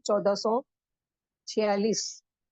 1446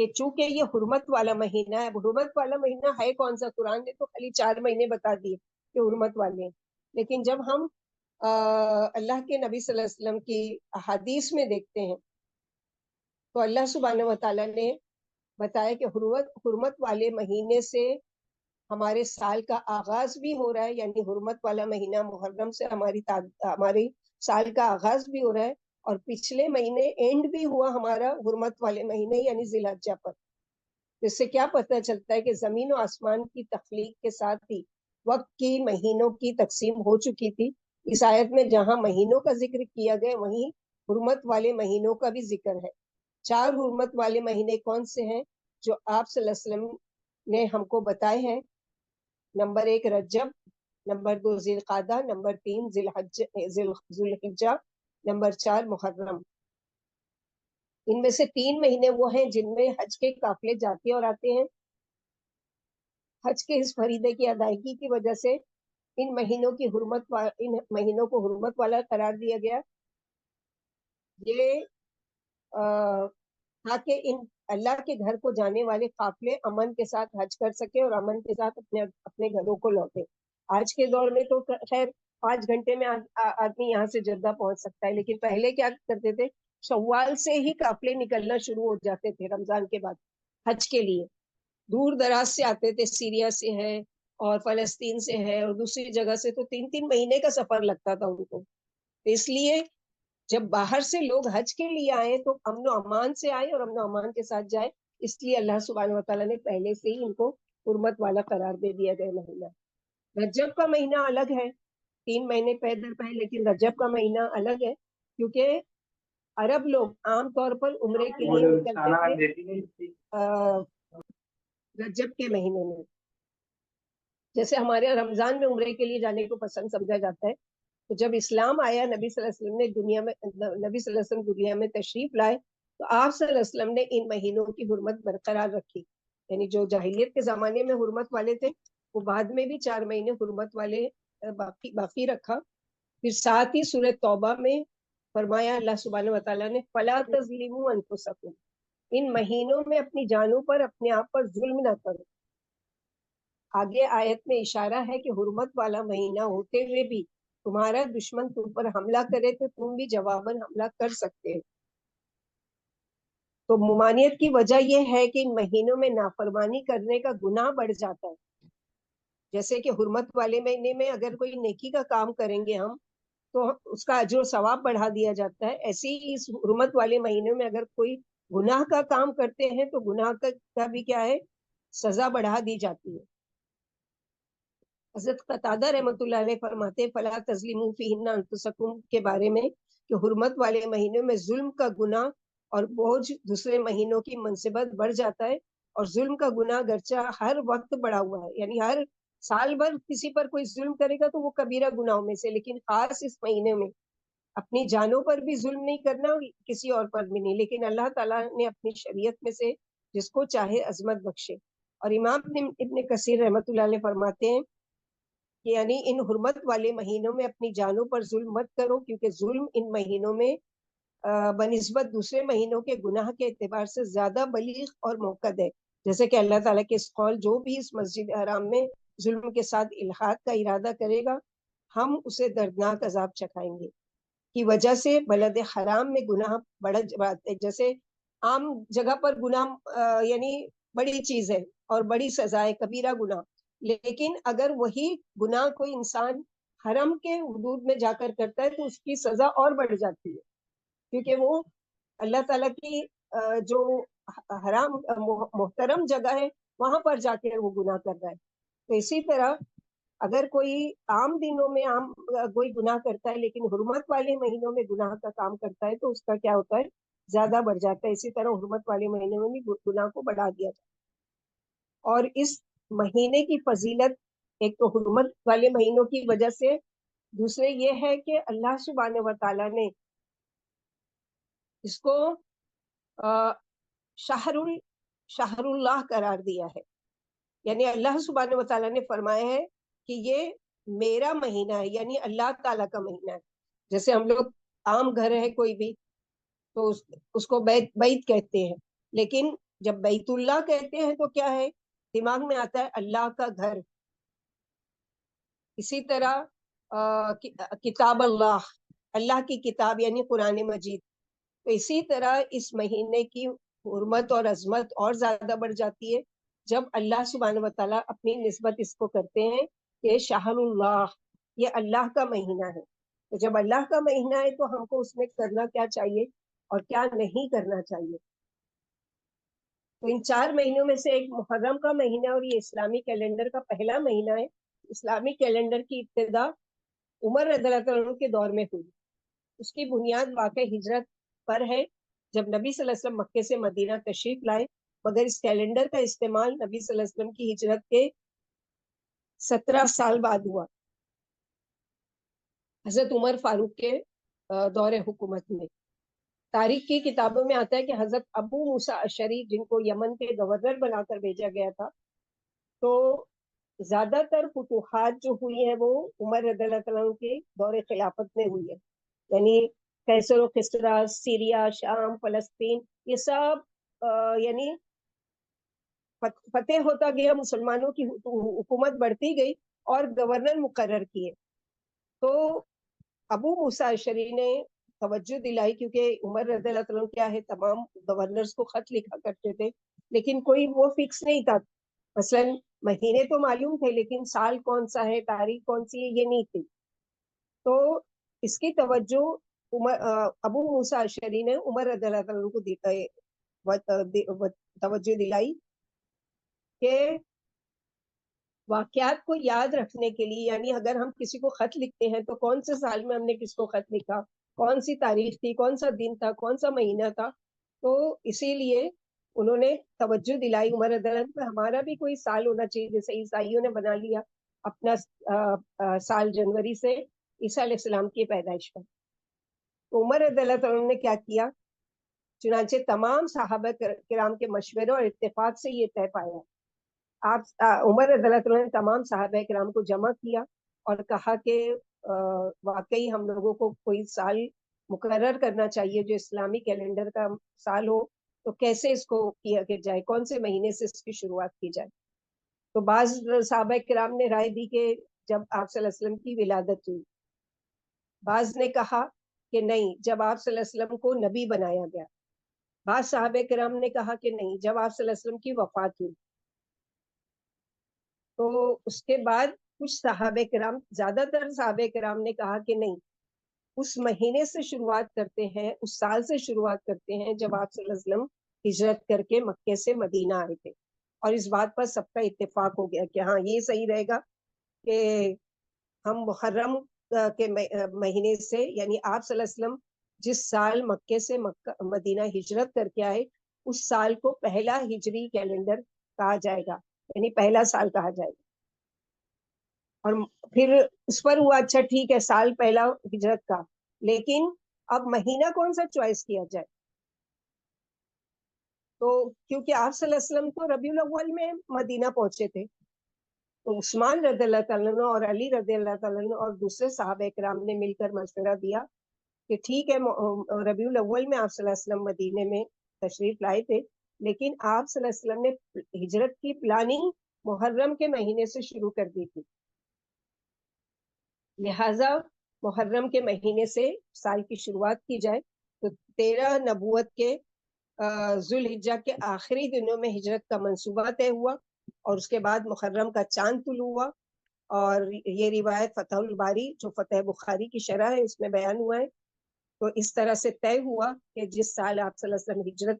کہ چونکہ یہ حرمت والا مہینہ ہے. حرمت والا مہینہ ہے کون سا؟ قرآن نے تو خالی 4 مہینے بتا دیے کہ حرمت والے ہیں. لیکن جب ہم اللہ کے نبی صلی اللہ علیہ وسلم کی احادیث میں دیکھتے ہیں تو اللہ سبحانہ و تعالیٰ نے بتایا کہ حرمت والے مہینے سے ہمارے سال کا آغاز بھی ہو رہا ہے. یعنی حرمت والا مہینہ محرم سے ہماری سال کا آغاز بھی ہو رہا ہے, اور پچھلے مہینے اینڈ بھی ہوا ہمارا حرمت والے مہینے یعنی ذی الحجہ پر. اس سے کیا پتہ چلتا ہے کہ زمین و آسمان کی تخلیق کے ساتھ ہی وقت کی مہینوں کی تقسیم ہو چکی تھی. اس آیت میں جہاں مہینوں کا ذکر کیا گیا وہیں حرمت والے مہینوں کا بھی ذکر ہے. 4 حرمت والے مہینے کون سے ہیں جو آپ صلی اللہ علیہ وسلم نے ہم کو بتائے ہیں؟ نمبر 1 رجب, نمبر 2 ذی القعدہ, نمبر 3 ذی الحجہ, نمبر 4 محرم. ان میں سے 3 مہینے وہ ہیں جن میں حج کے قافلے جاتے اور آتے ہیں. حج کے اس فریضے کی ادائیگی کی وجہ سے ان مہینوں کو حرمت والا قرار دیا گیا. یہ تاکہ ان اللہ کے گھر کو جانے والے قافلے امن کے ساتھ حج کر سکے اور امن کے ساتھ اپنے گھروں کو لوٹے. آج کے دور میں تو خیر 5 گھنٹے میں آدمی یہاں سے جدہ پہنچ سکتا ہے, لیکن پہلے کیا کرتے تھے, شوال سے ہی قافلے نکلنا شروع ہو جاتے تھے رمضان کے بعد حج کے لیے. دور دراز سے آتے تھے, سیریا سے ہے اور فلسطین سے ہے اور دوسری جگہ سے, تو 3 مہینے کا سفر لگتا تھا ان کو. اس لیے جب باہر سے لوگ حج کے لیے آئے تو امن و امان سے آئے اور امن و امان کے ساتھ جائے. اس لیے اللہ سبحانہ و تعالیٰ نے پہلے سے ہی ان کو حرمت والا قرار دے دیا گیا مہینہ. رجب کا مہینہ الگ ہے, 3 مہینے پہلے, لیکن رجب کا مہینہ الگ ہے کیونکہ عرب لوگ عام طور پر عمرے کے لیے نکلتے تھے رجب کے مہینے میں. جیسے ہمارے رمضان میں عمرے کے لیے جانے کو پسند سمجھا جاتا ہے, تو جب اسلام آیا, نبی صلی اللہ علیہ وسلم دنیا میں تشریف لائے, تو آپ صلی اللہ علیہ وسلم نے ان مہینوں کی حرمت برقرار رکھی. یعنی جو جاہلیت کے زمانے میں حرمت والے تھے وہ بعد میں بھی 4 مہینے حرمت والے باقی رکھا. پھر ساتھ ہی سورہ توبہ میں فرمایا اللہ سبحانہ و تعالیٰ نے فلا تظلموا انفسکم, ان مہینوں میں اپنی جانوں پر اپنے آپ پر ظلم نہ کرو. آگے آیت میں اشارہ ہے کہ حرمت والا مہینہ ہوتے ہوئے بھی تمہارا دشمن تم پر حملہ کرے تو تم بھی جواباً حملہ کر سکتے ہو. تو ممانعت کی وجہ یہ ہے کہ ان مہینوں میں نافرمانی کرنے کا گناہ بڑھ جاتا ہے. جیسے کہ حرمت والے مہینے میں اگر کوئی نیکی کا کام کریں گے ہم تو اس کا اجر و ثواب بڑھا دیا جاتا ہے. ایسے ہی اس حرمت والے مہینے میں اگر کوئی گناہ کا کام کرتے ہیں تو گناہ کا بھی کیا ہے, سزا بڑھا دی جاتی ہے. حضرت قتادہ رحمۃ اللہ علیہ فرماتے فلا تظلموا فیہن انفسکم کے بارے میں کہ حرمت والے مہینوں میں ظلم کا گناہ اور بوجھ دوسرے مہینوں کی منسبت بڑھ جاتا ہے. اور ظلم کا گناہ گرچہ ہر وقت بڑا ہوا ہے, یعنی ہر سال بھر کسی پر کوئی ظلم کرے گا تو وہ کبیرہ گناہوں میں سے, لیکن خاص اس مہینے میں اپنی جانوں پر بھی ظلم نہیں کرنا, کسی اور پر بھی نہیں, لیکن اللہ تعالیٰ نے اپنی شریعت میں سے جس کو چاہے عظمت بخشے. اور امام ابن کثیر رحمۃ اللہ علیہ فرماتے ہیں کہ یعنی ان حرمت والے مہینوں میں اپنی جانوں پر ظلم مت کرو, کیونکہ ظلم ان مہینوں میں بنسبت دوسرے مہینوں کے گناہ کے اعتبار سے زیادہ بلیغ اور موقد ہے. جیسے کہ اللہ تعالیٰ کے اس قول جو بھی اس مسجد حرام میں ظلم کے ساتھ الحاد کا ارادہ کرے گا ہم اسے دردناک عذاب چکھائیں گے. کی وجہ سے بلد حرام میں گناہ بڑھ جاتے, جیسے عام جگہ پر گناہ یعنی بڑی چیز ہے اور بڑی سزا ہے, کبیرہ گناہ, لیکن اگر وہی گناہ کوئی انسان حرم کے حدود میں جا کر کرتا ہے تو اس کی سزا اور بڑھ جاتی ہے, کیونکہ وہ اللہ تعالیٰ کی جو حرام محترم جگہ ہے وہاں پر جا کے وہ گناہ کر رہا ہے. تو اسی طرح اگر کوئی عام دنوں میں کوئی گناہ کرتا ہے لیکن حرمت والے مہینوں میں گناہ کا کام کرتا ہے تو اس کا کیا ہوتا ہے, زیادہ بڑھ جاتا ہے. اسی طرح حرمت والے مہینوں میں بھی گناہ کو بڑھا دیا جاتا ہے. اور اس مہینے کی فضیلت ایک تو حرمت والے مہینوں کی وجہ سے, دوسرے یہ ہے کہ اللہ سبحانہ و تعالیٰ نے اس کو شہر اللہ قرار دیا ہے. یعنی اللہ سبحانہ و تعالیٰ نے فرمایا ہے کہ یہ میرا مہینہ ہے, یعنی اللہ تعالیٰ کا مہینہ ہے. جیسے ہم لوگ عام گھر ہے کوئی بھی تو اس کو بیت کہتے ہیں, لیکن جب بیت اللہ کہتے ہیں تو کیا ہے دماغ میں آتا ہے اللہ کا گھر. اسی طرح کتاب اللہ، اللہ کی کتاب یعنی قرآن مجید. تو اسی طرح اس مہینے کی حرمت اور عظمت اور زیادہ بڑھ جاتی ہے جب اللہ سبحانہ وتعالیٰ اپنی نسبت اس کو کرتے ہیں کہ شہر اللہ، یہ اللہ کا مہینہ ہے. تو جب اللہ کا مہینہ ہے تو ہم کو اس میں کرنا کیا چاہیے اور کیا نہیں کرنا چاہیے. تو ان 4 مہینوں میں سے ایک محرم کا مہینہ، اور یہ اسلامی کیلنڈر کا پہلا مہینہ ہے. اسلامی کیلنڈر کی ابتدا عمر رضی اللہ عنہ کے دور میں ہوئی. اس کی بنیاد واقع ہجرت پر ہے جب نبی صلی اللہ علیہ وسلم مکے سے مدینہ تشریف لائے، مگر اس کیلنڈر کا استعمال نبی صلی اللہ علیہ وسلم کی ہجرت کے 17 سال بعد ہوا، حضرت عمر فاروق کے دور حکومت میں. تاریخ کی کتابوں میں آتا ہے کہ حضرت ابو موسیٰ اشعری، جن کو یمن کے گورنر بنا کر بھیجا گیا تھا، تو زیادہ تر فتوحات جو ہوئی ہیں وہ عمر رضی اللہ عنہ کے دور خلافت میں ہوئی ہے. یعنی کیسر و کسرا، سیریا، شام، فلسطین، یہ سب یعنی فتح ہوتا گیا، مسلمانوں کی حکومت بڑھتی گئی اور گورنر مقرر کیے. تو ابو موسیٰ اشعری نے توجہ دلائی، کیونکہ عمر رضی اللہ عنہ کیا ہے تمام گورنرز کو خط لکھا کرتے تھے، لیکن کوئی وہ فکس نہیں تھا. مثلا مہینے تو معلوم تھے لیکن سال کون سا ہے، تاریخ کون سی ہے، یہ نہیں تھی. تو اس کی توجہ ابو موسیٰ اشعری نے عمر رضی اللہ عنہ کو توجہ دلائی کہ واقعات کو یاد رکھنے کے لیے، یعنی اگر ہم کسی کو خط لکھتے ہیں تو کون سے سال میں ہم نے کس کو خط لکھا، کون سی تاریخ تھی، کون سا دن تھا، کون سا مہینہ تھا. تو اسی لیے انہوں نے توجہ دلائی عمر رضی اللہ عنہ، ہمارا بھی کوئی سال ہونا چاہیے. جیسے عیسائیوں نے بنا لیا اپنا سال جنوری سے عیسیٰ علیہ السلام کی پیدائش پر. تو عمر رضی اللہ عنہ نے کیا کیا، چنانچہ تمام صحابہ کرام کے مشورے اور اتفاق سے یہ طے پایا. آپ عمر رضی اللہ عنہ نے تمام صحابہ کرام کو جمع کیا اور کہا کہ واقعی ہم لوگوں کو کوئی سال مقرر کرنا چاہیے جو اسلامی کیلنڈر کا سال ہو. تو کیسے اس کو کیا جائے، کون سے مہینے سے اس کی شروعات کی جائے. تو بعض صحابہ کرام نے رائے دی کہ جب آپ صلی اللہ علیہ وسلم کی ولادت ہوئی. بعض نے کہا کہ نہیں، جب آپ صلی اللہ علیہ وسلم کو نبی بنایا گیا. بعض صحابہ کرام نے کہا کہ نہیں، جب آپ صلی اللہ علیہ وسلم کی وفات ہوئی. تو اس کے بعد کچھ صحابہ کرام، زیادہ تر صحابہ کرام نے کہا کہ نہیں، اس مہینے سے شروعات کرتے ہیں، اس سال سے شروعات کرتے ہیں جب آپ صلی اللہ علیہ وسلم ہجرت کر کے مکے سے مدینہ آئے تھے. اور اس بات پر سب کا اتفاق ہو گیا کہ ہاں یہ صحیح رہے گا کہ ہم محرم کے مہینے سے، یعنی آپ صلی اللہ علیہ وسلم جس سال مکے سے مدینہ ہجرت کر کے آئے اس سال کو پہلا ہجری کیلنڈر کہا جائے گا، یعنی پہلا سال کہا جائے گا. اور پھر اس پر ہوا اچھا ٹھیک ہے سال پہلا ہجرت کا، لیکن اب مہینہ کون سا چوائس کیا جائے. تو کیونکہ آپ صلی اللہ علیہ وسلم تو ربیع الاول میں مدینہ پہنچے تھے، تو عثمان رضی اللہ تعالیٰ عنہ اور علی رضی اللہ تعالیٰ عنہ اور دوسرے صحابہ کرام نے مل کر مشورہ دیا کہ ٹھیک ہے ربیع الاول میں آپ صلی اللہ علیہ وسلم مدینے میں تشریف لائے تھے، لیکن آپ صلی اللہ علیہ وسلم نے ہجرت کی پلاننگ محرم کے مہینے سے شروع کر دی تھی، لہذا محرم کے مہینے سے سال کی شروعات کی جائے. تو 13 نبوت کے ذوالحجہ کے آخری دنوں میں ہجرت کا منصوبہ طے ہوا اور اس کے بعد محرم کا چاند طلوع ہوا. اور یہ روایت فتح الباری جو فتح بخاری کی شرح ہے اس میں بیان ہوا ہے. تو اس طرح سے طے ہوا کہ جس سال آپ صلی اللہ علیہ وسلم ہجرت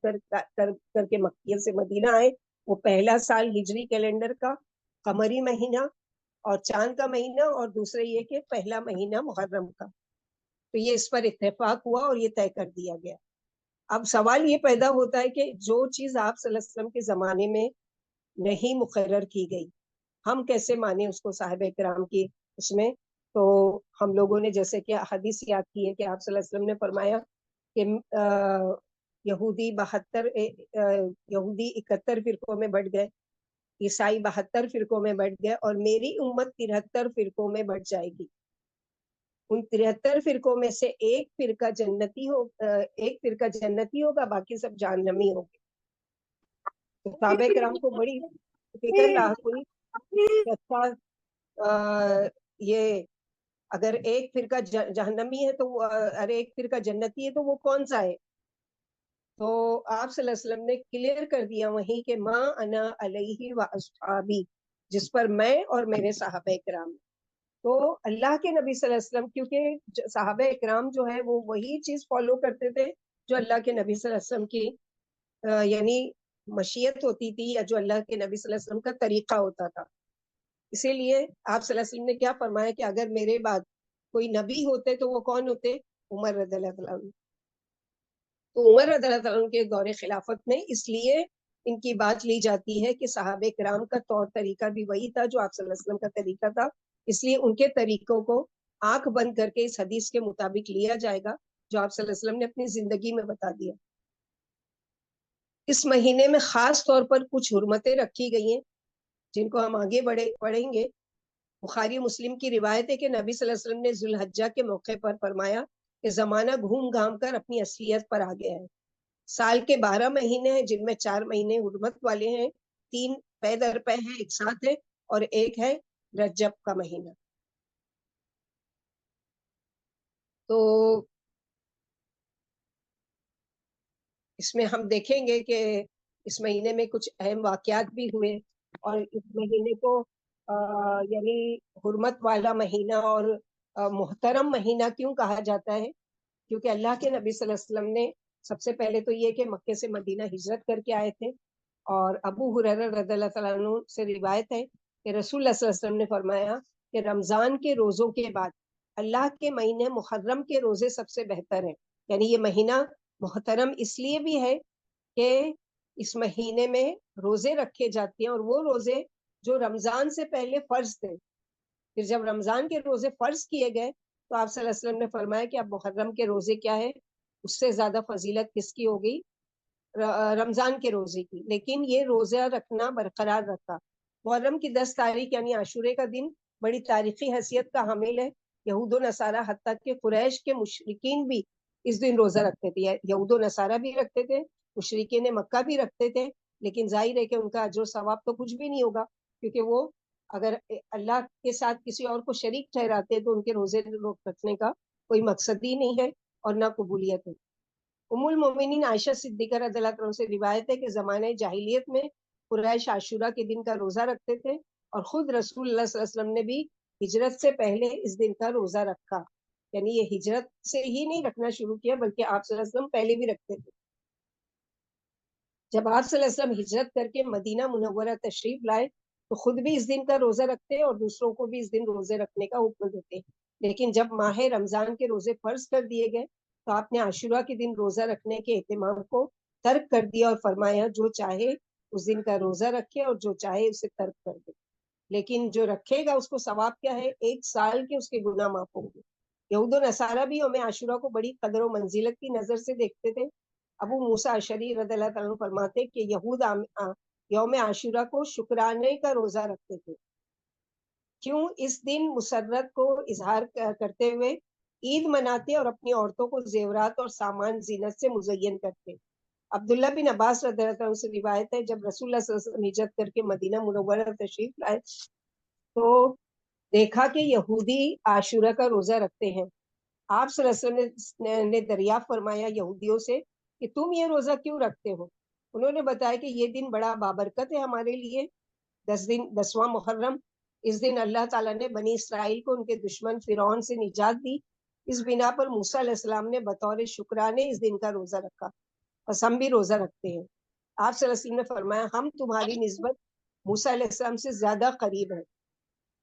کر کے مکہ سے مدینہ آئے وہ پہلا سال ہجری کیلنڈر کا قمری مہینہ اور چاند کا مہینہ، اور دوسرے یہ کہ پہلا مہینہ محرم کا. تو یہ اس پر اتفاق ہوا اور یہ طے کر دیا گیا. اب سوال یہ پیدا ہوتا ہے کہ جو چیز آپ صلی اللہ علیہ وسلم کے زمانے میں نہیں مقرر کی گئی ہم کیسے مانیں اس کو صاحب کرام کی اس میں. تو ہم لوگوں نے جیسے کہ حدیث یاد کی ہے کہ آپ صلی اللہ علیہ وسلم نے فرمایا کہ یہودی 71 فرقوں میں بٹ گئے، عیسائی 72 فرقوں میں بٹ گئے، اور میری امت 73 فرقوں میں بٹ جائے گی. ان 73 فرقوں میں سے ایک فرقہ جنتی ہوگا، باقی سب جہنمی ہوں گے. تو صحابہ کرام کو بڑی فکر لاحق ہوئی کہ اچھا یہ اگر ایک فرقہ جہنمی ہے تو ارے ایک فرقہ جنتی ہے تو وہ کون سا ہے؟ تو آپ صلی اللہ علیہ وسلم نے کلیئر کر دیا وہیں کہ ما انا علیہ و اصحابی، جس پر میں اور میرے صحابہ کرام. تو اللہ کے نبی صلی اللہ علیہ وسلم کیونکہ صحابہ اکرام جو ہے وہ وہی چیز فالو کرتے تھے جو اللہ کے نبی صلی اللہ علیہ وسلم کی یعنی مشیت ہوتی تھی، یا جو اللہ کے نبی صلی اللہ علیہ وسلم کا طریقہ ہوتا تھا. اسی لیے آپ صلی اللہ علیہ وسلم نے کیا فرمایا کہ اگر میرے بعد کوئی نبی ہوتے تو وہ کون ہوتے؟ عمر رضی اللہ عنہ. تو عمر رضی اللہ عنہ کے دور خلافت میں اس لیے ان کی بات لی جاتی ہے کہ صحابہ کرام کا طور طریقہ بھی وہی تھا جو آپ صلی اللہ علیہ وسلم کا طریقہ تھا، اس لیے ان کے طریقوں کو آنکھ بند کر کے اس حدیث کے مطابق لیا جائے گا جو آپ صلی اللہ علیہ وسلم نے اپنی زندگی میں بتا دیا. اس مہینے میں خاص طور پر کچھ حرمتیں رکھی گئی ہیں جن کو ہم آگے پڑھیں گے. بخاری مسلم کی روایت ہے کہ نبی صلی اللہ علیہ وسلم نے ذوالحجہ کے موقع پر فرمایا کہ زمانہ گھوم گھام کر اپنی اصلیت پر آ گیا ہے. سال کے 12 مہینے ہیں جن میں 4 مہینے حرمت والے ہیں، 3 پے در پے ہیں ایک ساتھ ہے، اور ایک ہے رجب کا مہینہ. تو اس میں ہم دیکھیں گے کہ اس مہینے میں کچھ اہم واقعات بھی ہوئے، اور اس مہینے کو یعنی حرمت والا مہینہ اور محترم مہینہ کیوں کہا جاتا ہے؟ کیونکہ اللہ کے نبی صلی اللہ علیہ وسلم نے سب سے پہلے تو یہ کہ مکے سے مدینہ ہجرت کر کے آئے تھے، اور ابو ہریرہ رضی اللہ تعالیٰ عنہ سے روایت ہے کہ رسول اللہ صلی اللہ علیہ وسلم نے فرمایا کہ رمضان کے روزوں کے بعد اللہ کے مہینے محرم کے روزے سب سے بہتر ہیں. یعنی یہ مہینہ محترم اس لیے بھی ہے کہ اس مہینے میں روزے رکھے جاتے ہیں، اور وہ روزے جو رمضان سے پہلے فرض تھے، پھر جب رمضان کے روزے فرض کیے گئے تو آپ صلی اللہ علیہ وسلم نے فرمایا کہ اب محرم کے روزے کیا ہے، اس سے زیادہ فضیلت کس کی ہوگی؟ رمضان کے روزے کی. لیکن یہ روزہ رکھنا برقرار رکھا. محرم کی 10 تاریخ یعنی عاشورے کا دن بڑی تاریخی حیثیت کا حامل ہے. یہود و نصارہ حتیٰ کہ قریش کے مشرکین بھی اس دن روزہ رکھتے تھے. یہود و نصارہ بھی رکھتے تھے، مشرکین مکہ بھی رکھتے تھے، لیکن ظاہر ہے کہ ان کا اجر و ثواب تو کچھ بھی نہیں ہوگا، کیونکہ وہ اگر اللہ کے ساتھ کسی اور کو شریک ٹھہراتے تو ان کے روزے رکھنے کا کوئی مقصد ہی نہیں ہے اور نہ قبولیت ہے. ام المومنین عائشہ صدیقہ رضی اللہ عنہ سے روایت ہے کہ زمانہ جاہلیت میں قریش عاشورہ کے دن کا روزہ رکھتے تھے، اور خود رسول اللہ صلی اللہ علیہ وسلم نے بھی ہجرت سے پہلے اس دن کا روزہ رکھا. یعنی یہ ہجرت سے ہی نہیں رکھنا شروع کیا بلکہ آپ صلی اللہ علیہ وسلم پہلے بھی رکھتے تھے. جب آپ صلی اللہ علیہ وسلم ہجرت کر کے مدینہ منورہ تشریف لائے تو خود بھی اس دن کا روزہ رکھتے اور دوسروں کو بھی اس دن روزے رکھنے کا حکم دیتے. لیکن جب ماہ رمضان کے روزے فرض کر دیے گئے تو آپ نے عاشورہ کے دن روزہ رکھنے کے اہتمام کو ترک کر دیا اور فرمایا جو چاہے اس دن کا روزہ رکھے اور جو چاہے اسے ترک کر دے، لیکن جو رکھے گا اس کو ثواب کیا ہے؟ 1 سال کے اس کے گناہ معاف ہوں گے. یہود و نصارہ بھی یوم عاشورہ کو بڑی قدر و منزلت کی نظر سے دیکھتے تھے. ابو موسیٰ اشعری رضی اللہ تعالیٰ عنہ فرماتے کہ یہود یوم عاشورہ کو شکرانے کا روزہ رکھتے تھے. کیوں؟ اس دن مسرت کو اظہار کرتے ہوئے عید مناتے اور اپنی عورتوں کو زیورات اور سامان زینت سے مزین کرتے. عبداللہ بن عباس رضی اللہ عنہ سے روایت ہے جب رسول اللہ صلی اللہ علیہ وسلم ہجرت کر کے مدینہ منورہ تشریف لائے تو دیکھا کہ یہودی عاشورہ کا روزہ رکھتے ہیں. آپ صلی اللہ علیہ وسلم نے دریافت فرمایا یہودیوں سے کہ تم یہ روزہ کیوں رکھتے ہو؟ انہوں نے بتایا کہ یہ دن بڑا بابرکت ہے ہمارے لیے، 10واں محرم. اس دن اللہ تعالیٰ نے بنی اسرائیل کو ان کے دشمن فرعون سے نجات دی. اس بنا پر موسیٰ علیہ السلام نے بطور شکرانے اس دن کا روزہ رکھا، بس ہم بھی روزہ رکھتے ہیں. آپ صلی اللہ علیہ وسلم نے فرمایا ہم تمہاری نسبت موسیٰ علیہ السلام سے زیادہ قریب ہیں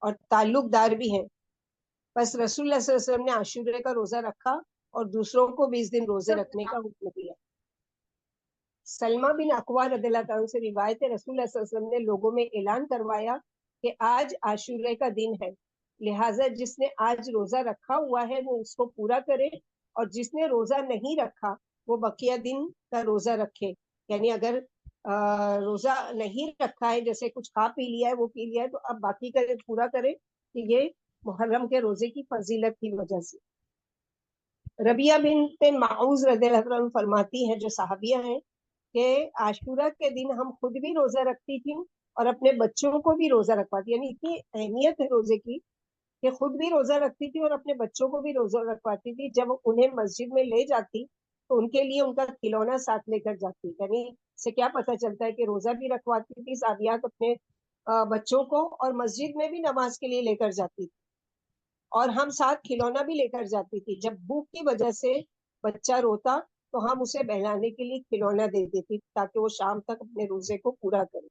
اور تعلق دار بھی ہیں. بس رسول اللہ صلی اللہ علیہ وسلم نے عاشورے کا روزہ رکھا اور دوسروں کو بھی اس دن روزے رکھنے کا حکم دیا. سلمہ بن اقوا رضی اللہ عنہ سے روایت ہے رسول اللہ صلی اللہ علیہ وسلم نے لوگوں میں اعلان کروایا کہ آج عاشورے کا دن ہے، لہٰذا جس نے آج روزہ رکھا ہوا ہے وہ اس کو پورا کرے، اور جس نے روزہ نہیں رکھا وہ بقیہ دن کا روزہ رکھے. یعنی اگر روزہ نہیں رکھا ہے، جیسے کچھ کھا پی لیا ہے وہ پی لیا ہے، تو اب باقی کا پورا کرے کہ یہ محرم کے روزے کی فضیلت کی وجہ سے. ربیہ بنت معوذ رضی اللہ عنہ فرماتی ہیں جو صحابیہ ہیں کہ عاشورہ کے دن ہم خود بھی روزہ رکھتی تھیں اور اپنے بچوں کو بھی روزہ رکھواتی، یعنی اتنی اہمیت ہے روزے کی کہ خود بھی روزہ رکھتی تھی اور اپنے بچوں کو بھی روزہ رکھواتی تھی. جب انہیں مسجد میں لے جاتی تو ان کے لیے ان کا کھلونا ساتھ لے کر جاتی. یعنی سے کیا پتہ چلتا ہے کہ روزہ بھی رکھواتی تھی صحابیات اپنے بچوں کو، اور مسجد میں بھی نماز کے لیے لے کر جاتی تھی، اور ہم ساتھ کھلونا بھی لے کر جاتی تھی. جب بھوک کی وجہ سے بچہ روتا تو ہم اسے بہلانے کے لیے کھلونا دے دیتی تاکہ وہ شام تک اپنے روزے کو پورا کرے.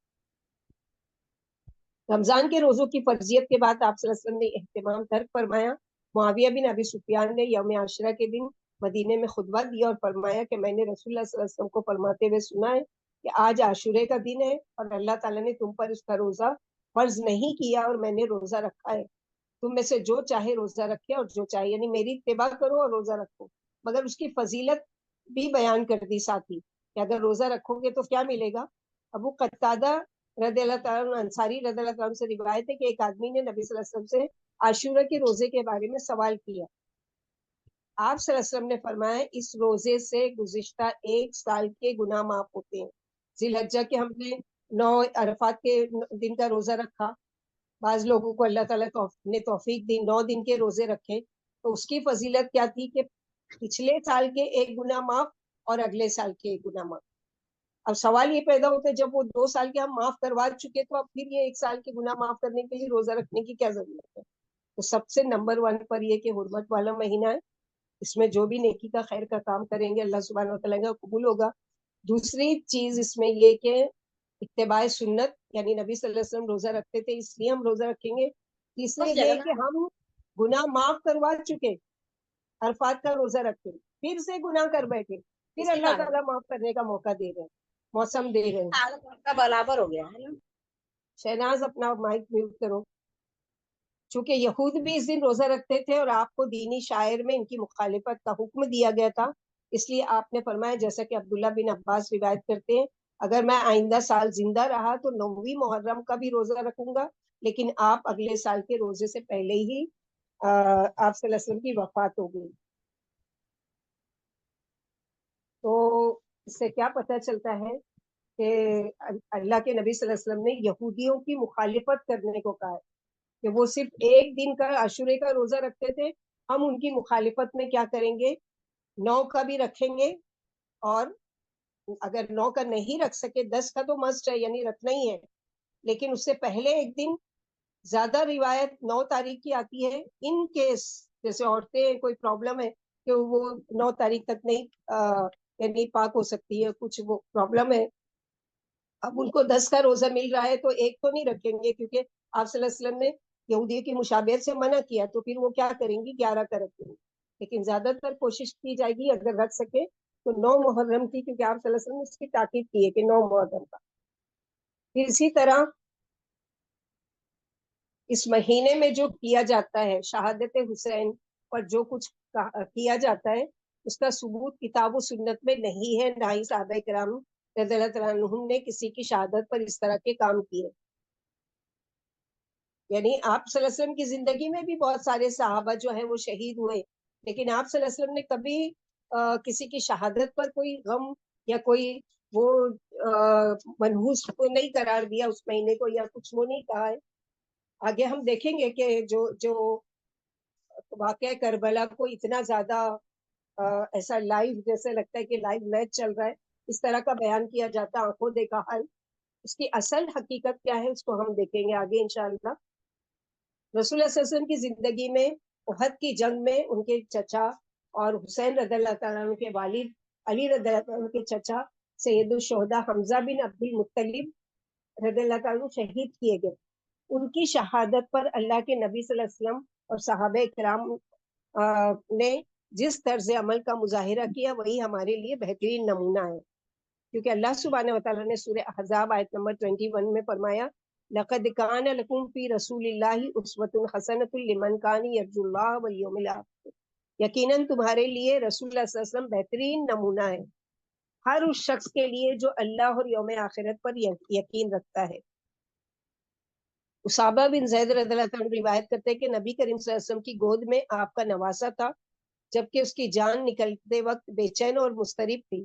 رمضان کے روزوں کی فرضیت کے بعد آپ صلی اللہ علیہ وسلم نے اہتمام ترک فرمایا. معاویہ بن ابی سفیان نے یوم عاشورہ کے دن مدینے میں خطبہ دیا اور فرمایا کہ میں نے رسول اللہ صلی اللہ علیہ وسلم کو فرماتے ہوئے سنا ہے کہ آج عاشورے کا دن ہے اور اللہ تعالیٰ نے تم پر اس کا روزہ فرض نہیں کیا اور میں نے روزہ رکھا ہے. تم میں سے جو چاہے روزہ رکھے اور جو چاہے، یعنی میری اتباع کرو اور روزہ رکھو. مگر اس کی فضیلت بھی بیان کر دی ساتھی کہ اگر روزہ رکھو گے تو کیا ملے گا. ابو قتادہ رضی اللہ تعالیٰ انصاری رضی اللہ تعالیٰ سے روایت ہے کہ ایک آدمی نے نبی صلی اللہ علیہ وسلم سے عاشورہ کے روزے کے بارے میں سوال کیا. آپ صلی اللہ علیہ وسلم نے فرمایا اس روزے سے گزشتہ 1 سال کے گناہ معاف ہوتے ہیں. ذی الحجہ کے ہم نے 9 عرفات کے دن کا روزہ رکھا. بعض لوگوں کو اللہ تعالیٰ نے توفیق دی 9 دن کے روزے رکھے تو اس کی فضیلت کیا تھی کہ پچھلے سال کے 1 گناہ معاف اور اگلے سال کے 1 گناہ معاف. اب سوال یہ پیدا ہوتا ہے جب وہ 2 سال کے ہم معاف کروا چکے تو اب پھر یہ 1 سال کے گناہ معاف کرنے کے لیے روزہ رکھنے کی کیا ضرورت ہے. تو سب سے نمبر 1 پر یہ کہ حرمت والا مہینہ ہے، اس میں جو بھی نیکی کا خیر کا کام کریں گے اللہ سبحانہ و تعالیٰ کا قبول ہوگا. دوسری چیز اس میں یہ کہ اتباع سنت، یعنی نبی صلی اللہ علیہ وسلم روزہ رکھتے تھے اس لیے ہم روزہ رکھیں گے. تیسرے یہ کہ ہم گناہ معاف کروا چکے، عرفات کا روزہ رکھتے پھر سے گناہ کر بیٹھے، پھر اللہ تعالیٰ معاف کرنے کا موقع دے رہے ہیں، موسم دے رہے ہیں. برابر ہو گیا ہے. شہناز اپنا مائک میوٹ کرو. چونکہ یہود بھی اس دن روزہ رکھتے تھے اور آپ کو دینی شاعر میں ان کی مخالفت کا حکم دیا گیا تھا، اس لیے آپ نے فرمایا جیسا کہ عبداللہ بن عباس روایت کرتے ہیں اگر میں آئندہ سال زندہ رہا تو 9ویں محرم کا بھی روزہ رکھوں گا، لیکن آپ اگلے سال کے روزے سے پہلے ہی آپ صلی اللہ علیہ وسلم کی وفات ہو گئی. تو اس سے کیا پتہ چلتا ہے کہ اللہ کے نبی صلی اللہ علیہ وسلم نے یہودیوں کی مخالفت کرنے کو کہا ہے کہ وہ صرف 1 دن کا عاشورے کا روزہ رکھتے تھے، ہم ان کی مخالفت میں کیا کریں گے 9 کا بھی رکھیں گے، اور اگر 9 کا نہیں رکھ سکے 10 کا تو مسٹ ہے یعنی رکھنا ہی ہے، لیکن اس سے پہلے 1 دن زیادہ روایت 9 تاریخ کی آتی ہے. ان کیس جیسے عورتیں کوئی پرابلم ہے کہ وہ 9 تاریخ تک نہیں یعنی پاک ہو سکتی ہے، کچھ وہ پرابلم ہے، اب ان کو 10 کا روزہ مل رہا ہے تو 1 تو نہیں رکھیں گے کیونکہ آپ صلی اللہ علیہ وسلم نے یہودیوں کی مشابہت سے منع کیا، تو پھر وہ کیا کریں گی 11 کا رکھیں گے. لیکن زیادہ تر کوشش کی جائے گی اگر رکھ سکے تو 9 محرم کی، کیونکہ آپ صلی اللہ علیہ وسلم نے اس کی تاکید کی ہے کہ 9 محرم کا. پھر اسی طرح اس مہینے میں جو کیا جاتا ہے شہادت حسین پر جو کچھ کیا جاتا ہے اس کا ثبوت کتاب و سنت میں نہیں ہے، نہ ہی صحابہ کرام رضی اللہ تعالیٰ عنہم نے کسی کی شہادت پر اس طرح کے کام کیے. یعنی آپ صلی اللہ علیہ وسلم کی زندگی میں بھی بہت سارے صحابہ جو ہیں وہ شہید ہوئے، لیکن آپ صلی اللہ علیہ وسلم نے کبھی کسی کی شہادت پر کوئی غم یا کوئی وہ منحوس کو نہیں قرار دیا اس مہینے کو، یا کچھ وہ نہیں کہا ہے. آگے ہم دیکھیں گے کہ جو واقعہ کربلا کو اتنا زیادہ ایسا لائیو جیسے لگتا ہے کہ لائیو میچ چل رہا ہے اس طرح کا بیان کیا جاتا ہے، آنکھوں دیکھا حال. اس کی اصل حقیقت کیا ہے اس کو ہم دیکھیں گے آگے انشاءاللہ. رسول اللہ صلی اللہ علیہ وسلم کی زندگی میں احد کی جنگ میں ان کے چچا اور حسین رضی اللہ تعالیٰ عنہ کے والد علی رضی اللہ تعالیٰ عنہ کے چچا سید الشہداء حمزہ بن عبد المطلب رضی اللہ تعالیٰ عنہ شہید کیے گئے. ان کی شہادت پر اللہ کے نبی صلی اللہ علیہ وسلم اور صحابہ کرام نے جس طرز عمل کا مظاہرہ کیا وہی ہمارے لیے بہترین نمونہ ہے، کیونکہ اللہ سبحانہ وتعالیٰ نے سورہ احزاب آیت نمبر 21 میں فرمایا لقد کان لکم فی رسول اللہ اسوۃ حسنۃ لمن کان یرجو اللہ والیوم الآخر، یقیناً تمہارے لیے رسول اللہ صلی اللہ علیہ وسلم بہترین نمونہ ہے ہر اس شخص کے لیے جو اللہ اور یوم آخرت پر یقین رکھتا ہے. اسامہ بن زید رضی اللہ عنہ روایت کرتے ہیں کہ نبی کریم صلی اللہ علیہ وسلم کی گود میں آپ کا نواسا تھا جبکہ اس کی جان نکلتے وقت بے چین اور مضطرب تھی.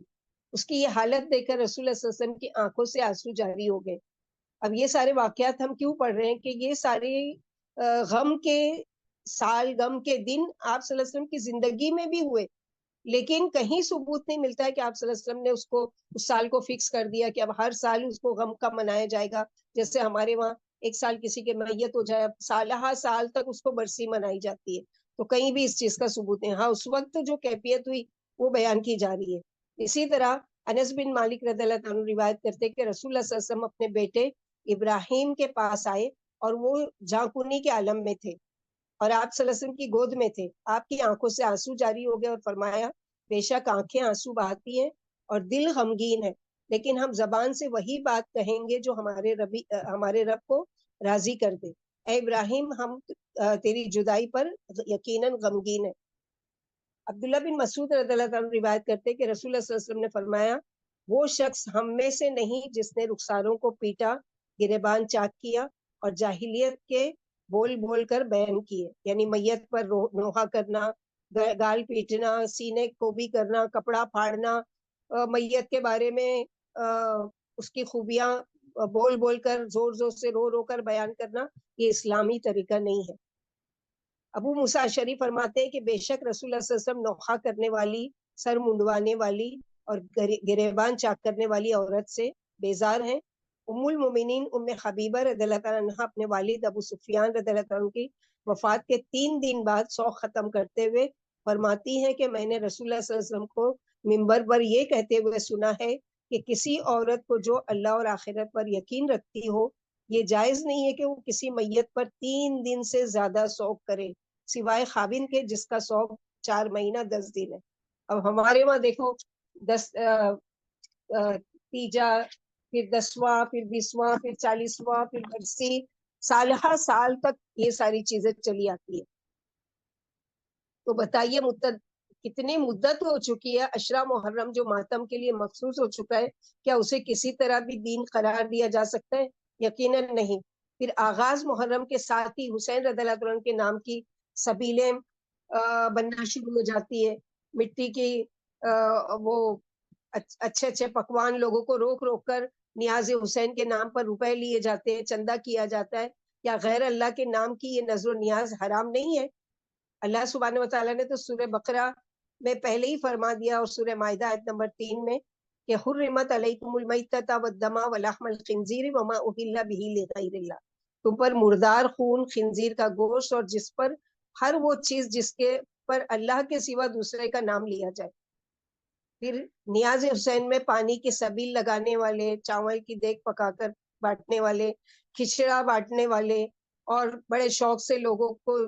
اس کی یہ حالت دیکھ کر رسول اللہ صلی اللہ علیہ وسلم کی آنکھوں سے آنسو جاری ہو گئے. اب یہ سارے واقعات ہم کیوں پڑھ رہے ہیں کہ یہ سارے غم کے سال، غم کے دن آپ صلی اللہ علیہ وسلم کی زندگی میں بھی ہوئے، لیکن کہیں ثبوت نہیں ملتا ہے کہ آپ صلی اللہ علیہ وسلم نے اس سال کو فکس کر دیا کہ اب ہر سال اس کو غم کا منایا جائے گا. جیسے ہمارے وہاں ایک سال کسی کے میت ہو جائے، سالہ سال تک اس کو برسی منائی جاتی ہے، تو کہیں بھی اس چیز کا ثبوت نہیں. ہاں اس وقت جو کیفیت ہوئی وہ بیان کی جا رہی ہے. اسی طرح انس بن مالک رضی اللہ عنہ روایت کرتے کہ رسول اللہ صلی اللہ علیہ وسلم اپنے بیٹے ابراہیم کے پاس آئے اور وہ جانکنی کے عالم میں تھے اور آپ صلی اللہ علیہ وسلم کی گود میں تھے. آپ کی آنکھوں سے آنسو جاری ہو گئے اور فرمایا بے شک آنکھیں آنسو بہاتی ہیں اور دل غمگین ہے، لیکن ہم زبان سے وہی بات کہیں گے جو ہمارے رب کو راضی کر دے. اے ابراہیم ہم تیری جدائی پر یقیناً غمگین ہے. عبداللہ بن مسعود رضی اللہ عنہ روایت کرتے کہ رسول اللہ صلی اللہ علیہ وسلم نے فرمایا وہ شخص ہم میں سے نہیں جس نے رخساروں کو پیٹا، گریبان چاک کیا اور جاہلیت کے بول بول کر بیان کیے، یعنی میت پر نوحہ کرنا، گال پیٹنا، سینے کو بھی کرنا، کپڑا پھاڑنا، میت کے بارے میں اس کی خوبیاں بول بول کر زور زور سے رو رو کر بیان کرنا، یہ اسلامی طریقہ نہیں ہے. ابو موسیٰ اشعری فرماتے ہیں کہ بے شک رسول اللہ صلی اللہ علیہ وسلم نوحہ کرنے والی، سر منڈوانے والی اور گریبان چاک کرنے والی عورت سے بیزار ہیں. ام المومنین ام حبیبہ رضی اللہ تعالیٰ عنہ اپنے والد ابو سفیان رضی اللہ تعالیٰ عنہ کی وفات کے 3 دن بعد سوگ ختم کرتے ہوئے فرماتی ہیں کہ میں نے رسول اللہ صلی اللہ علیہ وسلم کو منبر پر یہ کہتے ہوئے سنا ہے کہ کسی عورت کو جو اللہ اور آخرت پر یقین رکھتی ہو، یہ جائز نہیں ہے کہ وہ کسی میت پر 3 دن سے زیادہ سوگ کرے سوائے خاوند کے جس کا سوگ 4 مہینہ 10 دن ہے. اب ہمارے وہاں دیکھو 10 تیجا، پھر 10واں، پھر 20واں، پھر 40واں، پھر برسی، سالہ سال تک یہ ساری چیزیں چلی آتی ہے. تو بتائیے کتنی مدت ہو چکی ہے. عشرہ محرم جو ماتم کے لیے مخصوص ہو چکا ہے، کیا اسے کسی طرح بھی دین قرار دیا جا سکتا ہے؟ یقیناً نہیں. پھر آغاز محرم کے ساتھ ہی حسین رضی اللہ عنہ کے نام کی سبیلیں بننا شروع ہو جاتی ہے. مٹی کی وہ اچھے اچھے پکوان لوگوں کو روک روک کر نیاز حسین کے نام پر روپے لیے جاتے ہیں، چندہ کیا جاتا ہے. یا غیر اللہ کے نام کی یہ نذر و نیاز حرام نہیں ہے؟ اللہ سبحانہ و تعالیٰ نے تو سورہ بقرہ میں پہلے ہی فرما دیا اور سورہ مائدہ آیت نمبر 3 میں کہ حرمت علیکم المیتۃ والدم ولحم الخنزیر وما اہل بہ لغیر اللہ، تم پر مردار خون، خنزیر کا گوشت اور جس پر ہر وہ چیز جس کے پر اللہ کے سوا دوسرے کا نام لیا جائے. پھر نیاز حسین میں پانی کی سبیل لگانے والے، چاول کی دیگ پکا کر بانٹنے والے، کھچڑا بانٹنے والے اور بڑے شوق سے لوگوں کو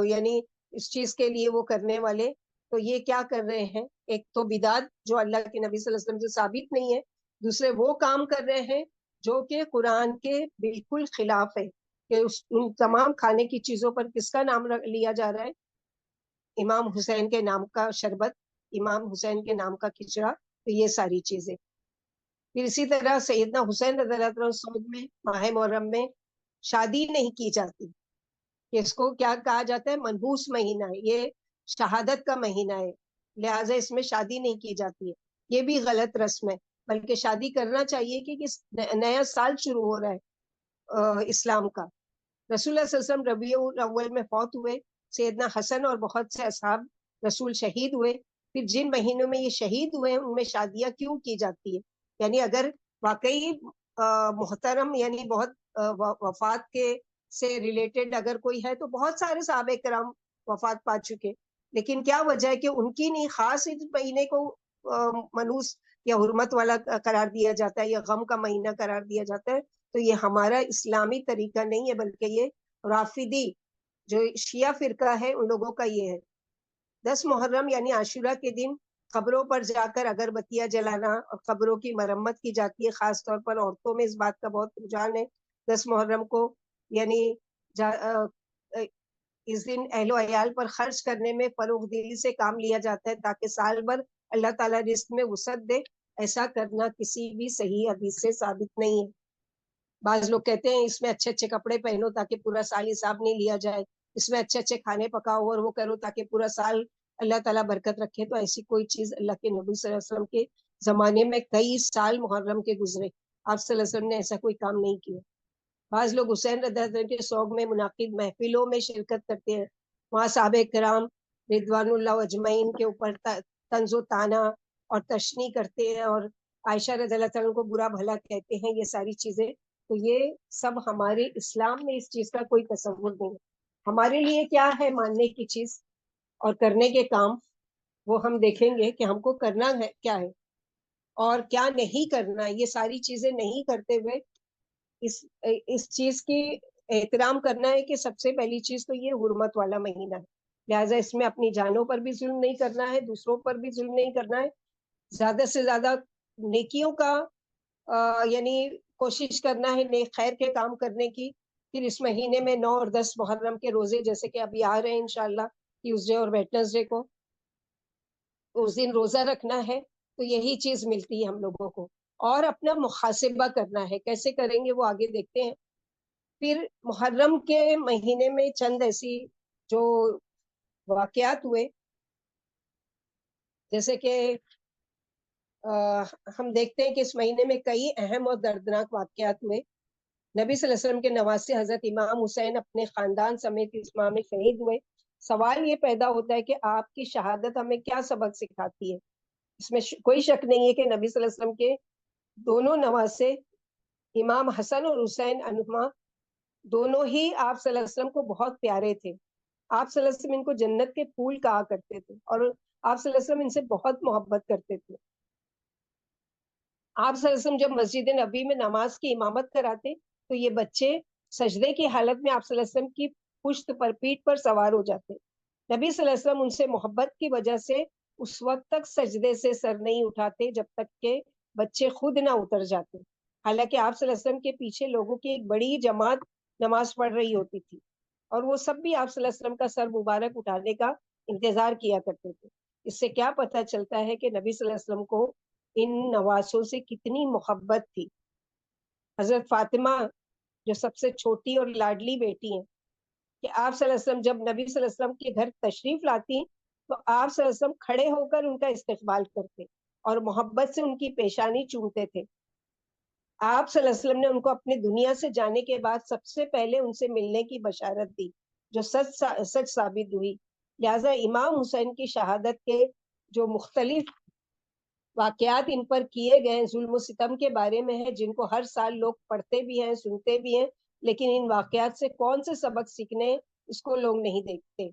یعنی اس چیز کے لیے وہ کرنے والے، تو یہ کیا کر رہے ہیں؟ ایک تو بدعت جو اللہ کے نبی صلی اللہ علیہ وسلم سے ثابت نہیں ہے، دوسرے وہ کام کر رہے ہیں جو کہ قرآن کے بالکل خلاف ہے کہ ان تمام کھانے کی چیزوں پر کس کا نام لیا جا رہا ہے؟ امام حسین کے نام کا شربت، امام حسین کے نام کا کھچڑا، تو یہ ساری چیزیں. پھر اسی طرح سیدنا حسین رضی اللہ عنہ سعود میں ماہ محرم میں شادی نہیں کی جاتی، کہ اس کو کیا کہا جاتا ہے؟ منحوس مہینہ ہے، یہ شہادت کا مہینہ ہے، لہٰذا اس میں شادی نہیں کی جاتی ہے. یہ بھی غلط رسم ہے، بلکہ شادی کرنا چاہیے کہ نیا سال شروع ہو رہا ہے اسلام کا. رسول اللہ صلی اللہ علیہ وسلم ربیع الاول میں فوت ہوئے، سیدنا حسن اور بہت سے اصحاب رسول شہید ہوئے. پھر جن مہینوں میں یہ شہید ہوئے ان میں شادیاں کیوں کی جاتی ہے؟ یعنی اگر واقعی محترم یعنی بہت وفات کے سے ریلیٹڈ اگر کوئی ہے تو بہت سارے صحابہ کرام وفات پا چکے، لیکن کیا وجہ ہے کہ ان کی نہیں خاص اس مہینے کو منحوس یا حرمت والا قرار دیا جاتا ہے یا غم کا مہینہ قرار دیا جاتا ہے؟ تو یہ ہمارا اسلامی طریقہ نہیں ہے، بلکہ یہ رافضی جو شیعہ فرقہ ہے ان لوگوں کا یہ ہے. 10 محرم یعنی عاشورہ کے دن قبروں پر جا کر اگربتیاں جلانا اور قبروں کی مرمت کی جاتی ہے. خاص طور پر عورتوں میں اس بات کا بہت رجحان ہے. 10 محرم کو یعنی اس دن اہل و عیال پر خرچ کرنے میں فروغ دلی سے کام لیا جاتا ہے تاکہ سال بھر اللہ تعالیٰ رزق میں وسعت دے. ایسا کرنا کسی بھی صحیح حدیث سے ثابت نہیں ہے. بعض لوگ کہتے ہیں اس میں اچھے اچھے کپڑے پہنو تاکہ پورا سال حساب نہیں لیا جائے، اس میں اچھے اچھے کھانے پکاؤ اور وہ کرو تاکہ پورا سال اللہ تعالیٰ برکت رکھے. تو ایسی کوئی چیز اللہ کے نبی صلی اللہ علیہ وسلم کے زمانے میں کئی سال محرم کے گزرے، آپ صلی اللہ علیہ وسلم نے ایسا کوئی کام نہیں کیا. بعض لوگ حسین رضی اللہ عنہ کے سوگ میں منعقد محفلوں میں شرکت کرتے ہیں، وہاں صحابہ کرام رضوان اللہ اجمعین کے اوپر طنز و طعنہ اور تشنیع کرتے ہیں اور عائشہ رضی اللہ عنہ کو برا بھلا کہتے ہیں. یہ ساری چیزیں تو یہ سب ہمارے اسلام میں اس چیز کا کوئی تصور نہیں ہے. ہمارے لیے کیا ہے ماننے کی چیز اور کرنے کے کام، وہ ہم دیکھیں گے کہ ہم کو کرنا ہے کیا ہے اور کیا نہیں کرنا. یہ ساری چیزیں نہیں کرتے ہوئے اس چیز کی احترام کرنا ہے کہ سب سے پہلی چیز تو یہ حرمت والا مہینہ ہے، لہٰذا اس میں اپنی جانوں پر بھی ظلم نہیں کرنا ہے، دوسروں پر بھی ظلم نہیں کرنا ہے، زیادہ سے زیادہ نیکیوں کا یعنی کوشش کرنا ہے، نیک خیر کے کام کرنے کی. پھر اس مہینے میں 9 اور 10 محرم کے روزے جیسے کہ ابھی آ رہے ہیں انشاءاللہ ٹیوزڈے اور ویڈنسڈے کو، اس دن روزہ رکھنا ہے. تو یہی چیز ملتی ہے ہم لوگوں کو، اور اپنا محاسبہ کرنا ہے. کیسے کریں گے وہ آگے دیکھتے ہیں. پھر محرم کے مہینے میں چند ایسی جو واقعات ہوئے، جیسے کہ ہم دیکھتے ہیں کہ اس مہینے میں کئی اہم اور دردناک واقعات ہوئے. نبی صلی اللہ علیہ وسلم کے نواسے حضرت امام حسین اپنے خاندان سمیت اس ماہ میں شہید ہوئے. سوال یہ پیدا ہوتا ہے کہ آپ کی شہادت ہمیں کیا سبق سکھاتی ہے. اس میں کوئی شک نہیں ہے کہ نبی صلی اللہ علیہ وسلم کے دونوں نواسے امام حسن اور حسین عنہما دونوں ہی آپ صلی اللہ علیہ وسلم کو بہت پیارے تھے. آپ صلی اللہ علیہ وسلم ان کو جنت کے پھول کہا کرتے تھے اور آپ صلی اللہ علیہ وسلم ان سے بہت محبت کرتے تھے. آپ صلی اللہ علیہ وسلم جب مسجد نبی میں نماز کی امامت کراتے تو یہ بچے سجدے کی حالت میں آپ صلی اللہ علیہ وسلم کی پشت پر پیٹھ پر سوار ہو جاتے. نبی صلی اللہ علیہ وسلم ان سے محبت کی وجہ سے اس وقت تک سجدے سے سر نہیں اٹھاتے جب تک کہ بچے خود نہ اتر جاتے. حالانکہ آپ صلی اللہ علیہ وسلم کے پیچھے لوگوں کی ایک بڑی جماعت نماز پڑھ رہی ہوتی تھی اور وہ سب بھی آپ صلی اللہ علیہ وسلم کا سر مبارک اٹھانے کا انتظار کیا کرتے تھے. اس سے کیا پتہ چلتا ہے کہ نبی صلی اللہ علیہ وسلم کو ان نواسوں سے کتنی محبت تھی. حضرت فاطمہ جو سب سے چھوٹی اور لاڈلی بیٹی ہیں، کہ آپ صلی اللہ علیہ وسلم جب نبی صلی اللہ علیہ وسلم کے گھر تشریف لاتی تو آپ صلی اللہ علیہ وسلم کھڑے ہو کر ان کا استقبال کرتے اور محبت سے ان کی پیشانی چومتے تھے. آپ صلی اللہ علیہ وسلم نے ان کو اپنی دنیا سے جانے کے بعد سب سے پہلے ان سے ملنے کی بشارت دی جو سچ ثابت ہوئی. لہذا امام حسین کی شہادت کے جو مختلف واقعات ان پر کیے گئے ظلم و ستم کے بارے میں ہے، جن کو ہر سال لوگ پڑھتے بھی ہیں سنتے بھی ہیں، لیکن ان واقعات سے کون سے سبق سیکھنے اس کو لوگ نہیں دیکھتے.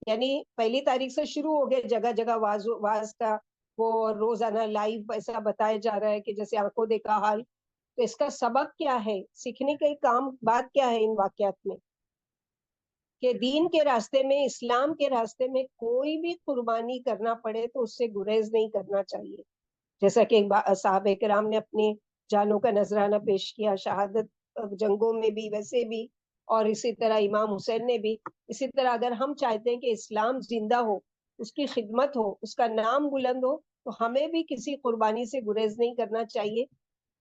یعنی 1 تاریخ سے شروع ہو گئے جگہ جگہ واز کا وہ روزانہ لائیو ایسا بتایا جا رہا ہے کہ جیسے آنکھوں دیکھا حال. تو اس کا سبق کیا ہے، سیکھنے کا کام بات کیا ہے ان واقعات میں، کہ دین کے راستے میں، اسلام کے راستے میں کوئی بھی قربانی کرنا پڑے تو اس سے گریز نہیں کرنا چاہیے. جیسا کہ صحابہ کرام نے اپنی جانوں کا نذرانہ پیش کیا شہادت جنگوں میں بھی ویسے بھی، اور اسی طرح امام حسین نے بھی. اسی طرح اگر ہم چاہتے ہیں کہ اسلام زندہ ہو، اس کی خدمت ہو، اس کا نام بلند ہو، تو ہمیں بھی کسی قربانی سے گریز نہیں کرنا چاہیے.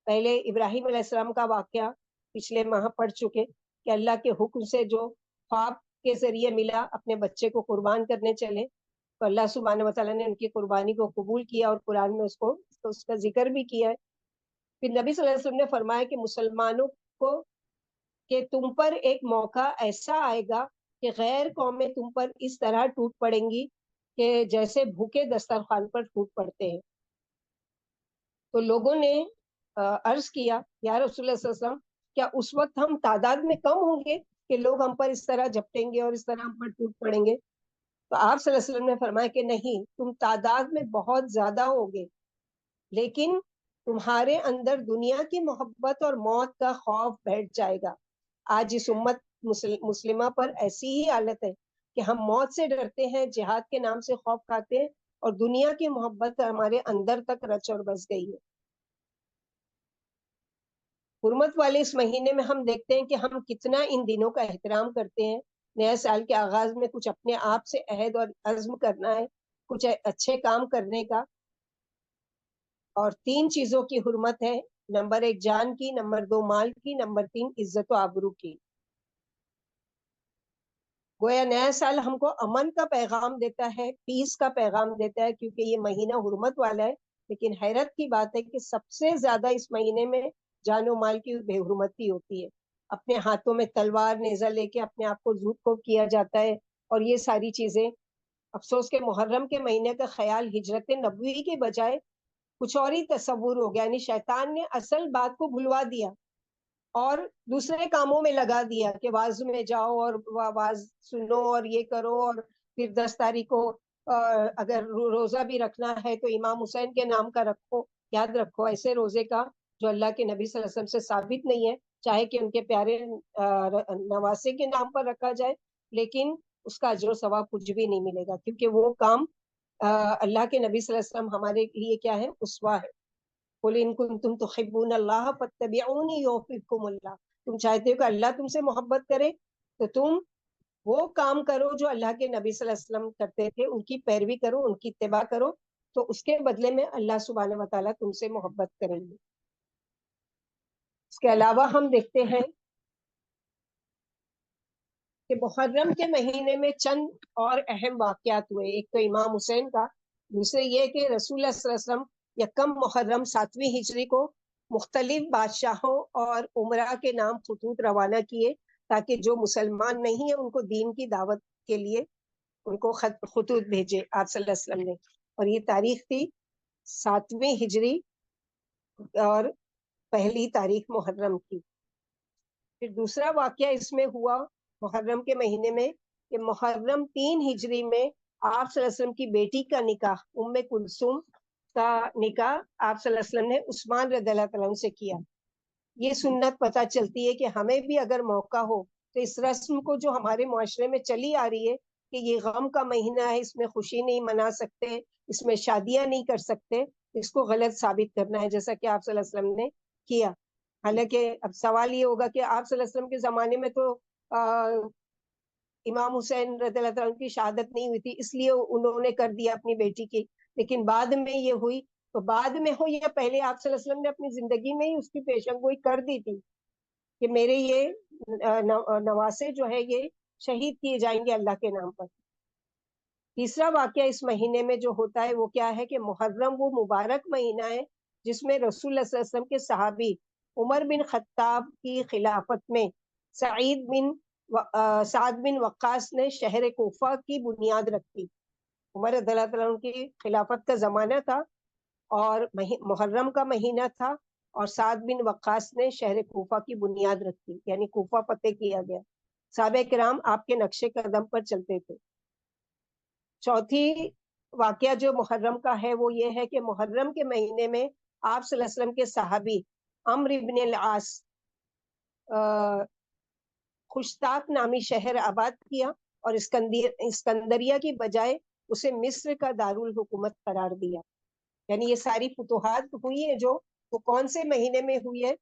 پہلے ابراہیم علیہ السلام کا واقعہ پچھلے ماہ پڑھ چکے کہ اللہ کے حکم سے جو خواب کے ذریعے ملا اپنے بچے کو قربان کرنے چلے تو اللہ سبحانہ وتعالیٰ نے ان کی قربانی کو قبول کیا اور قرآن میں اس کا ذکر بھی کیا ہے. پھر نبی صلی اللہ علیہ وسلم نے فرمایا کہ مسلمانوں کو کہ تم پر ایک موقع ایسا آئے گا کہ غیر قومیں تم پر اس طرح ٹوٹ پڑیں گی کہ جیسے بھوکے دسترخوان پر ٹوٹ پڑتے ہیں. تو لوگوں نے عرض کیا یا رسول اللہ صلی اللہ علیہ وسلم کیا اس وقت ہم تعداد میں کم ہوں گے کہ لوگ ہم پر اس طرح جھپٹیں گے اور اس طرح ہم پر ٹوٹ پڑیں گے؟ تو آپ صلی اللہ علیہ وسلم نے فرمایا کہ نہیں، تم تعداد میں بہت زیادہ ہوگے لیکن تمہارے اندر دنیا کی محبت اور موت کا خوف بیٹھ جائے گا. آج اس امت مسلمہ پر ایسی ہی حالت ہے کہ ہم موت سے ڈرتے ہیں، جہاد کے نام سے خوف کھاتے ہیں اور دنیا کی محبت ہمارے اندر تک رچ اور بس گئی ہے. حرمت والے اس مہینے میں ہم دیکھتے ہیں کہ ہم کتنا ان دنوں کا احترام کرتے ہیں. نئے سال کے آغاز میں کچھ اپنے آپ سے عہد اور عزم کرنا ہے، کچھ اچھے کام کرنے کا. اور 3 چیزوں کی حرمت ہے، نمبر 1 جان کی، نمبر 2 مال کی، نمبر 3 عزت و آبرو کی. گویا نیا سال ہم کو امن کا پیغام دیتا ہے، پیس کا پیغام دیتا ہے، کیونکہ یہ مہینہ حرمت والا ہے. لیکن حیرت کی بات ہے کہ سب سے زیادہ اس مہینے میں جان و مال کی بے حرمتی ہوتی ہے. اپنے ہاتھوں میں تلوار نیزہ لے کے اپنے آپ کو زود کو کیا جاتا ہے، اور یہ ساری چیزیں. افسوس کہ محرم کے مہینے کا خیال ہجرت نبوی کے بجائے کچھ اور ہی تصور ہو گیا. یعنی شیطان نے اصل بات کو بھلوا دیا اور دوسرے کاموں میں لگا دیا کہ واز میں جاؤ اور واز سنو اور یہ کرو، اور پھر 10 تاریخ کو اگر روزہ بھی رکھنا ہے تو امام حسین کے نام کا رکھو. یاد رکھو ایسے روزے کا جو اللہ کے نبی صلی اللہ علیہ وسلم سے ثابت نہیں ہے، چاہے کہ ان کے پیارے نواسے کے نام پر رکھا جائے، لیکن اس کا اجر و ثواب کچھ بھی نہیں ملے گا، کیونکہ وہ کام اللہ کے نبی صلی اللہ علیہ وسلم ہمارے لیے کیا ہے؟ اسوہ ہے. قُلْ إِن كُنتُمْ تُحِبُّونَ اللَّهَ فَاتَّبِعُونِي يُحْبِبْكُمُ اللَّهُ. تم چاہتے ہو کہ اللہ تم سے محبت کرے تو تم وہ کام کرو جو اللہ کے نبی صلی اللہ علیہ وسلم کرتے تھے، ان کی پیروی کرو، ان کی اتباع کرو، تو اس کے بدلے میں اللہ سبحانہ و تعالیٰ تم سے محبت کریں گے. اس کے علاوہ ہم دیکھتے ہیں کہ محرم کے مہینے میں چند اور اہم واقعات ہوئے. ایک تو امام حسین کا، دوسرے یہ کہ رسول اللہ صلی اللہ علیہ وسلم یکم محرم 7ویں ہجری کو مختلف بادشاہوں اور عمرا کے نام خطوط روانہ کیے تاکہ جو مسلمان نہیں ہیں ان کو دین کی دعوت کے لیے ان کو خطوط بھیجے آپ صلی اللہ علیہ وسلم نے. اور یہ تاریخ تھی 7ویں ہجری اور 1 تاریخ محرم کی. پھر دوسرا واقعہ اس میں ہوا محرم کے مہینے میں کہ محرم 3 ہجری میں آپ صلی اللہ علیہ وسلم کی بیٹی کا نکاح ام کلثوم کا نکاح آپ صلی اللہ علیہ وسلم نے عثمان رضی اللہ عنہ سے کیا. یہ سنت پتہ چلتی ہے کہ ہمیں بھی اگر موقع ہو تو اس رسم کو جو ہمارے معاشرے میں چلی آ رہی ہے کہ یہ غم کا مہینہ ہے، اس میں خوشی نہیں منا سکتے، اس میں شادیاں نہیں کر سکتے، اس کو غلط ثابت کرنا ہے جیسا کہ آپ صلی اللہ علیہ وسلم نے کیا. حالانکہ اب سوال یہ ہوگا کہ آپ صلی اللہ علیہ وسلم کے زمانے میں تو امام حسین رضی اللہ عنہ کی شہادت نہیں ہوئی تھی، اس لیے انہوں نے کر دیا اپنی بیٹی کی. لیکن بعد میں یہ ہوئی تو بعد میں ہو یا پہلے آپ صلی اللہ علیہ وسلم نے اپنی زندگی میں ہی اس کی پیشن گوئی کر دی تھی کہ میرے یہ نواسے جو ہے یہ شہید کیے جائیں گے اللہ کے نام پر. تیسرا واقعہ اس مہینے میں جو ہوتا ہے وہ کیا ہے کہ محرم وہ مبارک مہینہ ہے جس میں رسول اللہ صلی اللہ علیہ وسلم کے صحابی عمر بن خطاب کی خلافت میں سعد بن وقاص نے شہر کوفہ کی بنیاد رکھی. عمر رضی اللہ عنہ کی خلافت کا زمانہ تھا اور محرم کا مہینہ تھا، اور سعد بن وقاص نے شہر کوفہ کی بنیاد رکھی، یعنی کوفہ فتح کیا گیا. صحابہ کرام آپ کے نقش قدم پر چلتے تھے. چوتھی واقعہ جو محرم کا ہے وہ یہ ہے کہ محرم کے مہینے میں آپ صلی اللہ علیہ وسلم کے صحابی عمرو بن العاص خشتاق نامی شہر آباد کیا اور اسکندریہ کی بجائے اسے مصر کا دارالحکومت قرار دیا. یعنی یہ ساری فتوحات ہوئی ہیں جو وہ کون سے مہینے میں ہوئی ہے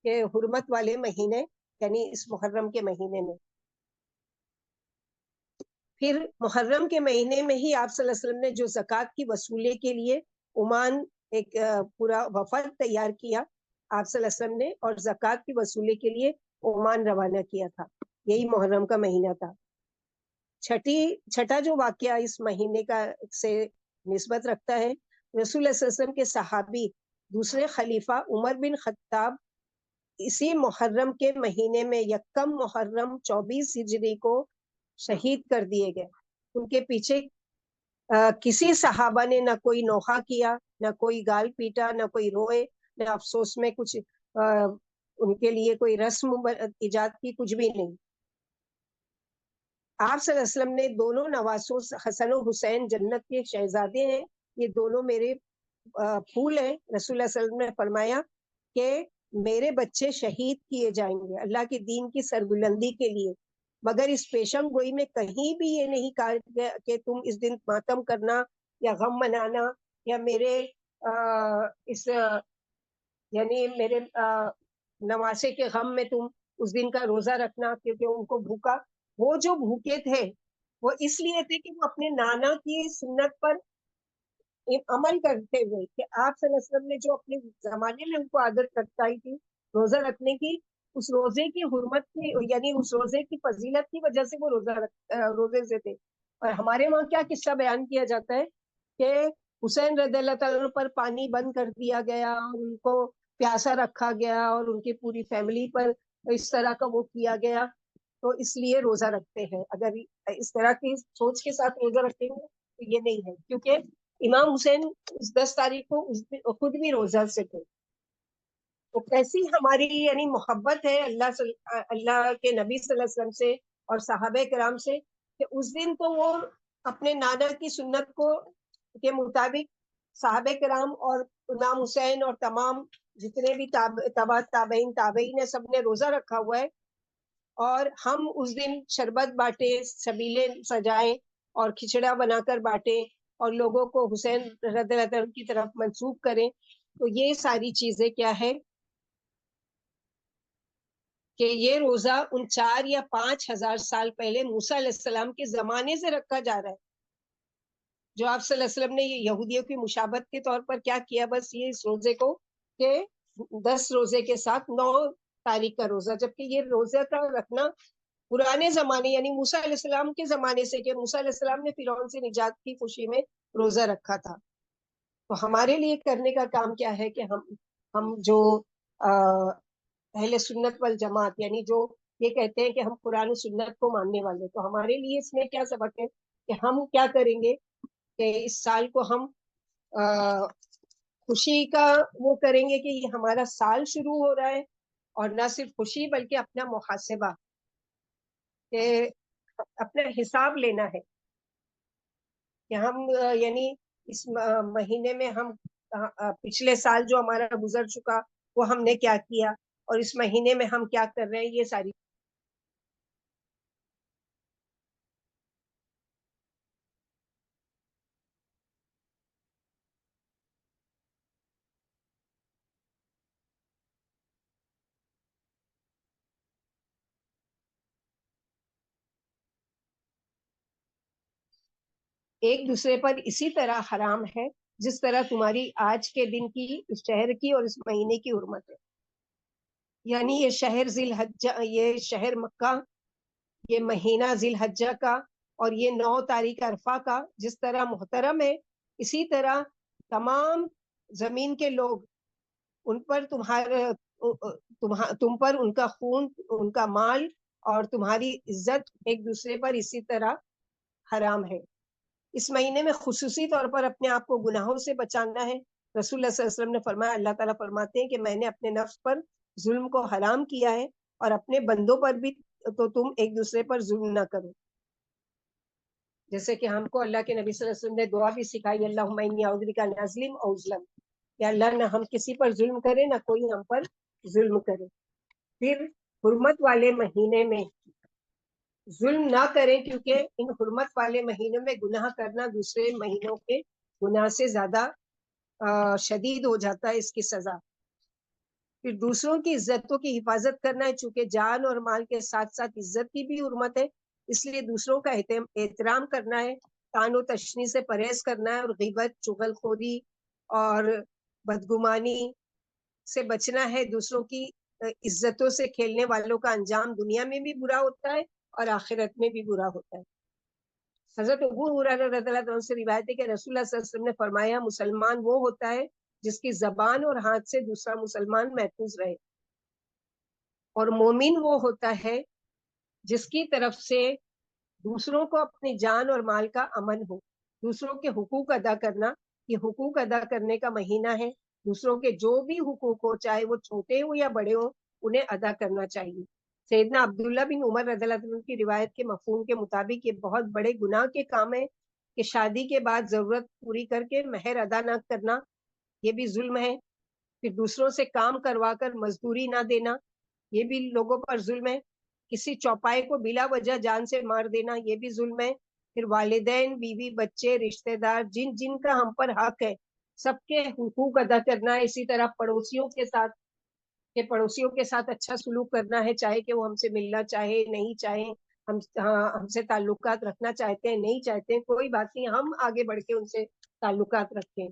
کہ حرمت والے مہینے، یعنی اس محرم کے مہینے میں. پھر محرم کے مہینے میں ہی آپ صلی اللہ علیہ وسلم نے جو زکوٰۃ کی وصولے کے لیے عمان ایک پورا وفد تیار کیا آپ صلی اللہ علیہ وسلم نے، اور زکوٰۃ کی وصولے کے لیے عمان روانہ کیا تھا. یہی محرم کا مہینہ تھا. چھٹا جو واقعہ اس مہینے کا سے نسبت رکھتا ہے، رسول اللہ صلی اللہ علیہ وسلم کے صحابی دوسرے خلیفہ عمر بن خطاب اسی محرم کے مہینے میں یکم محرم 24 ہجری کو شہید کر دیے گئے. ان کے پیچھے کسی صحابہ نے نہ کوئی نوحہ کیا، نہ کوئی گال پیٹا، نہ کوئی روئے، نہ افسوس میں کچھ ان کے لیے کوئی رسم ایجاد کی، کچھ بھی نہیں. آپ صلی اللہ علیہ وسلم نے دونوں نواسوں حسن و حسین جنت کے شہزادے ہیں، یہ دونوں میرے پھول ہیں. رسول اللہ صلی اللہ علیہ وسلم نے فرمایا کہ میرے بچے شہید کیے جائیں گے اللہ کے دین کی سربلندی کے لیے، مگر اس پیشن گوئی میں کہیں بھی یہ نہیں کہا کہ تم اس دن ماتم کرنا یا غم منانا یا میرے اس یعنی میرے نواسے کے غم میں تم اس دن کا روزہ رکھنا، کیونکہ ان کو بھوکا. وہ جو بھوکے تھے وہ اس لیے تھے کہ وہ اپنے نانا کی سنت پر عمل کرتے ہوئے کہ آپ صلی اللہ علیہ وسلم نے جو اپنے زمانے میں ان کو عادت کرتائی تھی روزہ رکھنے کی، اس روزے کی حرمت کی یعنی اس روزے کی فضیلت کی وجہ سے وہ روزے سے تھے. اور ہمارے وہاں کیا قصہ بیان کیا جاتا ہے کہ حسین رضی اللہ تعالیٰ پر پانی بند کر دیا گیا اور ان کو پیاسا رکھا گیا اور ان کی پوری فیملی پر اس طرح کا وہ کیا گیا، تو اس لیے روزہ رکھتے ہیں. اگر اس طرح کی سوچ کے ساتھ روزہ رکھتے ہیں تو یہ نہیں ہے، کیونکہ امام حسین 10 تاریخ کو خود بھی روزہ سے تھے. تو کیسی ہماری یعنی محبت ہے اللہ کے نبی صلی اللہ علیہ وسلم سے اور صحابہ کرام سے، کہ اس دن تو وہ اپنے نانا کی سنت کو کے مطابق صحابہ کرام اور امام حسین اور تمام جتنے بھی تابعین نے سب نے روزہ رکھا ہوا ہے. اور ہم اس دن شربت بانٹے، سبیلے سجائے اور کھچڑا بنا کر بانٹے اور لوگوں کو حسین رضی اللہ عنہ کی طرف منسوب کریں. تو یہ ساری چیزیں کیا ہے کہ یہ روزہ ان 4 یا 5 ہزار سال پہلے موسیٰ علیہ السلام کے زمانے سے رکھا جا رہا ہے. جو آپ صلی اللہ علیہ وسلم نے یہ یہودیوں کی مشابہت کے طور پر کیا کیا، بس یہ اس روزے کو کہ 10 روزے کے ساتھ 9 تاریخ کا روزہ، جبکہ یہ روزہ کا رکھنا پرانے زمانے یعنی موسیٰ علیہ السلام کے زمانے سے، کہ موسیٰ علیہ السلام نے فرعون سے نجات کی خوشی میں روزہ رکھا تھا. تو ہمارے لیے کرنے کا کام کیا ہے کہ ہم جو اہل سنت والجماعت یعنی جو یہ کہتے ہیں کہ ہم قرآن و سنت کو ماننے والے، تو ہمارے لیے اس میں کیا سبق ہے کہ ہم کیا کریں گے کہ اس سال کو ہم خوشی کا وہ کریں گے کہ یہ ہمارا سال شروع ہو رہا ہے، اور نہ صرف خوشی بلکہ اپنا محاسبہ، کہ اپنا حساب لینا ہے کہ ہم یعنی اس مہینے میں ہم پچھلے سال جو ہمارا گزر چکا وہ ہم نے کیا کیا، اور اس مہینے میں ہم کیا کر رہے ہیں. یہ ساری ایک دوسرے پر اسی طرح حرام ہے جس طرح تمہاری آج کے دن کی، اس شہر کی اور اس مہینے کی حرمت ہے. یعنی یہ شہر ذی الحجہ، یہ شہر مکہ، یہ مہینہ ذی الحجہ کا اور یہ 9 تاریخ عرفہ کا جس طرح محترم ہے، اسی طرح تمام زمین کے لوگ ان پر تم پر ان کا خون، ان کا مال اور تمہاری عزت ایک دوسرے پر اسی طرح حرام ہے. اس مہینے میں خصوصی طور پر اپنے آپ کو گناہوں سے بچانا ہے. رسول اللہ صلی اللہ علیہ وسلم نے فرمایا، اللہ تعالیٰ فرماتے ہیں کہ میں نے اپنے نفس پر ظلم کو حرام کیا ہے اور اپنے بندوں پر بھی، تو تم ایک دوسرے پر ظلم نہ کرو. جیسے کہ ہم کو اللہ کے نبی صلی اللہ علیہ وسلم نے دعا بھی سکھائی، اللہم انی اعوذ بک ان اظلم او اظلم، کہ اللہ نہ ہم کسی پر ظلم کرے نہ کوئی ہم پر ظلم کرے. پھر حرمت والے مہینے میں ظلم نہ کریں، کیونکہ ان حرمت والے مہینوں میں گناہ کرنا دوسرے مہینوں کے گناہ سے زیادہ شدید ہو جاتا ہے اس کی سزا. پھر دوسروں کی عزتوں کی حفاظت کرنا ہے، چونکہ جان اور مال کے ساتھ ساتھ عزت کی بھی حرمت ہے، اس لیے دوسروں کا احترام کرنا ہے، طعن و تشنیع سے پرہیز کرنا ہے، اور غیبت، چغل خوری اور بدگمانی سے بچنا ہے. دوسروں کی عزتوں سے کھیلنے والوں کا انجام دنیا میں بھی برا ہوتا ہے اور آخرت میں بھی برا ہوتا ہے. حضرت ابو ہریرہ رضی اللہ عنہ سے روایت ہے کہ رسول اللہ صلی اللہ علیہ وسلم نے فرمایا، مسلمان وہ ہوتا ہے جس کی زبان اور ہاتھ سے دوسرا مسلمان محفوظ رہے، اور مومن وہ ہوتا ہے جس کی طرف سے دوسروں کو اپنی جان اور مال کا امن ہو. دوسروں کے حقوق ادا کرنا، یہ حقوق ادا کرنے کا مہینہ ہے. دوسروں کے جو بھی حقوق ہو، چاہے وہ چھوٹے ہو یا بڑے ہو، انہیں ادا کرنا چاہیے. سیدنا عبداللہ بن عمر رضی اللہ عنہ کی روایت کے مفہوم کے مطابق یہ بہت بڑے گناہ کے کام ہے کہ شادی کے بعد ضرورت پوری کر کے مہر ادا نہ کرنا، یہ بھی ظلم ہے. پھر دوسروں سے کام کروا کر مزدوری نہ دینا، یہ بھی لوگوں پر ظلم ہے. کسی چوپائے کو بلا وجہ جان سے مار دینا، یہ بھی ظلم ہے. پھر والدین، بیوی، بچے، رشتہ دار، جن جن کا ہم پر حق ہے، سب کے حقوق ادا کرنا ہے. اسی طرح پڑوسیوں کے ساتھ، کہ پڑوسیوں کے ساتھ اچھا سلوک کرنا ہے، چاہے کہ وہ ہم سے ملنا چاہے نہیں چاہے، ہم سے تعلقات رکھنا چاہتے ہیں نہیں چاہتے ہیں، کوئی بات نہیں، ہم آگے بڑھ کے ان سے تعلقات رکھیں.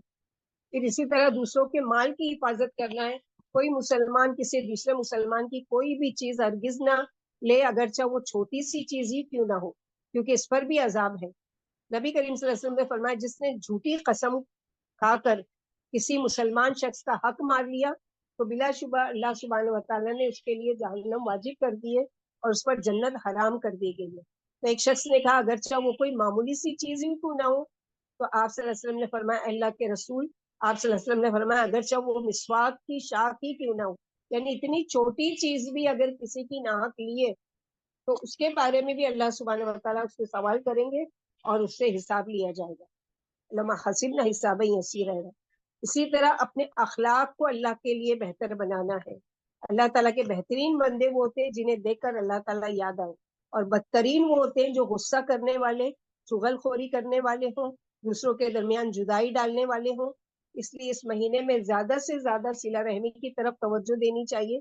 پھر اسی طرح دوسروں کے مال کی حفاظت کرنا ہے. کوئی مسلمان کسی دوسرے مسلمان کی کوئی بھی چیز ہرگز نہ لے، اگرچہ وہ چھوٹی سی چیز ہی کیوں نہ ہو، کیونکہ اس پر بھی عذاب ہے. نبی کریم صلی اللہ علیہ وسلم نے فرمایا، جس نے جھوٹی قسم کھا کر کسی مسلمان شخص کا حق مار لیا تو بلا شبہ اللہ سبحانہ و تعالیٰ نے اس کے لیے جہنم واجب کر دی ہے اور اس پر جنت حرام کر دی گئی ہے. تو ایک شخص نے کہا اگرچہ وہ کوئی معمولی سی چیز ہی کیوں نہ ہو, تو آپ صلی اللہ علیہ وسلم نے فرمایا, اللہ کے رسول آپ صلی اللہ علیہ وسلم نے فرمایا اگرچہ وہ مسواک کی شاخ ہی کیوں نہ ہو, یعنی اتنی چھوٹی چیز بھی اگر کسی کی ناحق لیے تو اس کے بارے میں بھی اللہ سبحانہ و تعالیٰ اس سے سوال کریں گے اور اس سے حساب لیا جائے گا. لما حسبنا حسابا یسیرا. اسی طرح اپنے اخلاق کو اللہ کے لیے بہتر بنانا ہے. اللہ تعالیٰ کے بہترین بندے وہ ہوتے ہیں جنہیں دیکھ کر اللہ تعالیٰ یاد آئے, اور بدترین وہ ہوتے ہیں جو غصہ کرنے والے, چغل خوری کرنے والے ہوں, دوسروں کے درمیان جدائی ڈالنے والے ہوں. اس لیے اس مہینے میں زیادہ سے زیادہ صلہ رحمی کی طرف توجہ دینی چاہیے,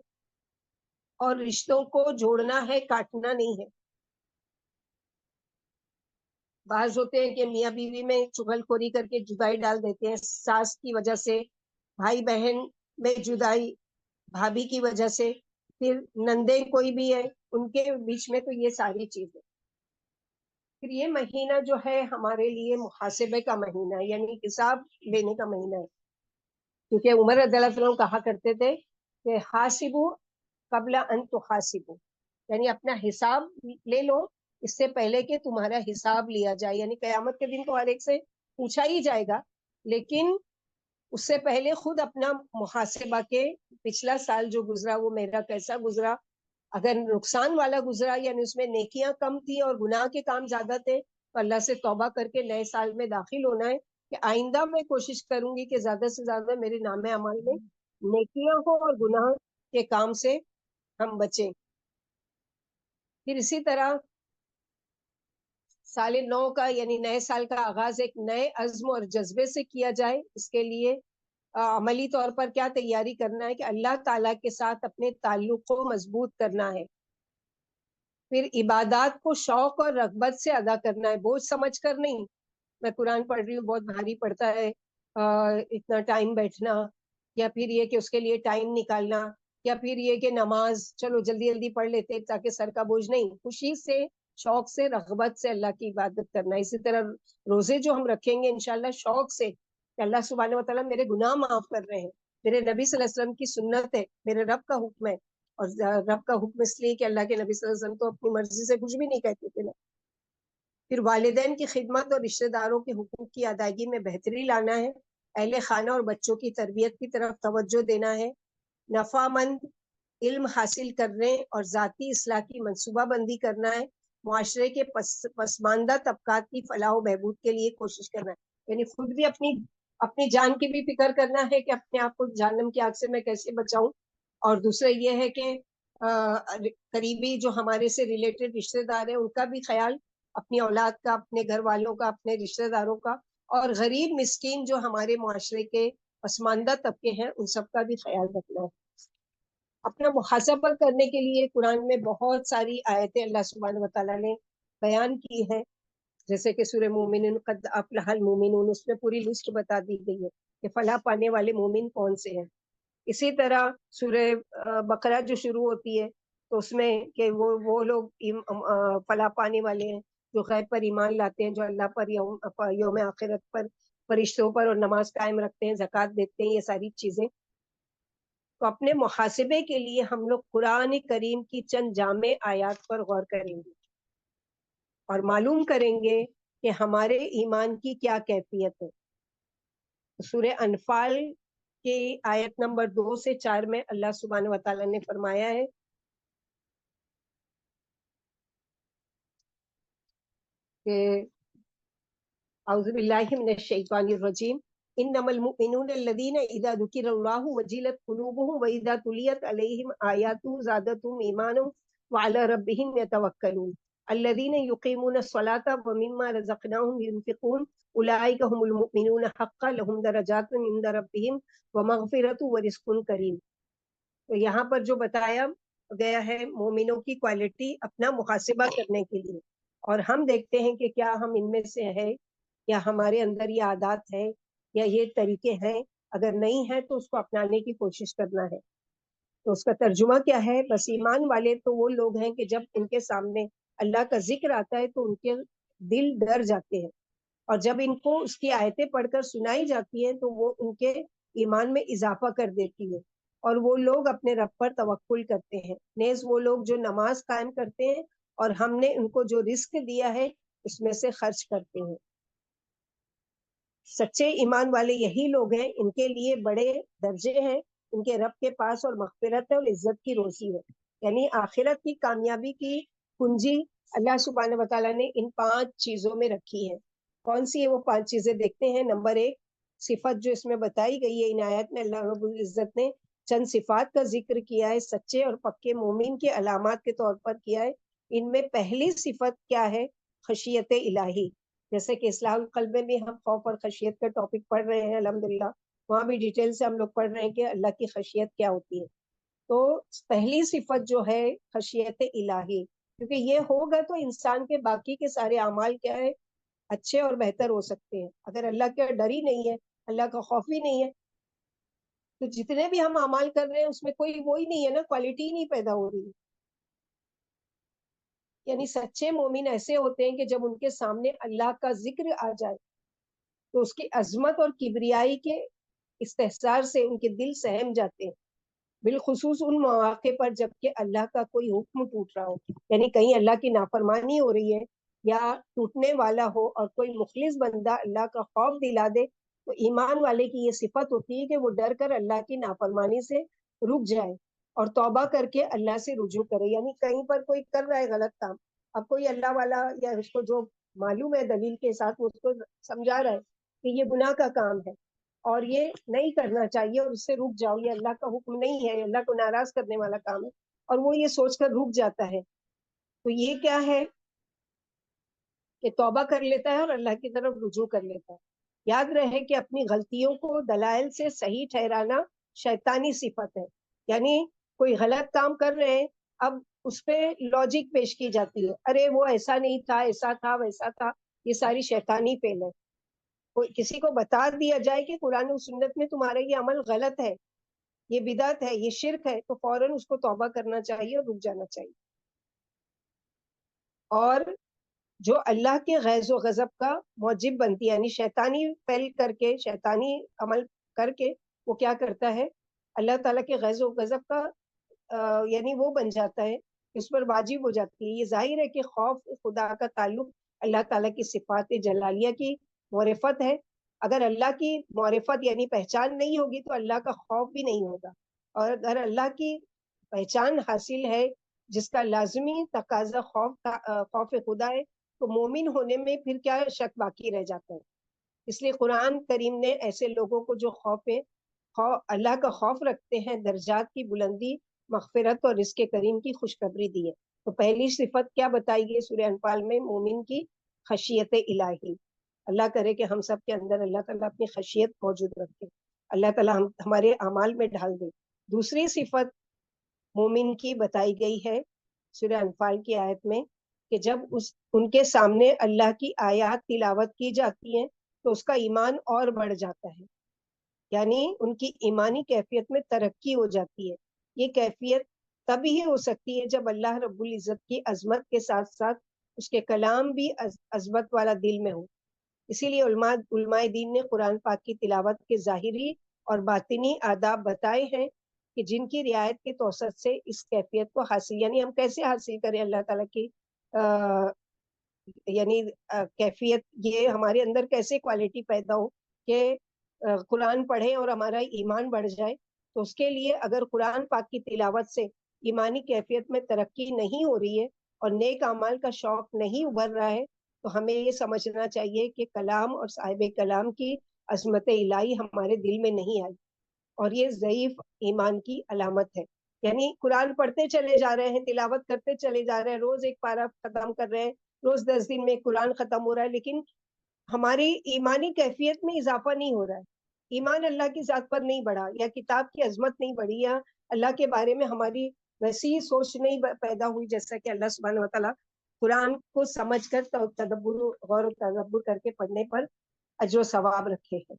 اور رشتوں کو جوڑنا ہے, کاٹنا نہیں ہے. بعض ہوتے ہیں کہ میاں بیوی میں چغل خوری کر کے جدائی ڈال دیتے ہیں, ساس کی وجہ سے, بھائی بہن میں جدائی بھابھی کی وجہ سے, پھر نندے کوئی بھی ہے ان کے بیچ میں, تو یہ ساری چیزیں. پھر یہ مہینہ جو ہے ہمارے لیے محاسبے کا مہینہ ہے, یعنی حساب لینے کا مہینہ ہے. کیونکہ عمر رضی اللہ عنہ کہا کرتے تھے کہ حاسبو قبل ان تحاسبو, یعنی اپنا حساب لے لو اس سے پہلے کہ تمہارا حساب لیا جائے. یعنی قیامت کے دن تو ہر ایک سے پوچھا ہی جائے گا, لیکن اس سے پہلے خود اپنا محاسبہ کے پچھلا سال جو گزرا وہ میرا کیسا گزرا. اگر نقصان والا گزرا, یعنی اس میں نیکیاں کم تھی اور گناہ کے کام زیادہ تھے, تو اللہ سے توبہ کر کے نئے سال میں داخل ہونا ہے کہ آئندہ میں کوشش کروں گی کہ زیادہ سے زیادہ میرے نام اعمال میں نیکیاں ہو اور گناہ کے کام سے ہم بچیں. پھر اسی طرح سال نو کا یعنی نئے سال کا آغاز ایک نئے عزم اور جذبے سے کیا جائے. اس کے لیے عملی طور پر کیا تیاری کرنا ہے کہ اللہ تعالیٰ کے ساتھ اپنے تعلق کو مضبوط کرنا ہے. پھر عبادات کو شوق اور رغبت سے ادا کرنا ہے, بوجھ سمجھ کر نہیں. میں قرآن پڑھ رہی ہوں, بہت بھاری پڑتا ہے اتنا ٹائم بیٹھنا, یا پھر یہ کہ اس کے لیے ٹائم نکالنا, یا پھر یہ کہ نماز چلو جلدی جلدی پڑھ لیتے تاکہ سر کا بوجھ نہیں. خوشی سے, شوق سے, رغبت سے اللہ کی عبادت کرنا. اسی طرح روزے جو ہم رکھیں گے انشاءاللہ شوق سے کہ اللہ سبحانہ و تعالیٰ میرے گناہ معاف کر رہے ہیں, میرے نبی صلی اللہ علیہ وسلم کی سنت ہے, میرے رب کا حکم ہے. اور رب کا حکم اس لیے کہ اللہ کے نبی صلی اللہ علیہ وسلم تو اپنی مرضی سے کچھ بھی نہیں کہتے تھے نا. پھر والدین کی خدمت اور رشتہ داروں کے حقوق کی ادائیگی میں بہتری لانا ہے. اہل خانہ اور بچوں کی تربیت کی طرف توجہ دینا ہے. نفع مند علم حاصل کرنے اور ذاتی اصلاح کی منصوبہ بندی کرنا ہے. معاشرے کے پسماندہ طبقات کی فلاح و بہبود کے لیے کوشش کرنا ہے, یعنی خود بھی اپنی جان کی بھی فکر کرنا ہے کہ اپنے آپ کو جہنم کی آگ سے میں کیسے بچاؤں, اور دوسرا یہ ہے کہ قریبی جو ہمارے سے ریلیٹڈ رشتہ دار ہیں ان کا بھی خیال, اپنی اولاد کا, اپنے گھر والوں کا, اپنے رشتہ داروں کا, اور غریب مسکین جو ہمارے معاشرے کے پسماندہ طبقے ہیں ان سب کا بھی خیال رکھنا ہے. اپنا محاسبہ کرنے کے لیے قرآن میں بہت ساری آیتیں اللہ سبحانہ و تعالیٰ نے بیان کی ہیں, جیسے کہ سورہ مومنون قد افلح المومنون, اس میں پوری لسٹ بتا دی گئی ہے کہ فلاح پانے والے مومن کون سے ہیں. اسی طرح سورہ بقرہ جو شروع ہوتی ہے تو اس میں کہ وہ لوگ فلاح پانے والے ہیں جو غیب پر ایمان لاتے ہیں, جو اللہ پر یوم آخرت پر, فرشتوں پر, اور نماز قائم رکھتے ہیں, زکوٰۃ دیتے ہیں, یہ ساری چیزیں. تو اپنے محاسبے کے لیے ہم لوگ قرآن کریم کی چند جامع آیات پر غور کریں گے اور معلوم کریں گے کہ ہمارے ایمان کی کیا کیفیت ہے. سورہ انفال کی آیت نمبر 2 سے 4 میں اللہ سبحانہ و تعالیٰ نے فرمایا ہے کہ اعوذ باللہ من الشیطان الرجیم انما المؤمنون الذین اذا ذکر اللہ وجلت قلوبهم واذا تلیت علیہم آیاتہ زادتہم ایمانا وعلی ربہم یتوکلون الذین یقیمون الصلاۃ ومما رزقناہم ينفقون اولئک هم المؤمنون حقا لهم درجات عند ربہم ومغفرۃ ورزق کریم. تو یہاں پر جو بتایا گیا ہے مومنوں کی کوالٹی اپنا محاسبہ کرنے کے لیے, اور ہم دیکھتے ہیں کہ کیا ہم ان میں سے ہے, یا ہمارے اندر یہ عادات ہے یا یہ طریقے ہیں. اگر نہیں ہے تو اس کو اپنانے کی کوشش کرنا ہے. تو اس کا ترجمہ کیا ہے؟ بس ایمان والے تو وہ لوگ ہیں کہ جب ان کے سامنے اللہ کا ذکر آتا ہے تو ان کے دل ڈر جاتے ہیں, اور جب ان کو اس کی آیتیں پڑھ کر سنائی جاتی ہیں تو وہ ان کے ایمان میں اضافہ کر دیتی ہے، اور وہ لوگ اپنے رب پر توکل کرتے ہیں، نیز وہ لوگ جو نماز قائم کرتے ہیں اور ہم نے ان کو جو رزق دیا ہے اس میں سے خرچ کرتے ہیں۔ سچے ایمان والے یہی لوگ ہیں، ان کے لیے بڑے درجے ہیں ان کے رب کے پاس، اور مغفرت ہے اور عزت کی روزی ہے۔ یعنی آخرت کی کامیابی کی کنجی اللہ سبحانہ وتعالیٰ نے ان 5 چیزوں میں رکھی ہے۔ کون سی ہے وہ 5 چیزیں دیکھتے ہیں۔ نمبر 1 صفت جو اس میں بتائی گئی ہے ان آیات میں، اللہ رب العزت نے چند صفات کا ذکر کیا ہے، سچے اور پکے مومن کے علامات کے طور پر کیا ہے۔ ان میں پہلی صفت کیا ہے؟ خشیت الہی۔ جیسے کہ اصلاح القلب میں بھی ہم خوف اور خشیت کا ٹاپک پڑھ رہے ہیں الحمدللہ، وہاں بھی ڈیٹیل سے ہم لوگ پڑھ رہے ہیں کہ اللہ کی خشیت کیا ہوتی ہے۔ تو پہلی صفت جو ہے خشیت الہی، کیونکہ یہ ہوگا تو انسان کے باقی کے سارے اعمال کیا ہے؟ اچھے اور بہتر ہو سکتے ہیں۔ اگر اللہ کا ڈر ہی نہیں ہے، اللہ کا خوف ہی نہیں ہے، تو جتنے بھی ہم اعمال کر رہے ہیں اس میں کوئی وہی نہیں ہے نا، کوالٹی ہی نہیں پیدا ہو رہی۔ یعنی سچے مومن ایسے ہوتے ہیں کہ جب ان کے سامنے اللہ کا ذکر آ جائے تو اس کی عظمت اور کبریائی کے استحصار سے ان کے دل سہم جاتے ہیں، بالخصوص ان مواقع پر جب کہ اللہ کا کوئی حکم ٹوٹ رہا ہو، یعنی کہیں اللہ کی نافرمانی ہو رہی ہے یا ٹوٹنے والا ہو اور کوئی مخلص بندہ اللہ کا خوف دلا دے، تو ایمان والے کی یہ صفت ہوتی ہے کہ وہ ڈر کر اللہ کی نافرمانی سے رک جائے اور توبہ کر کے اللہ سے رجوع کرے۔ یعنی کہیں پر کوئی کر رہا ہے غلط کام، اب کوئی اللہ والا یا اس کو جو معلوم ہے دلیل کے ساتھ وہ اس کو سمجھا رہا ہے کہ یہ گناہ کا کام ہے اور یہ نہیں کرنا چاہیے اور اس سے رک جاؤ، یہ اللہ کا حکم نہیں ہے، اللہ کو ناراض کرنے والا کام ہے، اور وہ یہ سوچ کر رک جاتا ہے، تو یہ کیا ہے کہ توبہ کر لیتا ہے اور اللہ کی طرف رجوع کر لیتا ہے۔ یاد رہے کہ اپنی غلطیوں کو دلائل سے صحیح ٹھہرانا شیطانی صفت ہے، یعنی کوئی غلط کام کر رہے ہیں، اب اس پہ لاجک پیش کی جاتی ہے، ارے وہ ایسا نہیں تھا، ایسا تھا، ویسا تھا، یہ ساری شیطانی فعل ہے۔ کوئی کسی کو بتا دیا جائے کہ قرآن و سنت میں تمہارا یہ عمل غلط ہے، یہ بدعت ہے، یہ شرک ہے، تو فوراً اس کو توبہ کرنا چاہیے اور رک جانا چاہیے۔ اور جو اللہ کے غیظ و غضب کا موجب بنتی ہے، یعنی شیطانی فعل کر کے، شیطانی عمل کر کے وہ کیا کرتا ہے؟ اللہ تعالیٰ کے غیظ و غضب کا یعنی وہ بن جاتا ہے، اس پر واجب ہو جاتی ہے۔ یہ ظاہر ہے کہ خوف خدا کا تعلق اللہ تعالیٰ کی صفات جلالیہ کی معرفت ہے۔ اگر اللہ کی معرفت یعنی پہچان نہیں ہوگی تو اللہ کا خوف بھی نہیں ہوگا، اور اگر اللہ کی پہچان حاصل ہے جس کا لازمی تقاضا خوف خدا ہے، تو مومن ہونے میں پھر کیا شک باقی رہ جاتا ہے۔ اس لیے قرآن کریم نے ایسے لوگوں کو جو اللہ کا خوف رکھتے ہیں درجات کی بلندی، مغفرت اور رزق کریم کی خوشخبری دی ہے۔ تو پہلی صفت کیا بتائی گئی سورہ انفال میں؟ مومن کی خشیت الہی۔ اللہ کرے کہ ہم سب کے اندر اللہ تعالیٰ اپنی خشیت موجود رکھے، اللہ تعالیٰ ہمارے اعمال میں ڈال دے۔ دوسری صفت مومن کی بتائی گئی ہے سورہ انفال کی آیت میں کہ جب ان کے سامنے اللہ کی آیات تلاوت کی جاتی ہیں تو اس کا ایمان اور بڑھ جاتا ہے، یعنی ان کی ایمانی کیفیت میں ترقی ہو جاتی ہے۔ یہ کیفیت تب ہی ہو سکتی ہے جب اللہ رب العزت کی عظمت کے ساتھ ساتھ اس کے کلام بھی عظمت والا دل میں ہو۔ اسی لیے علماء دین نے قرآن پاک کی تلاوت کے ظاہری اور باطنی آداب بتائے ہیں کہ جن کی رعایت کے توسط سے اس کیفیت کو حاصل، یعنی ہم کیسے حاصل کریں اللہ تعالیٰ کی یعنی کیفیت، یہ ہمارے اندر کیسے کوالٹی پیدا ہو کہ قرآن پڑھیں اور ہمارا ایمان بڑھ جائے۔ تو اس کے لیے اگر قرآن پاک کی تلاوت سے ایمانی کیفیت میں ترقی نہیں ہو رہی ہے اور نیک اعمال کا شوق نہیں ابھر رہا ہے، تو ہمیں یہ سمجھنا چاہیے کہ کلام اور صاحب کلام کی عظمت الہی ہمارے دل میں نہیں آئی، اور یہ ضعیف ایمان کی علامت ہے۔ یعنی قرآن پڑھتے چلے جا رہے ہیں، تلاوت کرتے چلے جا رہے ہیں، روز ایک پارہ ختم کر رہے ہیں، روز 10 دن میں قرآن ختم ہو رہا ہے، لیکن ہماری ایمانی کیفیت میں اضافہ نہیں ہو رہا ہے، ایمان اللہ کی ذات پر نہیں بڑھا، یا کتاب کی عظمت نہیں بڑھی، یا اللہ کے بارے میں ہماری ویسی سوچ نہیں پیدا ہوئی جیسا کہ اللہ سبحانہ وتعالیٰ قرآن کو سمجھ کر تدبر غور و تدبر کر کے پڑھنے پر اجر و ثواب رکھے ہیں۔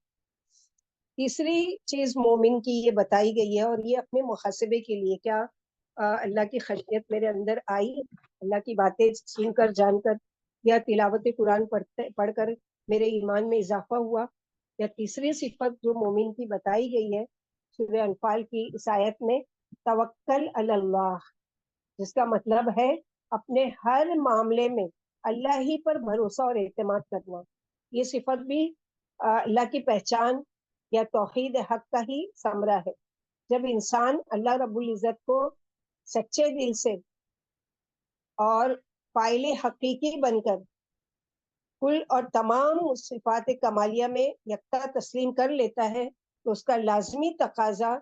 تیسری چیز مومن کی یہ بتائی گئی ہے، اور یہ اپنے محاسبے کے لیے، کیا اللہ کی خشیت میرے اندر آئی، اللہ کی باتیں سن کر جان کر یا تلاوت قرآن پڑھ کر میرے ایمان میں اضافہ ہوا. یا تیسری صفت جو مومن کی بتائی گئی ہے سورہ انفال کی اس آیت میں، توکل علی اللہ، جس کا مطلب ہے اپنے ہر معاملے میں اللہ ہی پر بھروسہ اور اعتماد کرنا. یہ صفت بھی اللہ کی پہچان یا توحید حق کا ہی ثمرہ ہے. جب انسان اللہ رب العزت کو سچے دل سے اور فاعل حقیقی بن کر کل اور تمام صفات کمالیہ میں یکتا تسلیم کر لیتا ہے، تو اس کا لازمی تقاضا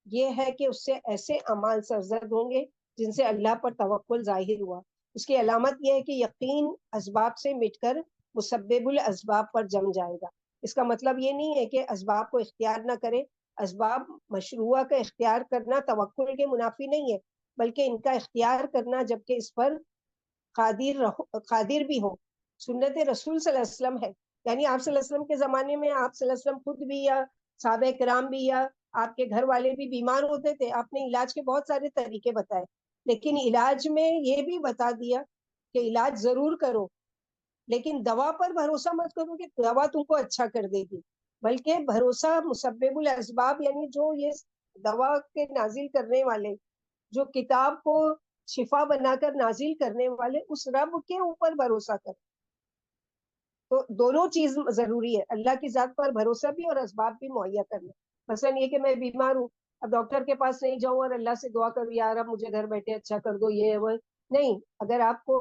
یہ ہے کہ اس سے ایسے اعمال سرزد ہوں گے جن سے اللہ پر توکل ظاہر ہوا. اس کی علامت یہ ہے کہ یقین اسباب سے مٹ کر مسبب الاسباب پر جم جائے گا. اس کا مطلب یہ نہیں ہے کہ اسباب کو اختیار نہ کرے. اسباب مشروعہ کا اختیار کرنا توکل کے منافی نہیں ہے، بلکہ ان کا اختیار کرنا جبکہ اس پر قادر بھی ہو سنت رسول صلی اللہ علیہ وسلم ہے. یعنی آپ صلی اللہ علیہ وسلم کے زمانے میں آپ صلی اللہ علیہ وسلم خود بھی یا صحابہ کرام بھی یا آپ کے گھر والے بھی بیمار ہوتے تھے، آپ نے علاج کے بہت سارے طریقے بتائے، لیکن علاج میں یہ بھی بتا دیا کہ علاج ضرور کرو، لیکن دوا پر بھروسہ مت کرو کہ دوا تم کو اچھا کر دے گی، بلکہ بھروسہ مسبب الاسباب، یعنی جو یہ دوا کے نازل کرنے والے، جو کتاب کو شفا بنا کر نازل کرنے والے اس رب کے اوپر بھروسہ کر. تو دونوں چیز ضروری ہے، اللہ کی ذات پر بھروسہ بھی اور اسباب بھی مہیا کرنا. مثلا یہ کہ میں بیمار ہوں، اب ڈاکٹر کے پاس نہیں جاؤں اور اللہ سے دعا کروں یار اب مجھے گھر بیٹھے اچھا کر دو، یہ وہ نہیں. اگر آپ کو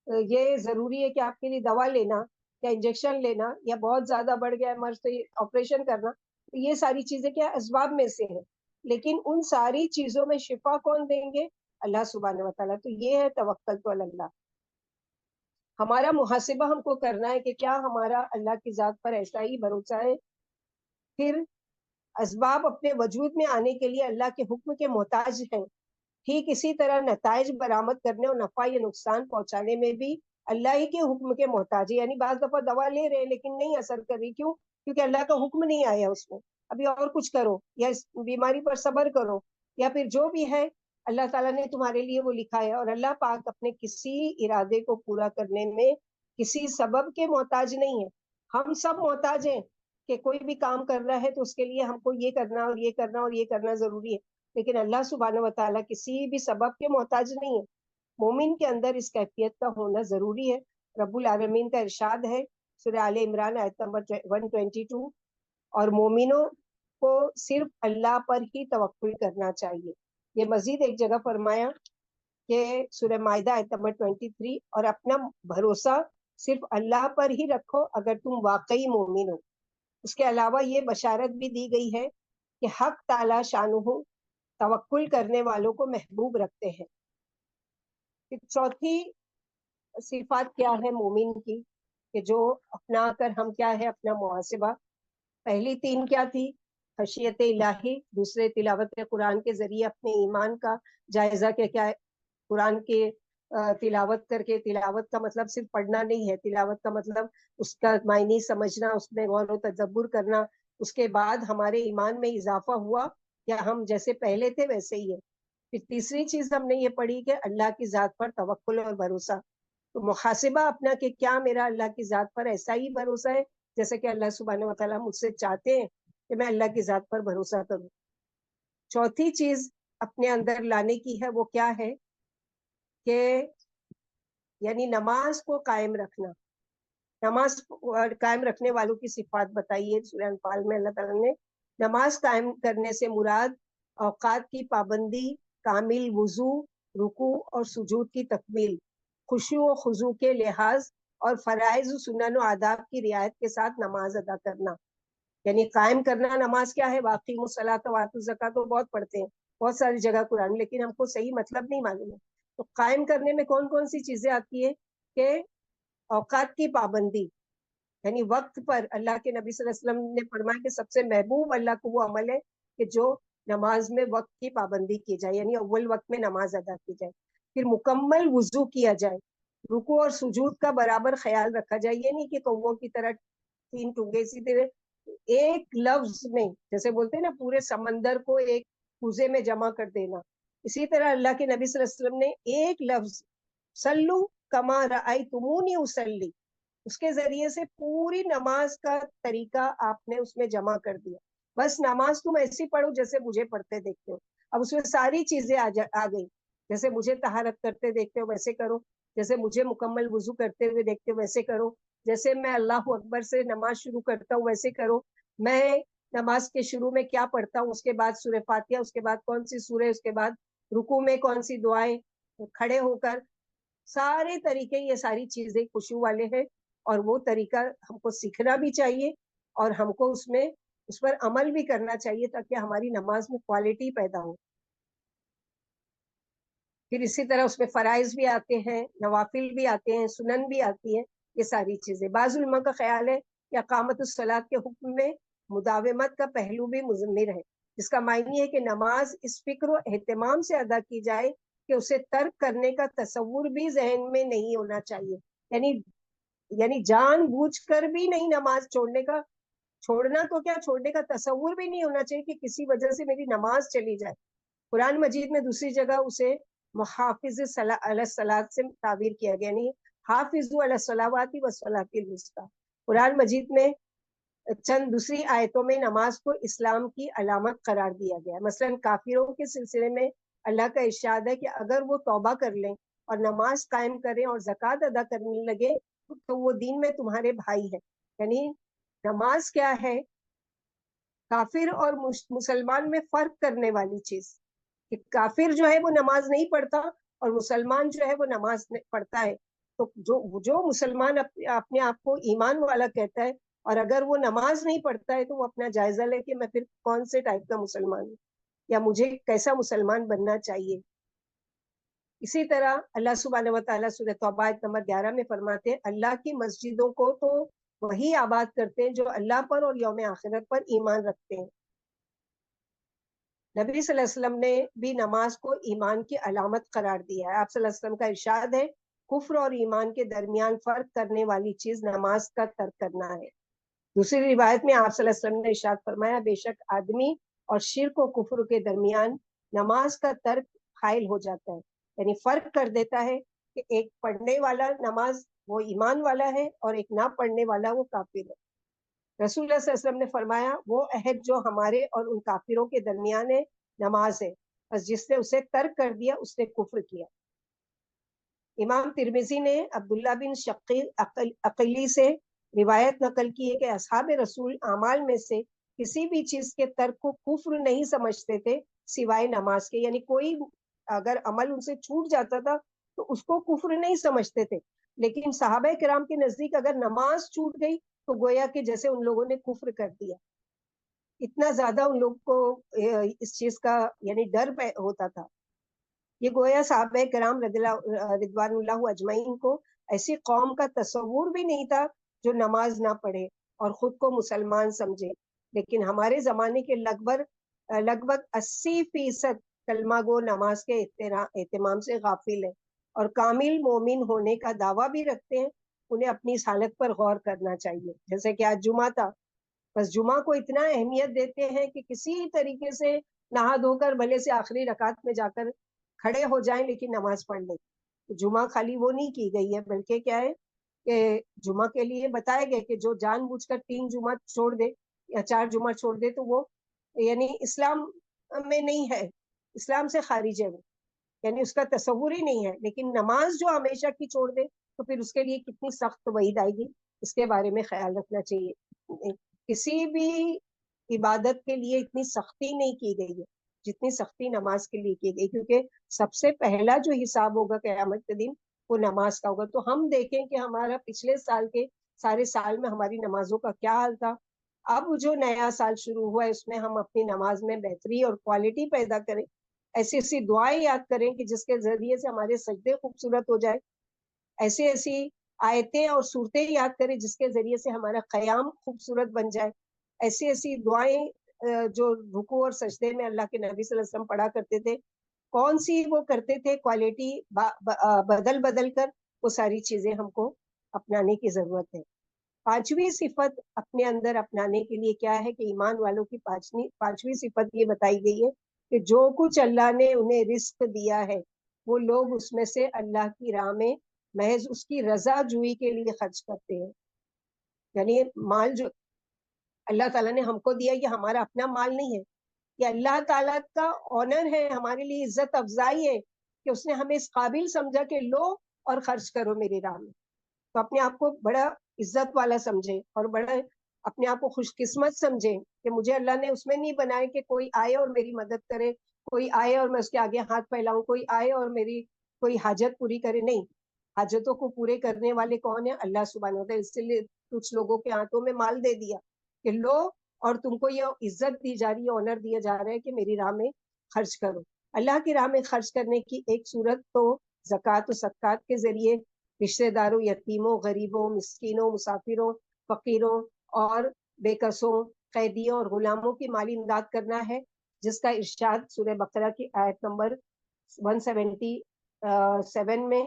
یہ ضروری ہے کہ آپ کے لیے دوا لینا یا انجیکشن لینا یا بہت زیادہ بڑھ گیا ہے مرض تو آپریشن کرنا، تو یہ ساری چیزیں کیا اسباب میں سے ہیں، لیکن ان ساری چیزوں میں شفا کون دیں گے؟ اللہ سبحانہ و تعالیٰ. تو یہ ہے توکل تو اللہ. ہمارا محاسبہ ہم کو کرنا ہے کہ کیا ہمارا اللہ کی ذات پر ایسا ہی بھروسہ ہے. پھر اسباب اپنے وجود میں آنے کے لیے اللہ کے حکم کے محتاج ہیں. ٹھیک اسی طرح نتائج برآمد کرنے اور نفع یا نقصان پہنچانے میں بھی اللہ ہی کے حکم کے محتاج ہے. یعنی بعض دفعہ دوا لے رہے لیکن نہیں اثر کر رہی، کیوں؟ کیونکہ اللہ کا حکم نہیں آیا اس میں. ابھی اور کچھ کرو یا اس بیماری پر صبر کرو یا پھر جو بھی ہے اللہ تعالیٰ نے تمہارے لیے وہ لکھا ہے. اور اللہ پاک اپنے کسی ارادے کو پورا کرنے میں کسی سبب کے محتاج نہیں ہے. ہم سب محتاج ہیں کہ کوئی بھی کام کر رہا ہے تو اس کے لیے ہم کو یہ کرنا اور یہ کرنا اور یہ کرنا ضروری ہے، لیکن اللہ سبحانہ و تعالیٰ کسی بھی سبب کے محتاج نہیں ہے. مومن کے اندر اس کیفیت کا ہونا ضروری ہے. رب العالمین کا ارشاد ہے سورہ آل عمران آیت نمبر 122، اور مومنوں کو صرف اللہ پر ہی توکل کرنا چاہیے. یہ مزید ایک جگہ فرمایا کہ سورہ مائدہ آیت نمبر 23، اور اپنا بھروسہ صرف اللہ پر ہی رکھو اگر تم واقعی مومن ہو. اس کے علاوہ یہ بشارت بھی دی گئی ہے کہ حق تعالی شانہ توکل کرنے والوں کو محبوب رکھتے ہیں. چوتھی صفات کیا ہے مومن کی کہ جو اپنا کر ہم کیا ہے اپنا محاسبہ. پہلی تین کیا تھی؟ خشیت الہی، دوسرے تلاوت قرآن کے ذریعے اپنے ایمان کا جائزہ کہ کیا ہے. قرآن کے تلاوت کر کے، تلاوت کا مطلب صرف پڑھنا نہیں ہے، تلاوت کا مطلب اس کا معنی سمجھنا، اس میں غور و تدبر کرنا. اس کے بعد ہمارے ایمان میں اضافہ ہوا یا ہم جیسے پہلے تھے ویسے ہی ہے. پھر تیسری چیز ہم نے یہ پڑھی کہ اللہ کی ذات پر توکل اور بھروسہ. تو محاسبہ اپنا کہ کیا میرا اللہ کی ذات پر ایسا ہی بھروسہ ہے جیسے کہ اللہ سبحانہ و تعالیٰ مجھ سے چاہتے ہیں کہ میں اللہ کی ذات پر بھروسہ کروں. چوتھی چیز اپنے اندر لانے کی ہے وہ کیا ہے کہ یعنی نماز کو قائم رکھنا. نماز قائم رکھنے والوں کی صفات بتائیے سورہ انفال میں. اللہ تعالیٰ نے نماز قائم کرنے سے مراد اوقات کی پابندی، کامل وضو، رکوع اور سجود کی تکمیل، خشوع و خضوع کے لحاظ اور فرائض و سنن و آداب کی رعایت کے ساتھ نماز ادا کرنا. یعنی قائم کرنا نماز کیا ہے؟ واقعی الصلاۃ و آتوا الزکوٰۃ تو بہت پڑھتے ہیں بہت ساری جگہ قرآن، لیکن ہم کو صحیح مطلب نہیں معلوم ہے. تو قائم کرنے میں کون کون سی چیزیں آتی ہے کہ اوقات کی پابندی، یعنی وقت پر. اللہ کے نبی صلی اللہ علیہ وسلم نے فرمایا کہ سب سے محبوب اللہ کو وہ عمل ہے کہ جو نماز میں وقت کی پابندی کی جائے، یعنی اول وقت میں نماز ادا کی جائے. پھر مکمل وضو کیا جائے، رکوع اور سجود کا برابر خیال رکھا جائے. یہ نہیں کہ کووں کی طرح تین ٹونگے اسی طرح ایک لفظ میں، جیسے بولتے ہیں نا پورے سمندر کو ایک کوزے میں جمع کر دینا، اسی طرح اللہ کے نبی صلی اللہ علیہ وسلم نے ایک لفظ سلو کما رأیتمونی اصلی، اس کے ذریعے سے پوری نماز کا طریقہ آپ نے اس میں جمع کر دیا. بس نماز تم ایسی پڑھو جیسے مجھے پڑھتے دیکھتے ہو. اب اس میں ساری چیزیں آ گئی. جیسے مجھے طہارت کرتے دیکھتے ہو ویسے کرو, جیسے مجھے مکمل وضو کرتے ہوئے دیکھتے ہو ویسے کرو, جیسے میں اللہ اکبر سے نماز شروع کرتا ہوں ویسے کرو, میں نماز کے شروع میں کیا پڑھتا ہوں, اس کے بعد سورہ فاتحہ, اس کے بعد کون سی سورہ, اس کے بعد رکوع میں کون سی دعائیں, کھڑے ہو کر, سارے طریقے یہ ساری چیزیں خشوع والے ہیں. اور وہ طریقہ ہم کو سیکھنا بھی چاہیے اور ہم کو اس پر عمل بھی کرنا چاہیے تاکہ ہماری نماز میں کوالٹی پیدا ہو. پھر اسی طرح اس میں فرائض بھی آتے ہیں, نوافل بھی آتے ہیں, سنن بھی آتی ہیں, یہ ساری چیزیں. بعض علماء کا خیال ہے کہ اقامت الصلاۃ کے حکم میں مداومت کا پہلو بھی مضمر ہے, جس کا معنی ہے کہ نماز اس فکر و اہتمام سے ادا کی جائے کہ اسے ترک کرنے کا تصور بھی ذہن میں نہیں ہونا چاہیے. یعنی جان بوجھ کر بھی نہیں نماز چھوڑنا تو کیا, چھوڑنے کا تصور بھی نہیں ہونا چاہیے کہ کسی وجہ سے میری نماز چلی جائے. قرآن مجید میں دوسری جگہ اسے محافظ علی الصلاۃ سے تعبیر کیا گیا, نہیں حافظوا علی الصلوات والصلاۃ الوسطی. قرآن مجید میں چند دوسری آیتوں میں نماز کو اسلام کی علامت قرار دیا گیا. مثلا کافروں کے سلسلے میں اللہ کا ارشاد ہے کہ اگر وہ توبہ کر لیں اور نماز قائم کریں اور زکوٰۃ ادا کرنے لگے تو وہ دین میں تمہارے بھائی ہیں. یعنی نماز کیا ہے, کافر اور مسلمان میں فرق کرنے والی چیز. کہ کافر جو ہے وہ نماز نہیں پڑھتا اور مسلمان جو ہے وہ نماز پڑھتا ہے. تو جو مسلمان اپنے آپ کو ایمان والا کہتا ہے اور اگر وہ نماز نہیں پڑھتا ہے تو وہ اپنا جائزہ لے کہ میں پھر کون سے ٹائپ کا مسلمان ہوں یا مجھے کیسا مسلمان بننا چاہیے. اسی طرح اللہ سبحانہ و تعالیٰ سورہ توبہ آیت نمبر 11 میں فرماتے ہیں, اللہ کی مسجدوں کو تو وہی آباد کرتے ہیں جو اللہ پر اور یوم آخرت پر ایمان رکھتے ہیں. نبی صلی اللہ علیہ وسلم نے بھی نماز کو ایمان کی علامت قرار دیا ہے. آپ صلی اللہ علیہ وسلم کا ارشاد ہے, کفر اور ایمان کے درمیان فرق کرنے والی چیز نماز کا ترک کرنا ہے. دوسری روایت میں آپ صلی اللہ علیہ وسلم نے ارشاد فرمایا, بے شک آدمی اور شرک و کفر کے درمیان نماز کا ترک حائل ہو جاتا ہے. یعنی فرق کر دیتا ہے کہ ایک پڑھنے والا نماز وہ ایمان والا ہے اور ایک نہ پڑھنے والا وہ کافر ہے. رسول اللہ صلی اللہ علیہ وسلم نے فرمایا, وہ عہد جو ہمارے اور ان کافروں کے درمیان ہے نماز ہے, بس جس نے اسے ترک کر دیا اس نے کفر کیا. امام ترمذی نے عبداللہ بن شقیق عقیلی سے روایت نقل کی ہے کہ اصحاب رسول اعمال میں سے کسی بھی چیز کے ترک کو کفر نہیں سمجھتے تھے سوائے نماز کے. یعنی کوئی اگر عمل ان سے چھوٹ جاتا تھا تو اس کو کفر نہیں سمجھتے تھے, لیکن صحابہ کرام کے نزدیک اگر نماز چھوٹ گئی تو گویا کہ جیسے ان لوگوں نے کفر کر دیا. اتنا زیادہ ان لوگ کو اس چیز کا یعنی ڈر ہوتا تھا. یہ گویا صحابہ کرام رضوان اللہ اجمعین کو ایسی قوم کا تصور بھی نہیں تھا جو نماز نہ پڑھے اور خود کو مسلمان سمجھے. لیکن ہمارے زمانے کے لگ بھگ 80% کلمہ گو نماز کے اہتمام سے غافل ہے اور کامل مومن ہونے کا دعویٰ بھی رکھتے ہیں. انہیں اپنی اس حالت پر غور کرنا چاہیے. جیسے کہ آج جمعہ تھا, بس جمعہ کو اتنا اہمیت دیتے ہیں کہ کسی طریقے سے نہا دھو کر بھلے سے آخری رکعت میں جا کر کھڑے ہو جائیں لیکن نماز پڑھ لیں. جمعہ خالی وہ نہیں کی گئی ہے, بلکہ کیا ہے کہ جمعہ کے لیے بتایا گیا کہ جو جان بوجھ کر 3 جمعہ چھوڑ دے یا 4 جمعہ چھوڑ دے تو وہ یعنی اسلام میں نہیں ہے, اسلام سے خارج ہے, وہ یعنی اس کا تصور ہی نہیں ہے. لیکن نماز جو ہمیشہ کی چھوڑ دے تو پھر اس کے لیے کتنی سخت وعید آئے گی, اس کے بارے میں خیال رکھنا چاہیے. کسی بھی عبادت کے لیے اتنی سختی نہیں کی گئی ہے جتنی سختی نماز کے لیے کی گئی, کیونکہ سب سے پہلا جو حساب ہوگا قیامت کے دن وہ نماز کا ہوگا. تو ہم دیکھیں کہ ہمارا پچھلے سال کے سارے سال میں ہماری نمازوں کا کیا حال تھا. اب جو نیا سال شروع ہوا ہے اس میں ہم اپنی نماز میں بہتری اور کوالٹی پیدا کریں, ایسی ایسی دعائیں یاد کریں کہ جس کے ذریعے سے ہمارے سجدے خوبصورت ہو جائے, ایسی ایسی آیتیں اور صورتیں یاد کریں جس کے ذریعے سے ہمارا قیام خوبصورت بن جائے, ایسی ایسی دعائیں جو رکوع اور سجدے میں اللہ کے نبی صلی اللہ علیہ وسلم پڑھا کرتے تھے کون سی وہ کرتے تھے, کوالٹی بدل کر وہ ساری چیزیں ہم کو اپنانے کی ضرورت ہے. 5ویں صفت اپنے اندر اپنانے کے لیے کیا ہے کہ ایمان والوں کی 5ویں صفت یہ بتائی گئی ہے کہ جو کچھ اللہ نے انہیں رزق دیا ہے وہ لوگ اس میں سے اللہ کی راہ میں محض اس کی رضا جوئی کے لیے خرچ کرتے ہیں. یعنی مال جو اللہ تعالیٰ نے ہم کو دیا یہ ہمارا اپنا مال نہیں ہے, یہ اللہ تعالیٰ کا آنر ہے, ہمارے لیے عزت افزائی ہے کہ اس نے ہمیں اس قابل سمجھا کہ لو اور خرچ کرو میری راہ میں. تو اپنے آپ کو بڑا عزت والا سمجھے اور بڑا اپنے آپ کو خوش قسمت سمجھے کہ مجھے اللہ نے اس میں نہیں بنایا کہ کوئی آئے اور میری مدد کرے, کوئی آئے اور میں اس کے آگے ہاتھ پھیلاؤں, کوئی آئے اور میری کوئی حاجت پوری کرے. نہیں, حاجتوں کو پورے کرنے والے کون ہیں؟ اللہ سبحانہ وتعالیٰ. اس لیے کچھ لوگوں کے ہاتھوں میں مال دے دیا کہ لو, اور تم کو یہ عزت دی جا رہی ہے, آنر دیا جا رہا ہے کہ میری راہ میں خرچ کرو. اللہ کی راہ میں خرچ کرنے کی ایک صورت تو زکوٰۃ و صدقات کے ذریعے رشتہ داروں, یتیموں, غریبوں, مسکینوں, مسافروں, فقیروں اور بے کسوں, قیدیوں اور غلاموں کی مالی امداد کرنا ہے, جس کا ارشاد سورہ بقرہ کی آیت نمبر 177 میں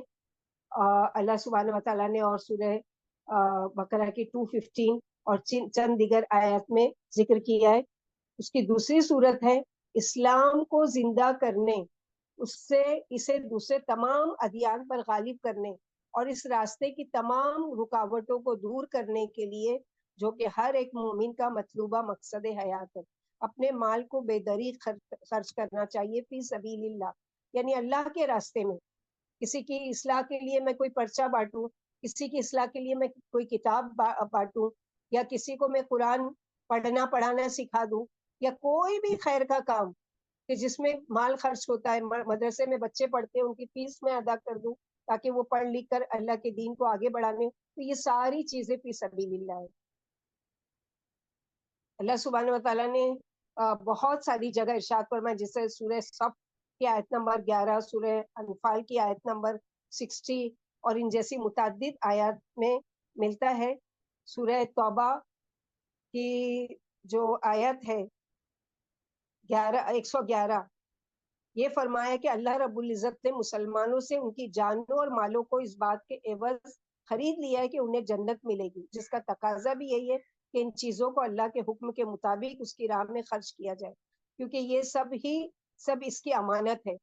اللہ سبحانہ وتعالیٰ نے, اور سورہ بقرہ کی 215 اور چند دیگر آیات میں ذکر کیا ہے. اس کی دوسری صورت ہے اسلام کو زندہ کرنے, اسے دوسرے تمام ادیان پر غالب کرنے اور اس راستے کی تمام رکاوٹوں کو دور کرنے کے لیے, جو کہ ہر ایک مومن کا مطلوبہ مقصد حیات ہے. اپنے مال کو بے دریغ خرچ کرنا چاہیے فی سبیل اللہ, یعنی اللہ کے راستے میں. کسی کی اصلاح کے لیے میں کوئی پرچہ بانٹوں, کسی کی اصلاح کے لیے میں کوئی کتاب بانٹوں, یا کسی کو میں قرآن پڑھنا پڑھانا سکھا دوں, یا کوئی بھی خیر کا کام کہ جس میں مال خرچ ہوتا ہے, مدرسے میں بچے پڑھتے ہیں ان کی فیس میں ادا کر دوں تاکہ وہ پڑھ لکھ کر اللہ کے دین کو آگے بڑھانے, تو یہ ساری چیزیں فی سبیل اللہ ہے. اللہ سبحانہ وتعالیٰ نے بہت ساری جگہ ارشاد فرمایا, جیسے سورہ صف کی آیت نمبر 11, سورہ انفال کی آیت نمبر 60 اور ان جیسی متعدد آیات میں ملتا ہے. سورہ توبہ کی جو آیت ہے 111, یہ فرمایا کہ اللہ رب العزت نے مسلمانوں سے ان کی جانوں اور مالوں کو اس بات کے عوض خرید لیا ہے کہ انہیں جنت ملے گی, جس کا تقاضا بھی یہی ہے کہ ان چیزوں کو اللہ کے حکم کے مطابق اس کی راہ میں خرچ کیا جائے, کیونکہ یہ سب اس کی امانت ہے.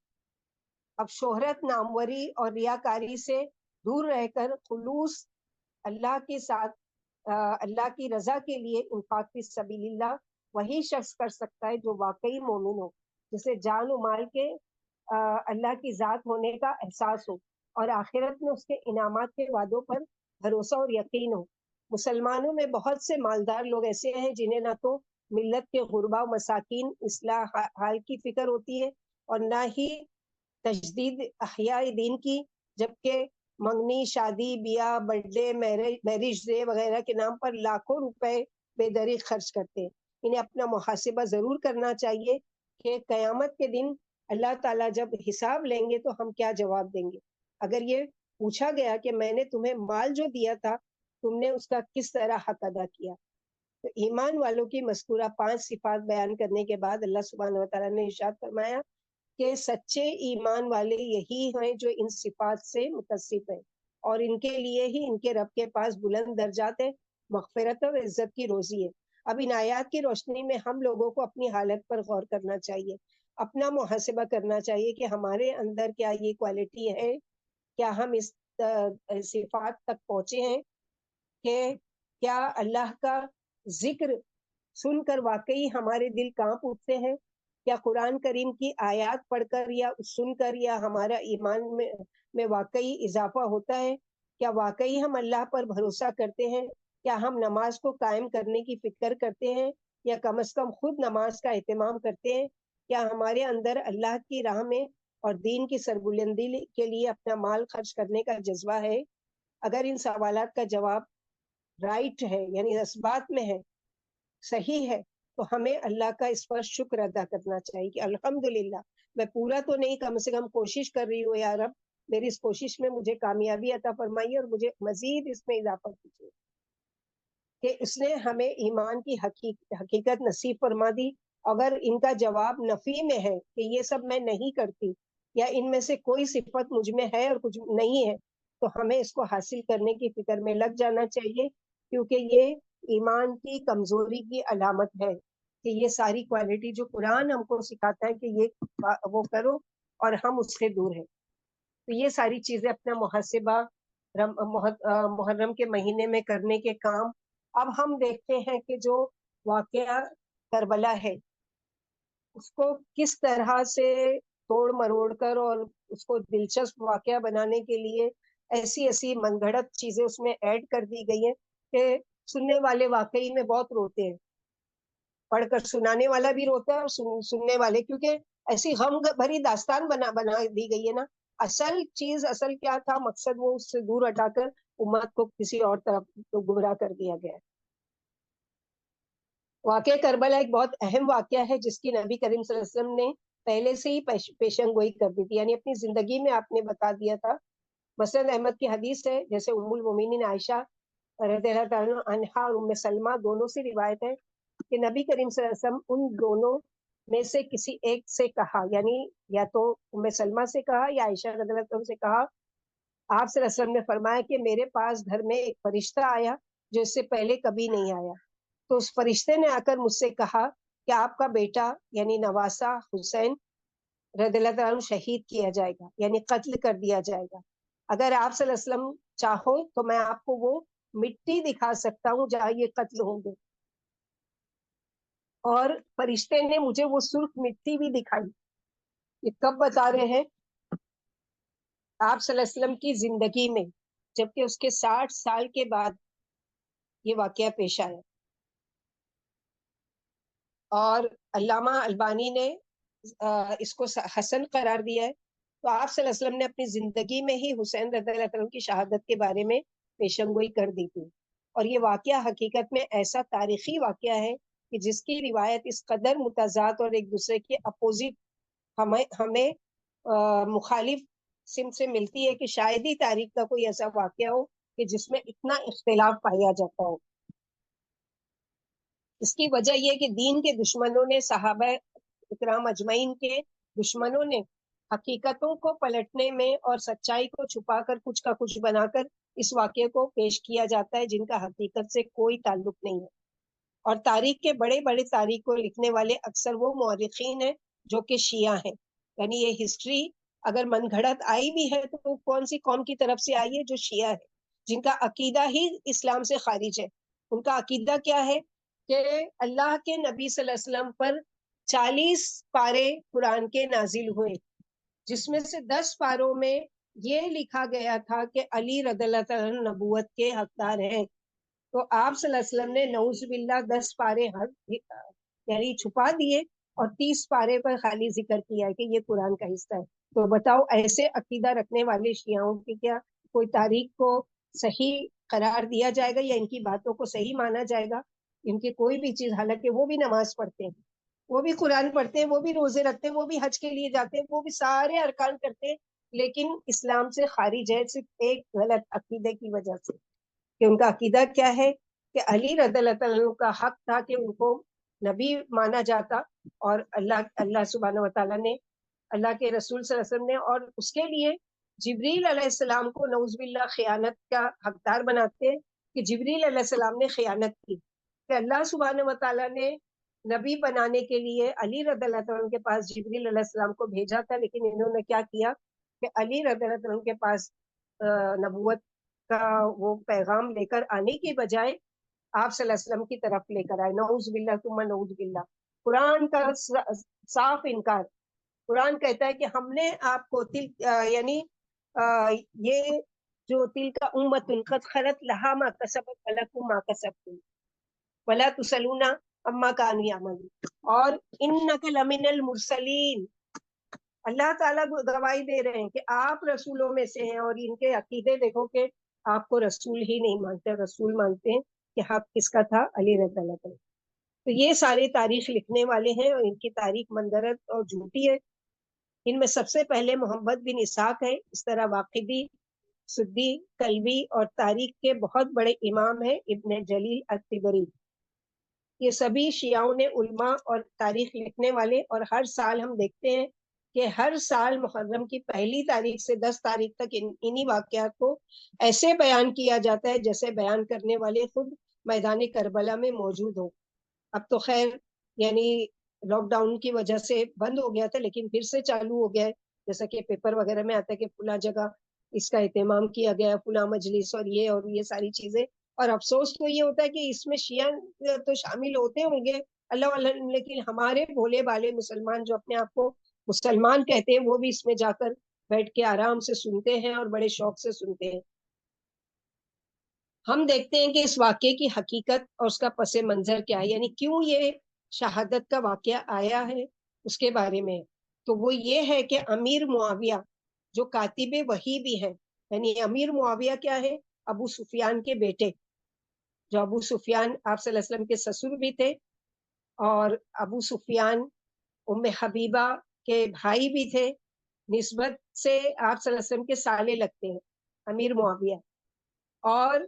اب شہرت, ناموری اور ریاکاری سے دور رہ کر خلوص اللہ کے ساتھ اللہ کی رضا کے لیے انفاق فی سبیل اللہ وہی شخص کر سکتا ہے جو واقعی مومن ہو, جسے جان و مال کے اللہ کی ذات ہونے کا احساس ہو اور آخرت میں اس کے انعامات کے وعدوں پر بھروسہ اور یقین ہو. مسلمانوں میں بہت سے مالدار لوگ ایسے ہیں جنہیں نہ تو ملت کے غربا و مساکین اصلاح حال کی فکر ہوتی ہے اور نہ ہی تجدید احیاء دین کی, جبکہ منگنی, شادی بیاہ, برتھ ڈے, میرج ڈے وغیرہ کے نام پر لاکھوں روپے بے دریغ خرچ کرتے ہیں. انہیں اپنا محاسبہ ضرور کرنا چاہیے کہ قیامت کے دن اللہ تعالیٰ جب حساب لیں گے تو ہم کیا جواب دیں گے. اگر یہ پوچھا گیا کہ میں نے تمہیں مال جو دیا تھا تم نے اس کا کس طرح حق ادا کیا. تو ایمان والوں کی مذکورہ 5 صفات بیان کرنے کے بعد اللہ سبحانہ وتعالیٰ نے ارشاد فرمایا کہ سچے ایمان والے یہی ہیں جو ان صفات سے متصف ہیں, اور ان کے لیے ہی ان کے رب کے پاس بلند درجات ہے, مغفرت اور عزت کی روزی ہے. اب ان آیات کی روشنی میں ہم لوگوں کو اپنی حالت پر غور کرنا چاہیے, اپنا محاسبہ کرنا چاہیے کہ ہمارے اندر کیا یہ کوالٹی ہے, کیا ہم اس صفات تک پہنچے ہیں کہ کیا اللہ کا ذکر سن کر واقعی ہمارے دل کانپ اٹھتے ہیں, کیا قرآن کریم کی آیات پڑھ کر یا سن کر یا ہمارا ایمان میں واقعی اضافہ ہوتا ہے, کیا واقعی ہم اللہ پر بھروسہ کرتے ہیں, کیا ہم نماز کو قائم کرنے کی فکر کرتے ہیں یا کم از کم خود نماز کا اہتمام کرتے ہیں, کیا ہمارے اندر اللہ کی راہ میں اور دین کی سربلندی کے لیے اپنا مال خرچ کرنے کا جذبہ ہے. اگر ان سوالات کا جواب رائٹ ہے, یعنی اثبات میں ہے, صحیح ہے, تو ہمیں اللہ کا اس پر شکر ادا کرنا چاہیے کہ الحمدللہ میں پورا تو نہیں, کم سے کم کوشش کر رہی ہوں, یا رب میری اس کوشش میں مجھے کامیابی عطا فرمائیے اور مجھے مزید اس میں اضافہ کیجیے کہ اس نے ہمیں ایمان کی حقیقت نصیب فرما دی. اگر ان کا جواب نفی میں ہے کہ یہ سب میں نہیں کرتی یا ان میں سے کوئی صفت مجھ میں ہے اور کچھ نہیں ہے, تو ہمیں اس کو حاصل کرنے کی فکر میں لگ جانا چاہیے, کیونکہ یہ ایمان کی کمزوری کی علامت ہے کہ یہ ساری کوالٹی جو قرآن ہم کو سکھاتا ہے کہ یہ وہ کرو اور ہم اس سے دور ہیں. تو یہ ساری چیزیں اپنا محاسبہ محرم کے مہینے میں کرنے کے کام. اب ہم دیکھتے ہیں کہ جو واقعہ کربلا ہے اس کو کس طرح سے توڑ مروڑ کر اور اس کو دلچسپ واقعہ بنانے کے لیے ایسی ایسی من گھڑت چیزیں اس میں ایڈ کر دی گئی ہیں کہ سننے والے واقعی میں بہت روتے ہیں. پڑھ کر سنانے والا بھی روتا ہے اور سننے والے, کیونکہ ایسی غم بھری داستان بنا دی گئی ہے نا. اصل چیز, اصل کیا تھا مقصد, وہ اس سے دور ہٹا کر امت کو کسی اور طرف گمراہ کر دیا گیا ہے. واقعہ کربلا ایک بہت اہم واقعہ ہے جس کی نبی کریم صلی اللہ علیہ وسلم نے پہلے سے ہی پیشن گوئی کر دی تھی, یعنی اپنی زندگی میں آپ نے بتا دیا تھا. مسند احمد کی حدیث ہے, جیسے ام المومنین عائشہ رضی اللہ تعالیٰ عنہا اور ام سلمہ دونوں سے روایت ہے کہ نبی کریم صلی اللہ علیہ وسلم ان دونوں میں سے کسی ایک سے کہا, یعنی یا تو ام سلمہ سے کہا یا عائشہ رضی اللہ عنہا سے کہا, آپ صلی اللہ علیہ وسلم نے فرمایا کہ میرے پاس گھر میں ایک فرشتہ آیا جو اس سے پہلے کبھی نہیں آیا. تو اس فرشتے نے آ کر مجھ سے کہا کہ آپ کا بیٹا یعنی نواسہ حسین رضی اللہ تعالیٰ عنہ شہید کیا جائے گا, یعنی قتل کر دیا جائے گا. اگر آپ صلی اللہ علیہ وسلم چاہو تو میں آپ کو وہ مٹی دکھا سکتا ہوں جہاں یہ قتل ہوں گے. اور فرشتے نے مجھے وہ سرخ مٹی بھی دکھائی. یہ کب بتا رہے ہیں؟ آپ صلی اللہ علیہ وسلم کی زندگی میں, جبکہ اس کے 60 سال کے بعد یہ واقعہ پیش آیا. اور علامہ البانی نے اس کو حسن قرار دیا ہے. تو آپ صلی اللہ علیہ وسلم نے اپنی زندگی میں ہی حسین رضی اللہ عنہ کی شہادت کے بارے میں پیشن گوئی کر دی تھی. اور یہ واقعہ حقیقت میں ایسا تاریخی واقعہ ہے کہ جس کی روایت اس قدر متضاد اور ایک دوسرے کے اپوزٹ ہمیں مخالف سمت سے ملتی ہے کہ شاید ہی تاریخ کا کوئی ایسا واقعہ ہو کہ جس میں اتنا اختلاف پایا جاتا ہو. اس کی وجہ یہ کہ دین کے دشمنوں نے, صحابہ اکرام اجمعین کے دشمنوں نے حقیقتوں کو پلٹنے میں اور سچائی کو چھپا کر کچھ کا کچھ بنا کر اس واقعے کو پیش کیا جاتا ہے جن کا حقیقت سے کوئی تعلق نہیں ہے. اور تاریخ کے بڑے بڑے تاریخ کو لکھنے والے اکثر وہ مورخین ہیں جو کہ شیعہ ہیں. یعنی یہ ہسٹری اگر من گھڑت آئی بھی ہے تو کون سی قوم کی طرف سے آئی ہے؟ جو شیعہ ہے, جن کا عقیدہ ہی اسلام سے خارج ہے. ان کا عقیدہ کیا ہے کہ اللہ کے نبی صلی اللہ علیہ وسلم پر 40 پارے قرآن کے نازل ہوئے, جس میں سے 10 پاروں میں یہ لکھا گیا تھا کہ علی رضی اللہ تعالیٰ نبوت کے حقدار ہیں. تو آپ صلی اللہ علیہ وسلم نے نعوذ باللہ 10 پارے یعنی چھپا دیے اور 30 پارے پر خالی ذکر کیا کہ یہ قرآن کا حصہ ہے. تو بتاؤ, ایسے عقیدہ رکھنے والے شیعوں کی کیا کوئی تاریخ کو صحیح قرار دیا جائے گا یا ان کی باتوں کو صحیح مانا جائے گا؟ ان کی کوئی بھی چیز, حالانکہ وہ بھی نماز پڑھتے ہیں, وہ بھی قرآن پڑھتے ہیں, وہ بھی روزے رکھتے ہیں, وہ بھی حج کے لیے جاتے ہیں, وہ بھی سارے ارکان کرتے ہیں, لیکن اسلام سے خارج ہے صرف ایک غلط عقیدے کی وجہ سے. کہ ان کا عقیدہ کیا ہے کہ علی رضی اللہ تعالیٰ کا حق تھا کہ ان کو نبی مانا جاتا, اور اللہ سبحانہ و تعالیٰ نے, اللہ کے رسول صلی اللہ علیہ وسلم نے, اور اس کے لیے جبریل علیہ السلام کو نعوذ باللہ خیانت کا حقدار بناتے ہیں کہ جبریل علیہ السلام نے خیانت کی. کہ اللہ سبحانہ و تعالیٰ نے نبی بنانے کے لیے علی رضی اللہ عنہ کے پاس جبریل علیہ السلام کو بھیجا تھا, لیکن انہوں نے کیا کیا کہ علی رضی اللہ عنہ کے پاس نبوت کا وہ پیغام لے کر آنے کی بجائے آپ صلی اللہ علیہ وسلم کی طرف لے کر آئے. نعوذ باللہ ثم نعوذ باللہ. قرآن کا صاف انکار. قرآن کہتا ہے کہ ہم نے آپ کو یعنی یہ جو تل کا امت قد خلت لہا ما کسبت ولکم ما کسبتم ولا تسلون عما كانوا يعملون. اور انک لمن المرسلین, اللہ تعالیٰ گواہی دے رہے ہیں کہ آپ رسولوں میں سے ہیں. اور ان کے عقیدے دیکھو کہ آپ کو رسول ہی نہیں مانتے, رسول مانتے ہیں کہ حق کس کا تھا؟ علی رضی اللہ عنہ. تو یہ سارے تاریخ لکھنے والے ہیں اور ان کی تاریخ منگرد اور جھوٹی ہے. ان میں سب سے پہلے محمد بن اسحاق ہے, اس طرح واقدی, سدی, کلبی اور تاریخ کے بہت بڑے امام ہیں ابن جلیل الطبری. یہ سبھی شیعوں نے علماء اور تاریخ لکھنے والے, اور ہر سال ہم دیکھتے ہیں کہ ہر سال محرم کی پہلی تاریخ سے 10 تاریخ تک انہی واقعات کو ایسے بیان کیا جاتا ہے جیسے بیان کرنے والے خود میدان کربلا میں موجود ہوں. اب تو خیر یعنی لاک ڈاؤن کی وجہ سے بند ہو گیا تھا, لیکن پھر سے چالو ہو گیا ہے, جیسا کہ پیپر وغیرہ میں آتا ہے کہ فلاں جگہ اس کا اہتمام کیا گیا، فلاں مجلس اور یہ ساری چیزیں. اور افسوس تو یہ ہوتا ہے کہ اس میں شیعہ تو شامل ہوتے ہوں گے اللہ علیہ، لیکن ہمارے بھولے بالے مسلمان جو اپنے آپ کو مسلمان کہتے ہیں وہ بھی اس میں جا کر بیٹھ کے آرام سے سنتے ہیں اور بڑے شوق سے سنتے ہیں. ہم دیکھتے ہیں کہ اس واقعے کی حقیقت اور اس کا پس منظر کیا ہے، یعنی کیوں یہ شہادت کا واقعہ آیا ہے اس کے بارے میں. تو وہ یہ ہے کہ امیر معاویہ جو کاتب وحی بھی ہے، یعنی امیر معاویہ کیا ہے؟ ابو سفیان کے بیٹے، جو ابو سفیان آپ صلی اللہ علیہ وسلم کے سسر بھی تھے، اور ابو سفیان ام حبیبہ کے بھائی بھی تھے، نسبت سے آپ صلی اللہ علیہ وسلم کے سالے لگتے ہیں امیر معاویہ. اور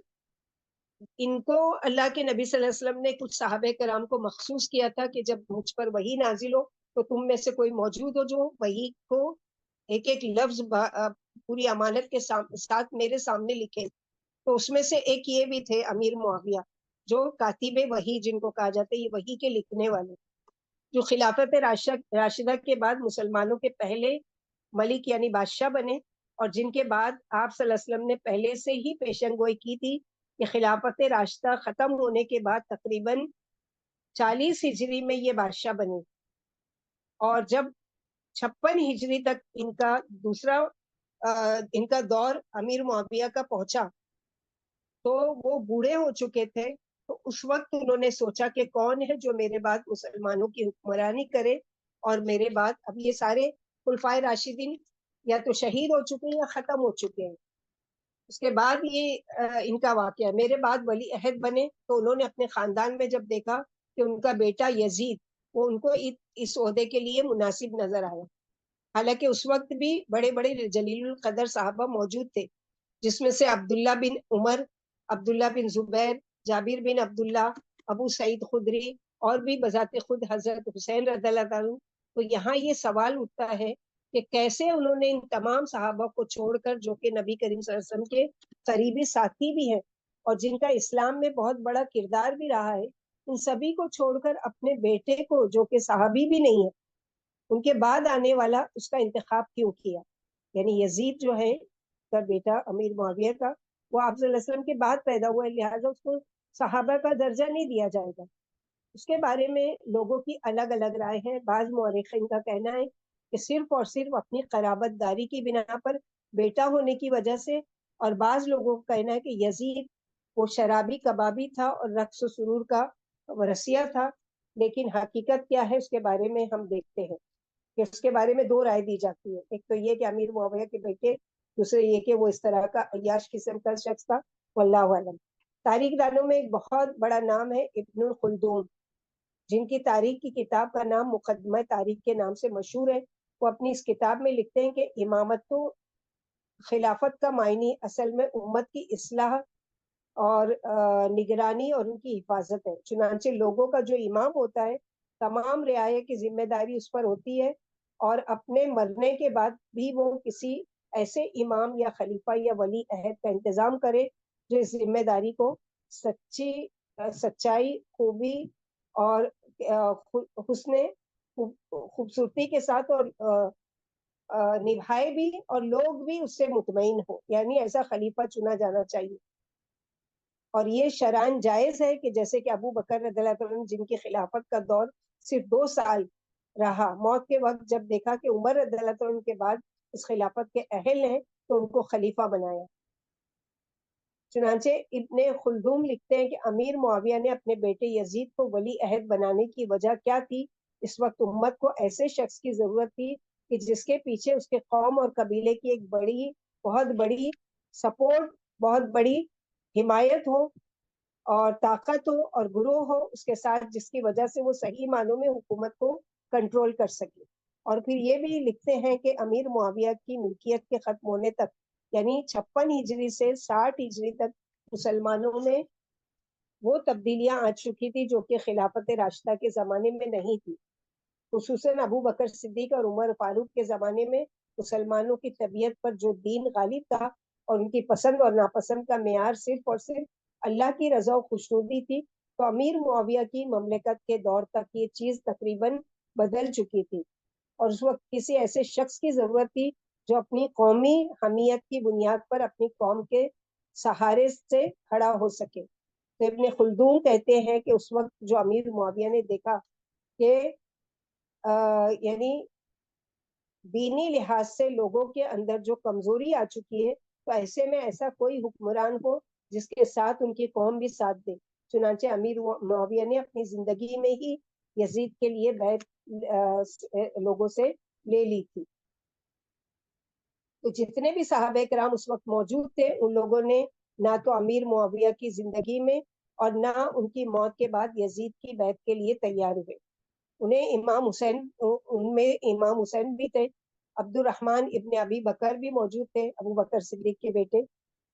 ان کو اللہ کے نبی صلی اللہ علیہ وسلم نے کچھ صحابہ کرام کو مخصوص کیا تھا کہ جب مجھ پر وحی نازل ہو تو تم میں سے کوئی موجود ہو جو وحی کو ایک ایک لفظ پوری امانت کے ساتھ میرے سامنے لکھے. تو اس میں سے ایک یہ بھی تھے امیر معاویہ جو کاتب وحی جن کو کہا جاتا ہے، یہ وحی کے لکھنے والے، جو خلافت راشدہ کے بعد مسلمانوں کے پہلے ملک یعنی بادشاہ بنے، اور جن کے بعد آپ صلی اللہ علیہ وسلم نے پہلے سے ہی پیشن گوئی کی تھی کہ خلافت راشدہ ختم ہونے کے بعد تقریباً 40 ہجری میں یہ بادشاہ بنے. اور جب 56 ہجری تک ان کا دور امیر معاویہ کا پہنچا تو وہ بوڑھے ہو چکے تھے. تو اس وقت انہوں نے سوچا کہ کون ہے جو میرے بعد مسلمانوں کی حکمرانی کرے، اور میرے بعد اب یہ سارے خلفائے راشدین یا تو شہید ہو چکے ہیں یا ختم ہو چکے ہیں. اس کے بعد یہ ان کا واقعہ میرے بعد ولی عہد بنے. تو انہوں نے اپنے خاندان میں جب دیکھا کہ ان کا بیٹا یزید وہ ان کو اس عہدے کے لیے مناسب نظر آیا، حالانکہ اس وقت بھی بڑے بڑے جلیل القدر صحابہ موجود تھے، جس میں سے عبداللہ بن عمر، عبداللہ بن زبیر، جابر بن عبداللہ، ابو سعید خدری، اور بھی بذات خود حضرت حسین رضی اللہ عنہ. تو یہاں یہ سوال اٹھتا ہے کہ کیسے انہوں نے ان تمام صحابہ کو چھوڑ کر، جو کہ نبی کریم صلی اللہ علیہ وسلم کے قریبی ساتھی بھی ہیں اور جن کا اسلام میں بہت بڑا کردار بھی رہا ہے، ان سبھی کو چھوڑ کر اپنے بیٹے کو جو کہ صحابی بھی نہیں ہے، ان کے بعد آنے والا اس کا انتخاب کیوں کیا؟ یعنی یزید جو ہے کا بیٹا امیر معاویہ کا، وہ آپ صلی اللہ علیہ وسلم کے بعد پیدا ہوا ہے، لہٰذا اس کو صحابہ کا درجہ نہیں دیا جائے گا. اس کے بارے میں لوگوں کی الگ الگ رائے ہے. بعض مورخین کا کہنا ہے کہ صرف اور صرف اپنی قرابت داری کی بنا پر، بیٹا ہونے کی وجہ سے، اور بعض لوگوں کا کہنا ہے کہ یزید وہ شرابی کبابی تھا اور رقص و سرور کا رسیہ تھا. لیکن حقیقت کیا ہے اس کے بارے میں ہم دیکھتے ہیں کہ اس کے بارے میں دو رائے دی جاتی ہے. ایک تو یہ کہ امیر معاویہ کے بیٹے، دوسرے یہ کہ وہ اس طرح کا عیاش قسم کا شخص تھا، واللہ اعلم. تاریخ دانوں میں ایک بہت بڑا نام ہے ابن الخلدون، جن کی تاریخ کی کتاب کا نام مقدمہ تاریخ کے نام سے مشہور ہے. وہ اپنی اس کتاب میں لکھتے ہیں کہ امامت تو خلافت کا معنی اصل میں امت کی اصلاح اور نگرانی اور ان کی حفاظت ہے. چنانچہ لوگوں کا جو امام ہوتا ہے، تمام رعایا کی ذمہ داری اس پر ہوتی ہے، اور اپنے مرنے کے بعد بھی وہ کسی ایسے امام یا خلیفہ یا ولی عہد کا انتظام کرے جو اس ذمہ داری کو سچائی، خوبی اور حسن خوبصورتی کے ساتھ اور نبھائے بھی، اور لوگ بھی اس سے مطمئن ہو. یعنی ایسا خلیفہ چنا جانا چاہیے. اور یہ شرائن جائز ہے کہ جیسے کہ ابو بکر رضی اللہ عنہ جن کی خلافت کا دور صرف 2 سال رہا، موت کے وقت جب دیکھا کہ عمر رضی اللہ عنہ کے بعد اس خلافت کے اہل ہیں تو ان کو خلیفہ بنایا. چنانچہ ابن خلدون لکھتے ہیں کہ امیر معاویہ نے اپنے بیٹے یزید کو ولی عہد بنانے کی وجہ کیا تھی؟ اس وقت امت کو ایسے شخص کی ضرورت تھی کہ جس کے پیچھے اس کے قوم اور قبیلے کی ایک بہت بڑی سپورٹ، بہت بڑی حمایت ہو اور طاقت ہو اور گروہ ہو اس کے ساتھ، جس کی وجہ سے وہ صحیح معنوں میں حکومت کو کنٹرول کر سکے. اور پھر یہ بھی لکھتے ہیں کہ امیر معاویہ کی ملکیت کے ختم ہونے تک، یعنی 56 ہجری سے 60 ہجری تک، مسلمانوں میں وہ تبدیلیاں آ چکی تھی جو کہ خلافت راشدہ کے زمانے میں نہیں تھی. خصوصاً ابو بکر صدیق اور عمر فاروق کے زمانے میں مسلمانوں کی طبیعت پر جو دین غالب تھا اور ان کی پسند اور ناپسند کا معیار صرف اور صرف اللہ کی رضا و خوشنودی تھی، تو امیر معاویہ کی مملکت کے دور تک یہ چیز تقریباً بدل چکی تھی. اور اس وقت کسی ایسے شخص کی ضرورت تھی جو اپنی قومی حمیت کی بنیاد پر اپنی قوم کے سہارے سے کھڑا ہو سکے. تو ابن خلدون کہتے ہیں کہ اس وقت جو امیر معاویہ نے دیکھا کہ یعنی دینی لحاظ سے لوگوں کے اندر جو کمزوری آ چکی ہے، تو ایسے میں ایسا کوئی حکمران ہو جس کے ساتھ ان کی قوم بھی ساتھ دے. چنانچہ امیر معاویہ نے اپنی زندگی میں ہی یزید کے لیے بیعت لوگوں سے لے لی تھی. تو جتنے بھی صحابہ کرام اس وقت موجود تھے، ان لوگوں نے نہ تو امیر معاویہ کی زندگی میں اور نہ ان کی موت کے بعد یزید کی بیعت کے لیے تیار ہوئے. انہیں امام حسین، ان میں امام حسین بھی تھے، عبد الرحمن ابن ابی بکر بھی موجود تھے، ابو بکر صدیق کے بیٹے.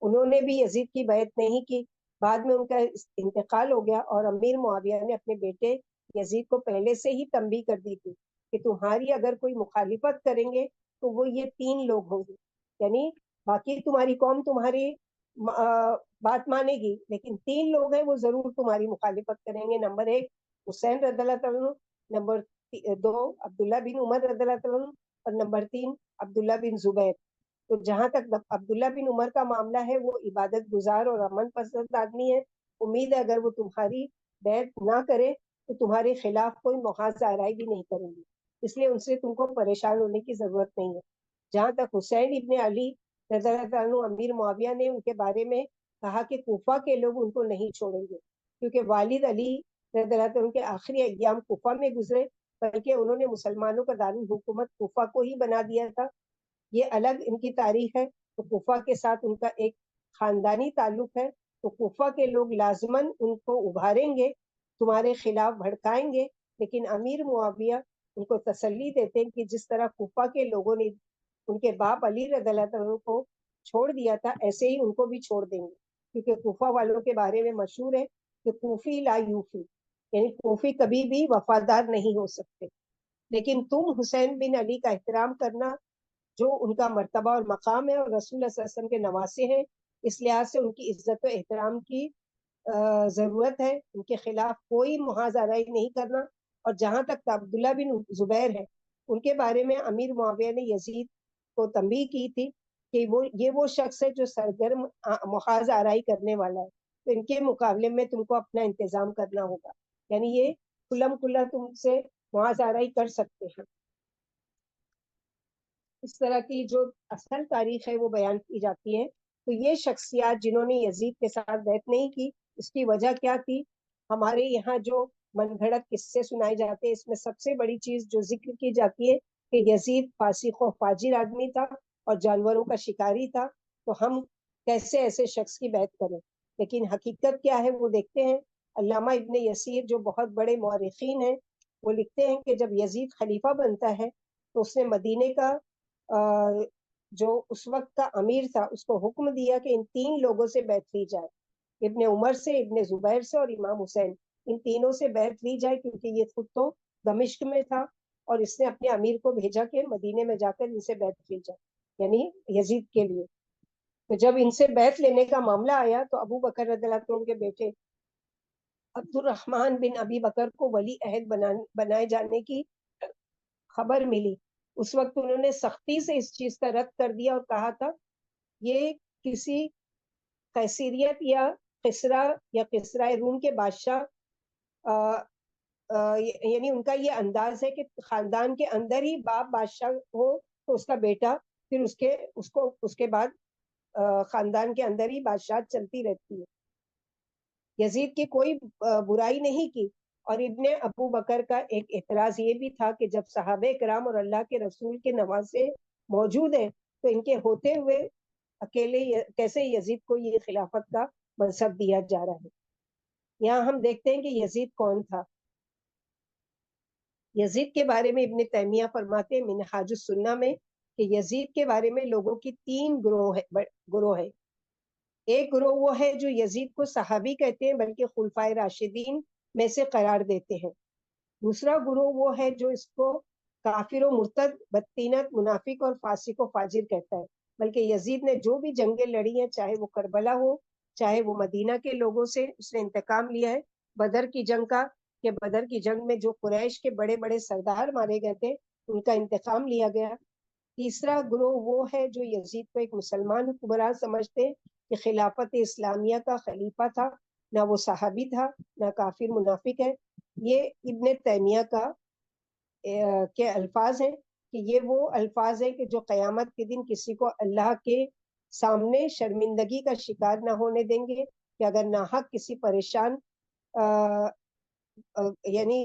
انہوں نے بھی یزید کی بیعت نہیں کی. بعد میں ان کا انتقال ہو گیا اور امیر معاویہ نے اپنے بیٹے یزید کو پہلے سے ہی تنبیہ کر دی تھی کہ تمہاری اگر کوئی مخالفت کریں گے تو وہ یہ 3 لوگ ہوں گے. یعنی باقی تمہاری قوم تمہاری بات مانے گی، لیکن 3 لوگ ہیں وہ ضرور تمہاری مخالفت کریں گے. نمبر 1 حسین رضی اللہ عنہ، نمبر 2 عبداللہ بن عمر رضی اللہ عنہ، اور نمبر 3 عبداللہ بن زبیر. تو جہاں تک عبداللہ بن عمر کا معاملہ ہے، وہ عبادت گزار اور امن پسند آدمی ہے. امید ہے اگر وہ تمہاری بیعت نہ کرے تو تمہارے خلاف کوئی محاذ آرائی بھی نہیں کریں گے، اس لیے ان سے تم کو پریشان ہونے کی ضرورت نہیں ہے. جہاں تک حسین ابن علی رضی اللہ عنہ، امیر معاویہ نے ان کے بارے میں کہا کہ کوفہ کے لوگ ان کو نہیں چھوڑیں گے، کیونکہ والد علی رضی اللہ عنہ کے آخری ایام کوفہ میں گزرے، بلکہ انہوں نے مسلمانوں کا دارالحکومت کوفہ کو ہی بنا دیا تھا. یہ الگ ان کی تاریخ ہے. تو کوفہ کے ساتھ ان کا ایک خاندانی تعلق ہے. تو کوفہ کے لوگ لازماً ان کو ابھاریں گے، تمہارے خلاف بھڑکائیں گے، لیکن امیر معاویہ ان کو تسلی دیتے ہیں کہ جس طرح کوفہ کے لوگوں نے ان کے باپ علی رضی اللہ عنہ کو چھوڑ دیا تھا، ایسے ہی ان کو بھی چھوڑ دیں گے. کیونکہ کوفہ والوں کے بارے میں مشہور ہے کہ کوفی لا یوفی، یعنی کوفی کبھی بھی وفادار نہیں ہو سکتے. لیکن تم حسین بن علی کا احترام کرنا، جو ان کا مرتبہ اور مقام ہے اور رسول اللہ صلی اللہ علیہ وسلم کے نواسے ہیں، اس لحاظ سے ان کی عزت و احترام کی ضرورت ہے. ان کے خلاف کوئی محاذ آرائی نہیں کرنا. اور جہاں تک عبداللہ بن زبیر ہے، ان کے بارے میں امیر معاویہ نے یزید کو تنبیہ کی تھی کہ وہ شخص ہے جو سرگرم محاذ آرائی کرنے والا ہے، تو ان کے مقابلے میں تم کو اپنا انتظام کرنا ہوگا. یعنی یہ کھلم کھلا تم سے محاذ آرائی کر سکتے ہیں. اس طرح کی جو اصل تاریخ ہے وہ بیان کی جاتی ہے. تو یہ شخصیات جنہوں نے یزید کے ساتھ بیعت نہیں کی، اس کی وجہ کیا تھی؟ ہمارے یہاں جو من گھڑت قصے سنائے جاتے ہیں، اس میں سب سے بڑی چیز جو ذکر کی جاتی ہے کہ یزید فاسق و فاجر آدمی تھا اور جانوروں کا شکاری تھا، تو ہم کیسے ایسے شخص کی بیعت کریں. لیکن حقیقت کیا ہے وہ دیکھتے ہیں. علامہ ابن یسیر جو بہت بڑے مورخین ہیں، وہ لکھتے ہیں کہ جب یزید خلیفہ بنتا ہے تو اس نے مدینے کا جو اس وقت کا امیر تھا اس کو حکم دیا کہ ان 3 لوگوں سے بیعت لی جائے، ابن عمر سے، ابن زبیر سے اور امام حسین. ان تینوں سے بیعت لی جائے کیونکہ یہ خود تو دمشق میں تھا، اور اس نے اپنے امیر کو بھیجا کہ مدینے میں جا کر ان سے بیعت لی جائے، یعنی یزید کے لیے. تو جب ان سے بیعت لینے کا معاملہ آیا تو ابو بکر رضی اللہ عنہ کے بیٹے عبد الرحمن بن ابی بکر کو ولی عہد بنائے جانے کی خبر ملی. اس وقت انہوں نے سختی سے اس چیز کا رد کر دیا اور کہا تھا یہ کسی قیصریت یا کسرا روم کے بادشاہ، یعنی ان کا یہ انداز ہے کہ خاندان کے اندر ہی باپ بادشاہ ہو تو اس کا بیٹا، پھر اس کے بعد خاندان کے اندر ہی بادشاہ چلتی رہتی ہے. یزید کی کوئی برائی نہیں کی. اور ابن ابو بکر کا ایک اعتراض یہ بھی تھا کہ جب صحابہ کرام اور اللہ کے رسول کے نواسے موجود ہیں تو ان کے ہوتے ہوئے اکیلے کیسے یزید کو یہ خلافت کا منصب دیا جا رہا ہے. یہاں ہم دیکھتے ہیں کہ یزید کون تھا. یزید کے بارے میں ابن تیمیہ فرماتے ہیں منہاج السنہ میں کہ یزید کے بارے میں لوگوں کی 3 گروہ ہے. ایک گروہ وہ ہے جو یزید کو صحابی کہتے ہیں بلکہ خلفائے راشدین میں سے قرار دیتے ہیں. دوسرا گروہ وہ ہے جو اس کو کافر و مرتد، بدتینت، منافق اور فاسق و فاجر کہتا ہے. بلکہ یزید نے جو بھی جنگیں لڑی ہیں، چاہے وہ کربلا ہو، چاہے وہ مدینہ کے لوگوں سے اس نے انتقام لیا ہے. بدر کی جنگ کا، کہ بدر کی جنگ میں جو قریش کے بڑے بڑے سردار مارے گئے تھے ان کا انتقام لیا گیا. تیسرا گروہ وہ ہے جو یزید کو ایک مسلمان حکمران سمجھتے ہیں کہ خلافت اسلامیہ کا خلیفہ تھا، نہ وہ صحابی تھا نہ کافر منافق ہے۔ یہ ابن تیمیہ کا کے الفاظ ہیں کہ یہ وہ الفاظ ہیں کہ جو قیامت کے دن کسی کو اللہ کے سامنے شرمندگی کا شکار نہ ہونے دیں گے، کہ اگر ناحق کسی پریشان یعنی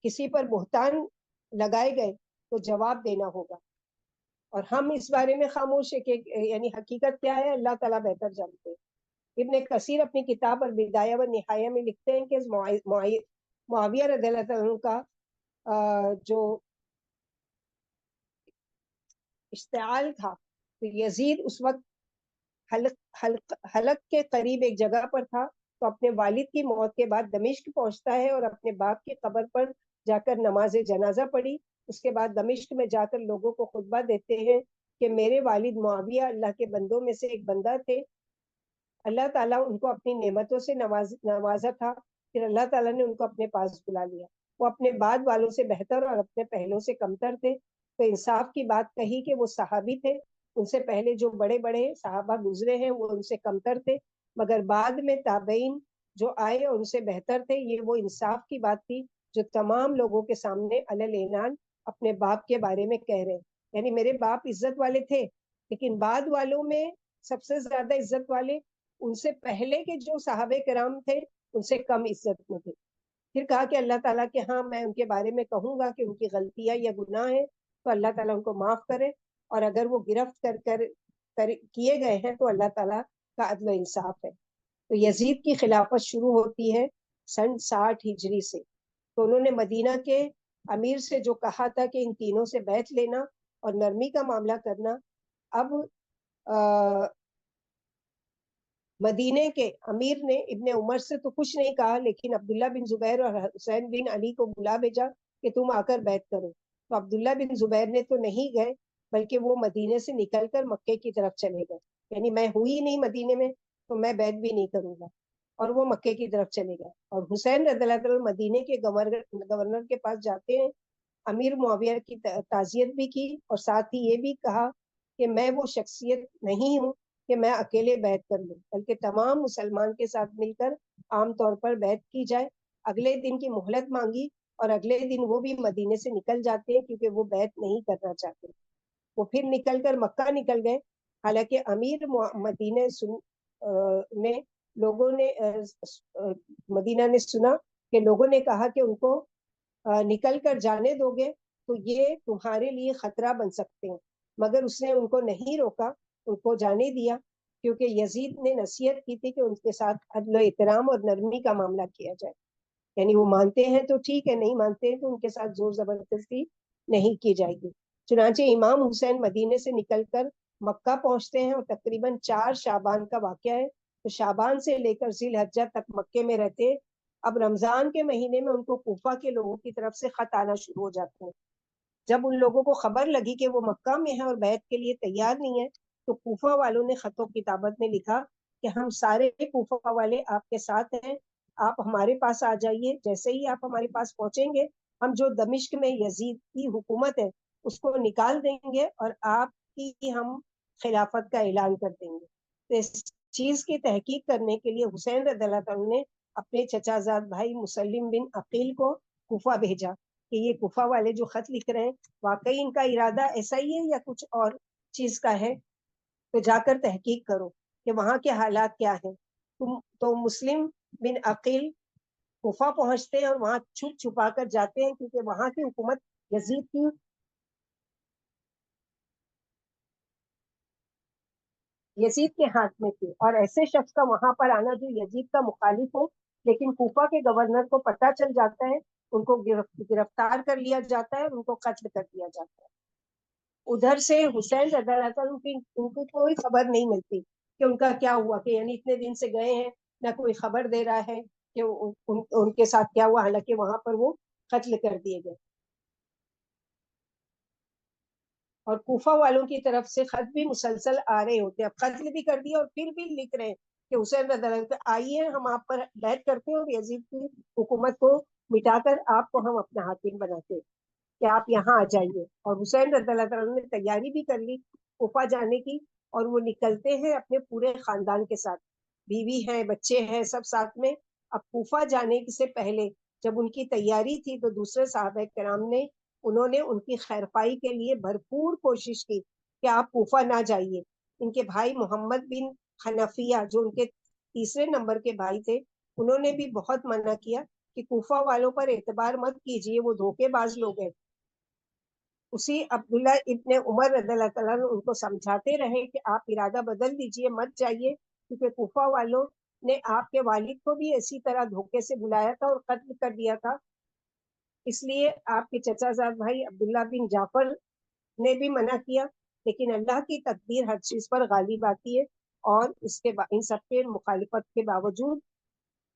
کسی پر بہتان لگائے گئے تو جواب دینا ہوگا، اور ہم اس بارے میں خاموش ہے کہ یعنی حقیقت کیا ہے اللہ تعالیٰ بہتر جانتے ہیں۔ ابن کثیر اپنی کتاب البدایہ و نہایہ میں لکھتے ہیں کہ معاویہ رضی اللہ عنہ کا جو اشتعال تھا، تو یزید اس وقت حلق کے قریب ایک جگہ پر تھا، تو اپنے والد کی موت کے بعد دمشق پہنچتا ہے اور اپنے باپ کی قبر پر جا کر نماز جنازہ پڑھی۔ اس کے بعد دمشق میں جا کر لوگوں کو خطبہ دیتے ہیں کہ میرے والد معاویہ اللہ کے بندوں میں سے ایک بندہ تھے، اللہ تعالیٰ ان کو اپنی نعمتوں سے نوازا تھا، پھر اللہ تعالیٰ نے ان کو اپنے پاس بلا لیا۔ وہ اپنے بعد والوں سے بہتر اور اپنے پہلوں سے کمتر تھے، تو انصاف کی بات کہی کہ وہ صحابی تھے، ان سے پہلے جو بڑے بڑے صحابہ گزرے ہیں وہ ان سے کمتر تھے، مگر بعد میں تابعین جو آئے اور ان سے بہتر تھے۔ یہ وہ انصاف کی بات تھی جو تمام لوگوں کے سامنے علل اعلان اپنے باپ کے بارے میں کہہ رہے ہیں، یعنی میرے باپ عزت والے تھے، لیکن بعد والوں میں سب سے زیادہ عزت والے ان سے پہلے کے جو صحابہ کرام تھے ان سے کم عزت میں تھے۔ پھر کہا کہ اللہ تعالیٰ کے ہاں میں ان کے بارے میں کہوں گا کہ ان کی غلطیاں یا گناہ ہیں تو اللہ تعالیٰ ان کو معاف کرے، اور اگر وہ گرفت کر کیے گئے ہیں تو اللہ تعالیٰ کا عدل و انصاف ہے۔ تو یزید کی خلافت شروع ہوتی ہے سن 60 ہجری سے۔ تو انہوں نے مدینہ کے امیر سے جو کہا تھا کہ ان تینوں سے بیعت لینا اور نرمی کا معاملہ کرنا، اب مدینے کے امیر نے ابن عمر سے تو کچھ نہیں کہا، لیکن عبداللہ بن زبیر اور حسین بن علی کو بلا بھیجا کہ تم آ کر بیعت کرو۔ تو عبداللہ بن زبیر نے تو نہیں گئے، بلکہ وہ مدینے سے نکل کر مکے کی طرف چلے گئے، یعنی میں ہوئی نہیں مدینے میں تو میں بیعت بھی نہیں کروں گا، اور وہ مکے کی طرف چلے گئے۔ اور حسین رضی اللہ عنہ مدینے کے گورنر کے پاس جاتے ہیں، امیر معاویہ کی تعزیت بھی کی، اور ساتھ ہی یہ بھی کہا کہ میں وہ شخصیت نہیں ہوں کہ میں اکیلے بیعت کر لوں، بلکہ تمام مسلمان کے ساتھ مل کر عام طور پر بیعت کی جائے۔ اگلے دن کی مہلت مانگی، اور اگلے دن وہ بھی مدینے سے نکل جاتے ہیں کیونکہ وہ بیعت نہیں کرنا چاہتے۔ وہ پھر نکل کر مکہ نکل گئے، حالانکہ امیر مدینہ نے لوگوں نے مدینہ نے سنا کہ لوگوں نے کہا کہ ان کو نکل کر جانے دو گے تو یہ تمہارے لیے خطرہ بن سکتے ہیں، مگر اس نے ان کو نہیں روکا، ان کو جانے دیا، کیونکہ یزید نے نصیحت کی تھی کہ ان کے ساتھ عدل و احترام اور نرمی کا معاملہ کیا جائے، یعنی وہ مانتے ہیں تو ٹھیک ہے، نہیں مانتے ہیں تو ان کے ساتھ زور زبردستی نہیں کی جائے گی۔ چنانچہ امام حسین مدینے سے نکل کر مکہ پہنچتے ہیں، اور تقریباً 4 شعبان کا واقعہ ہے، تو شعبان سے لے کر ذی الحجہ تک مکے میں رہتے ہیں۔ اب رمضان کے مہینے میں ان کو کوفہ کے لوگوں کی طرف سے خط آنا شروع ہو جاتے ہیں۔ جب ان لوگوں کو خبر لگی کہ وہ مکہ میں ہے اور بیعت کے لیے تیار نہیں ہے، تو کوفہ والوں نے خط و کتابت میں لکھا کہ ہم سارے کوفہ والے آپ کے ساتھ ہیں، آپ ہمارے پاس آ جائیے، جیسے ہی آپ ہمارے پاس پہنچیں گے ہم جو دمشق میں یزید کی حکومت ہے اس کو نکال دیں گے اور آپ کی ہم خلافت کا اعلان کر دیں گے۔ تو اس چیز کی تحقیق کرنے کے لیے حسین رضی اللہ عنہ نے اپنے چچا زاد بھائی مسلم بن عقیل کو کوفہ بھیجا کہ یہ کوفہ والے جو خط لکھ رہے ہیں واقعی ان کا ارادہ ایسا ہی ہے یا کچھ اور چیز کا ہے، تو جا کر تحقیق کرو کہ وہاں کے حالات کیا ہیں۔ تو مسلم بن عقیل کوفہ پہنچتے ہیں اور وہاں چھپ چھپا کر جاتے ہیں، کیونکہ وہاں کی حکومت یزید کے ہاتھ میں تھی، اور ایسے شخص کا وہاں پر آنا جو یزید کا مخالف ہو، لیکن کوفہ کے گورنر کو پتہ چل جاتا ہے، ان کو گرفتار کر لیا جاتا ہے اور ان کو قتل کر دیا جاتا ہے۔ ادھر سے حسین رضی اللہ عنہ کی ان کو کوئی خبر نہیں ملتی کہ ان کا کیا ہوا، کہ یعنی اتنے دن سے گئے ہیں نہ کوئی خبر دے رہا ہے کہ ان کے ساتھ کیا ہوا، حالانکہ وہاں پر وہ قتل کر دیے گئے۔ اور کوفہ والوں کی طرف سے خط بھی مسلسل آ رہے ہوتے ہیں، اب قتل بھی کر دیا اور پھر بھی لکھ رہے ہیں کہ حسین رضی اللہ عنہ آئیے ہم آپ پر بیعت کرتے ہیں اور یزید کی حکومت کو مٹا کر آپ کو ہم اپنا حاکم بناتے ہیں۔ کہ آپ یہاں آ جائیے. اور حسین رضی اللہ تعالیٰ نے تیاری بھی کر لی کوفہ جانے کی, اور وہ نکلتے ہیں اپنے پورے خاندان کے ساتھ, بیوی ہیں, بچے ہیں, سب ساتھ میں. اب کوفہ جانے سے پہلے جب ان کی تیاری تھی تو دوسرے صحابہ کرام نے انہوں نے ان کی خیرخواہی کے لیے بھرپور کوشش کی کہ آپ کوفہ نہ جائیے. ان کے بھائی محمد بن حنفیہ جو ان کے تیسرے نمبر کے بھائی تھے, انہوں نے بھی بہت منع کیا کہ کوفہ والوں پر اعتبار مت کیجیے, وہ دھوکے باز لوگ ہیں. اسی عبداللہ ابن عمر رضی اللہ تعالیٰ ان کو سمجھاتے رہے کہ آپ ارادہ بدل دیجیے, مت جائیے, کیونکہ کوفہ والوں نے آپ کے والد کو بھی اسی طرح دھوکے سے بلایا تھا اور قتل کر دیا تھا. اس لیے آپ کے چچا زاد بھائی عبداللہ بن جعفر نے بھی منع کیا, لیکن اللہ کی تقدیر ہر چیز پر غالب آتی ہے, اور ان سب کے مخالفت کے باوجود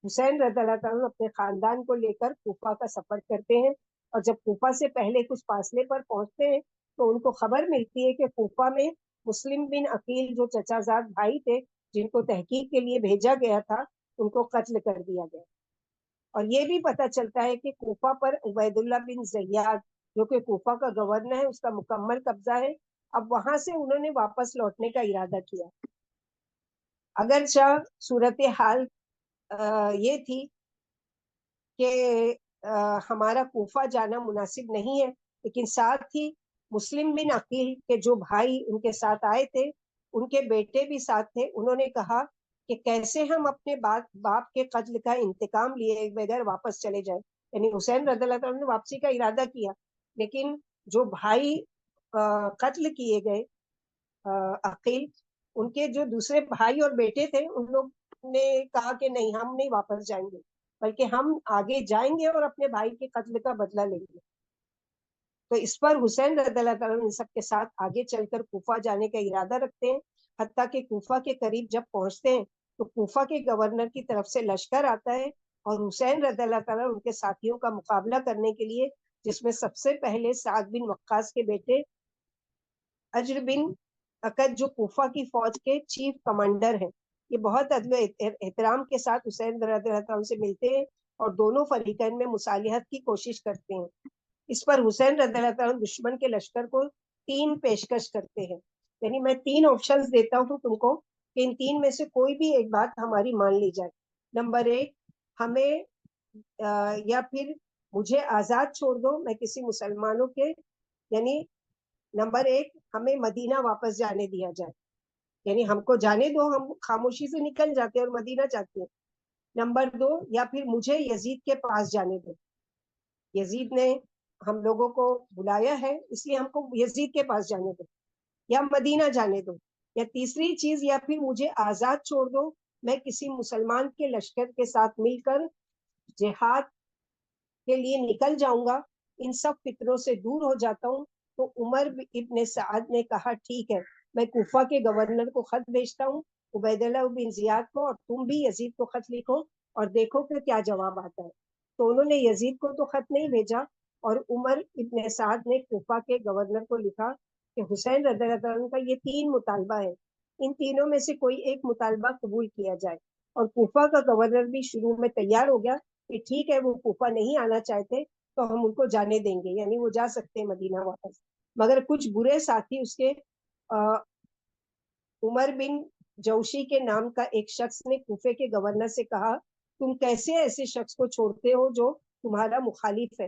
حسین رضی اللہ تعالیٰ اپنے خاندان کو لے کر کوفہ کا سفر کرتے ہیں. اور جب کوفہ سے پہلے کچھ فاصلے پر پہنچتے ہیں تو ان کو خبر ملتی ہے کہ کوفہ میں مسلم بن عقیل جو چچا زاد بھائی تھے جن کو تحقیق کے لیے بھیجا گیا تھا, ان کو قتل کر دیا گیا. اور یہ بھی پتہ چلتا ہے کہ کوفہ پر عبید اللہ بن زیاد جو کہ کوفہ کا گورنر ہے, اس کا مکمل قبضہ ہے. اب وہاں سے انہوں نے واپس لوٹنے کا ارادہ کیا. اگرچہ صورتحال یہ تھی کہ ہمارا کوفہ جانا مناسب نہیں ہے, لیکن ساتھ ہی مسلم بن عقیل کے جو بھائی ان کے ساتھ آئے تھے, ان کے بیٹے بھی ساتھ تھے. انہوں نے کہا کہ کیسے ہم اپنے باپ کے قتل کا انتقام لیے بغیر واپس چلے جائیں. یعنی حسین رضی اللہ عنہ نے واپسی کا ارادہ کیا, لیکن جو بھائی قتل کیے گئے عقیل, ان کے جو دوسرے بھائی اور بیٹے تھے, ان لوگ نے کہا کہ نہیں, ہم نہیں واپس جائیں گے, بلکہ ہم آگے جائیں گے اور اپنے بھائی کے قتل کا بدلہ لیں گے. تو اس پر حسین رضی اللہ تعالیٰ ان سب کے ساتھ آگے چل کر کوفہ جانے کا ارادہ رکھتے ہیں. حتیٰ کہ کوفہ کے قریب جب پہنچتے ہیں تو کوفہ کے گورنر کی طرف سے لشکر آتا ہے, اور حسین رضی اللہ تعالیٰ ان کے ساتھیوں کا مقابلہ کرنے کے لیے, جس میں سب سے پہلے سعد بن وقاص کے بیٹے اجر بن عقد جو کوفہ کی فوج کے چیف کمانڈر ہیں, یہ بہت ادب احترام کے ساتھ حسین رضی اللہ تعالیٰ سے ملتے ہیں اور دونوں فریقین میں مصالحت کی کوشش کرتے ہیں. اس پر حسین رضی اللہ تعالیٰ دشمن کے لشکر کو 3 پیشکش کرتے ہیں. یعنی میں 3 آپشنز دیتا ہوں تم کو کہ ان 3 میں سے کوئی بھی ایک بات ہماری مان لی جائے. نمبر 1, ہمیں یا پھر مجھے آزاد چھوڑ دو, میں کسی مسلمانوں کے, یعنی نمبر 1 ہمیں مدینہ واپس جانے دیا جائے, یعنی ہم کو جانے دو, ہم خاموشی سے نکل جاتے ہیں اور مدینہ جاتے ہیں. نمبر 2, یا پھر مجھے یزید کے پاس جانے دو, یزید نے ہم لوگوں کو بلایا ہے اس لیے ہم کو یزید کے پاس جانے دو, یا مدینہ جانے دو. یا تیسری چیز, یا پھر مجھے آزاد چھوڑ دو, میں کسی مسلمان کے لشکر کے ساتھ مل کر جہاد کے لیے نکل جاؤں گا, ان سب فکروں سے دور ہو جاتا ہوں. تو عمر ابن سعد نے کہا ٹھیک ہے, میں کوفہ کے گورنر کو خط بھیجتا ہوں, عبید اللہ بن زیاد کو, اور تم بھی یزید کو خط لکھو اور دیکھو کہ کیا جواب آتا ہے. تو انہوں نے یزید کو تو خط نہیں بھیجا, اور عمر ابن سعد نے کوفہ کے گورنر کو لکھا کہ حسین رضی اللہ عنہ کا یہ 3 مطالبہ ہے, ان تینوں میں سے کوئی ایک مطالبہ قبول کیا جائے. اور کوفہ کا گورنر بھی شروع میں تیار ہو گیا کہ ٹھیک ہے, وہ کوفہ نہیں آنا چاہتے تو ہم ان کو جانے دیں گے, یعنی وہ جا سکتے ہیں مدینہ واپس. مگر کچھ برے ساتھی اس کے عمر بن جوشی کے نام کا ایک شخص نے کوفے کے گورنر سے کہا, تم کیسے ایسے شخص کو چھوڑتے ہو جو تمہارا مخالف ہے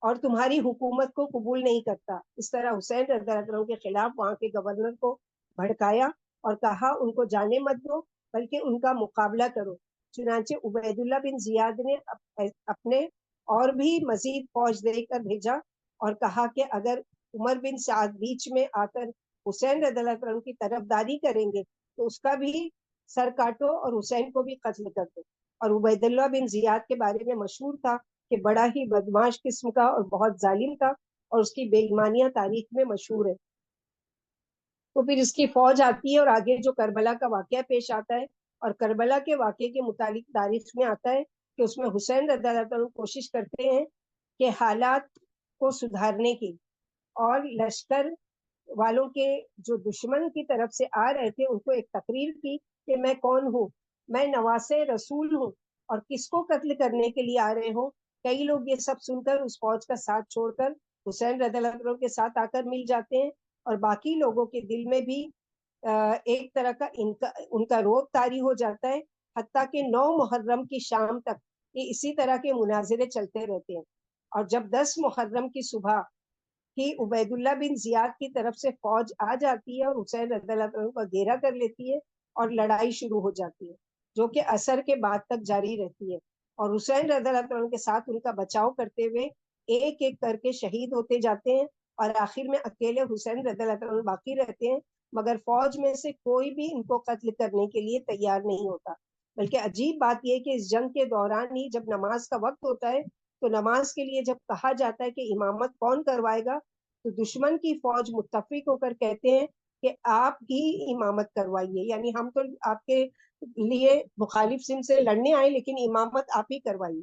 اور تمہاری حکومت کو قبول نہیں کرتا. اس طرح حسین رضی اللہ عنہ کے خلاف وہاں کے گورنر کو بھڑکایا اور کہا ان کو جانے مت دو بلکہ ان کا مقابلہ کرو. چنانچہ عبید اللہ بن زیاد نے اپنے اور بھی مزید فوج دے کر بھیجا اور کہا کہ اگر عمر بن سعد بیچ میں آ کر حسین رضی اللہ عنہ کی طرفداری کریں گے تو اس کا بھی سر کاٹو اور حسین کو بھی قتل کر دو. اور عبید اللہ بن زیاد کے بارے میں مشہور تھا کہ بڑا ہی بدماش قسم کا اور بہت ظالم تھا, اور اس کی بے ایمانیاں تاریخ میں مشہور ہے. تو پھر اس کی فوج آتی ہے اور آگے جو کربلا کا واقعہ پیش آتا ہے, اور کربلا کے واقعے کے متعلق تاریخ میں آتا ہے کہ اس میں حسین رضی اللہ عنہ کوشش کرتے ہیں کہ حالات کو سدھارنے کی, اور لشکر والوں کے جو دشمن کی طرف سے آ رہے تھے ان کو ایک تقریر کی کہ میں کون ہوں, میں نواسے رسول ہوں, اور کس کو قتل کرنے کے لیے آ رہے ہو. کئی لوگ یہ سب سن کر اس فوج کا ساتھ چھوڑ کر حسین رضی اللہ عنہ کے ساتھ آ کر مل جاتے ہیں، اور باقی لوگوں کے دل میں بھی ایک طرح کا ان کا روب طاری ہو جاتا ہے، حتیٰ کہ 9 محرم کی شام تک یہ اسی طرح کے مناظرے چلتے رہتے ہیں۔ اور جب 10 محرم کی صبح ہی عبید اللہ بن زیاد کی طرف سے فوج آ جاتی ہے اور حسین رضی اللہ عنہ کا گھیرا کر لیتی ہے اور لڑائی شروع ہو جاتی ہے، جو کہ عصر کے بعد تک جاری رہتی ہے، اور حسین رضی اللہ عنہ کے ساتھ ان کا بچاؤ کرتے ہوئے ایک ایک کر کے شہید ہوتے جاتے ہیں، اور آخر میں اکیلے حسین رضی اللہ عنہ باقی رہتے ہیں، مگر فوج میں سے کوئی بھی ان کو قتل کرنے کے لیے تیار نہیں ہوتا۔ بلکہ عجیب بات یہ کہ اس جنگ کے دوران ہی جب نماز کا وقت ہوتا ہے تو نماز کے لیے جب کہا جاتا ہے کہ امامت کون کروائے گا، تو دشمن کی فوج متفق ہو کر کہتے ہیں کہ آپ ہی امامت کروائیے، یعنی ہم تو آپ کے لیے مخالف سم سے لڑنے آئے لیکن امامت آپ ہی کروائیے،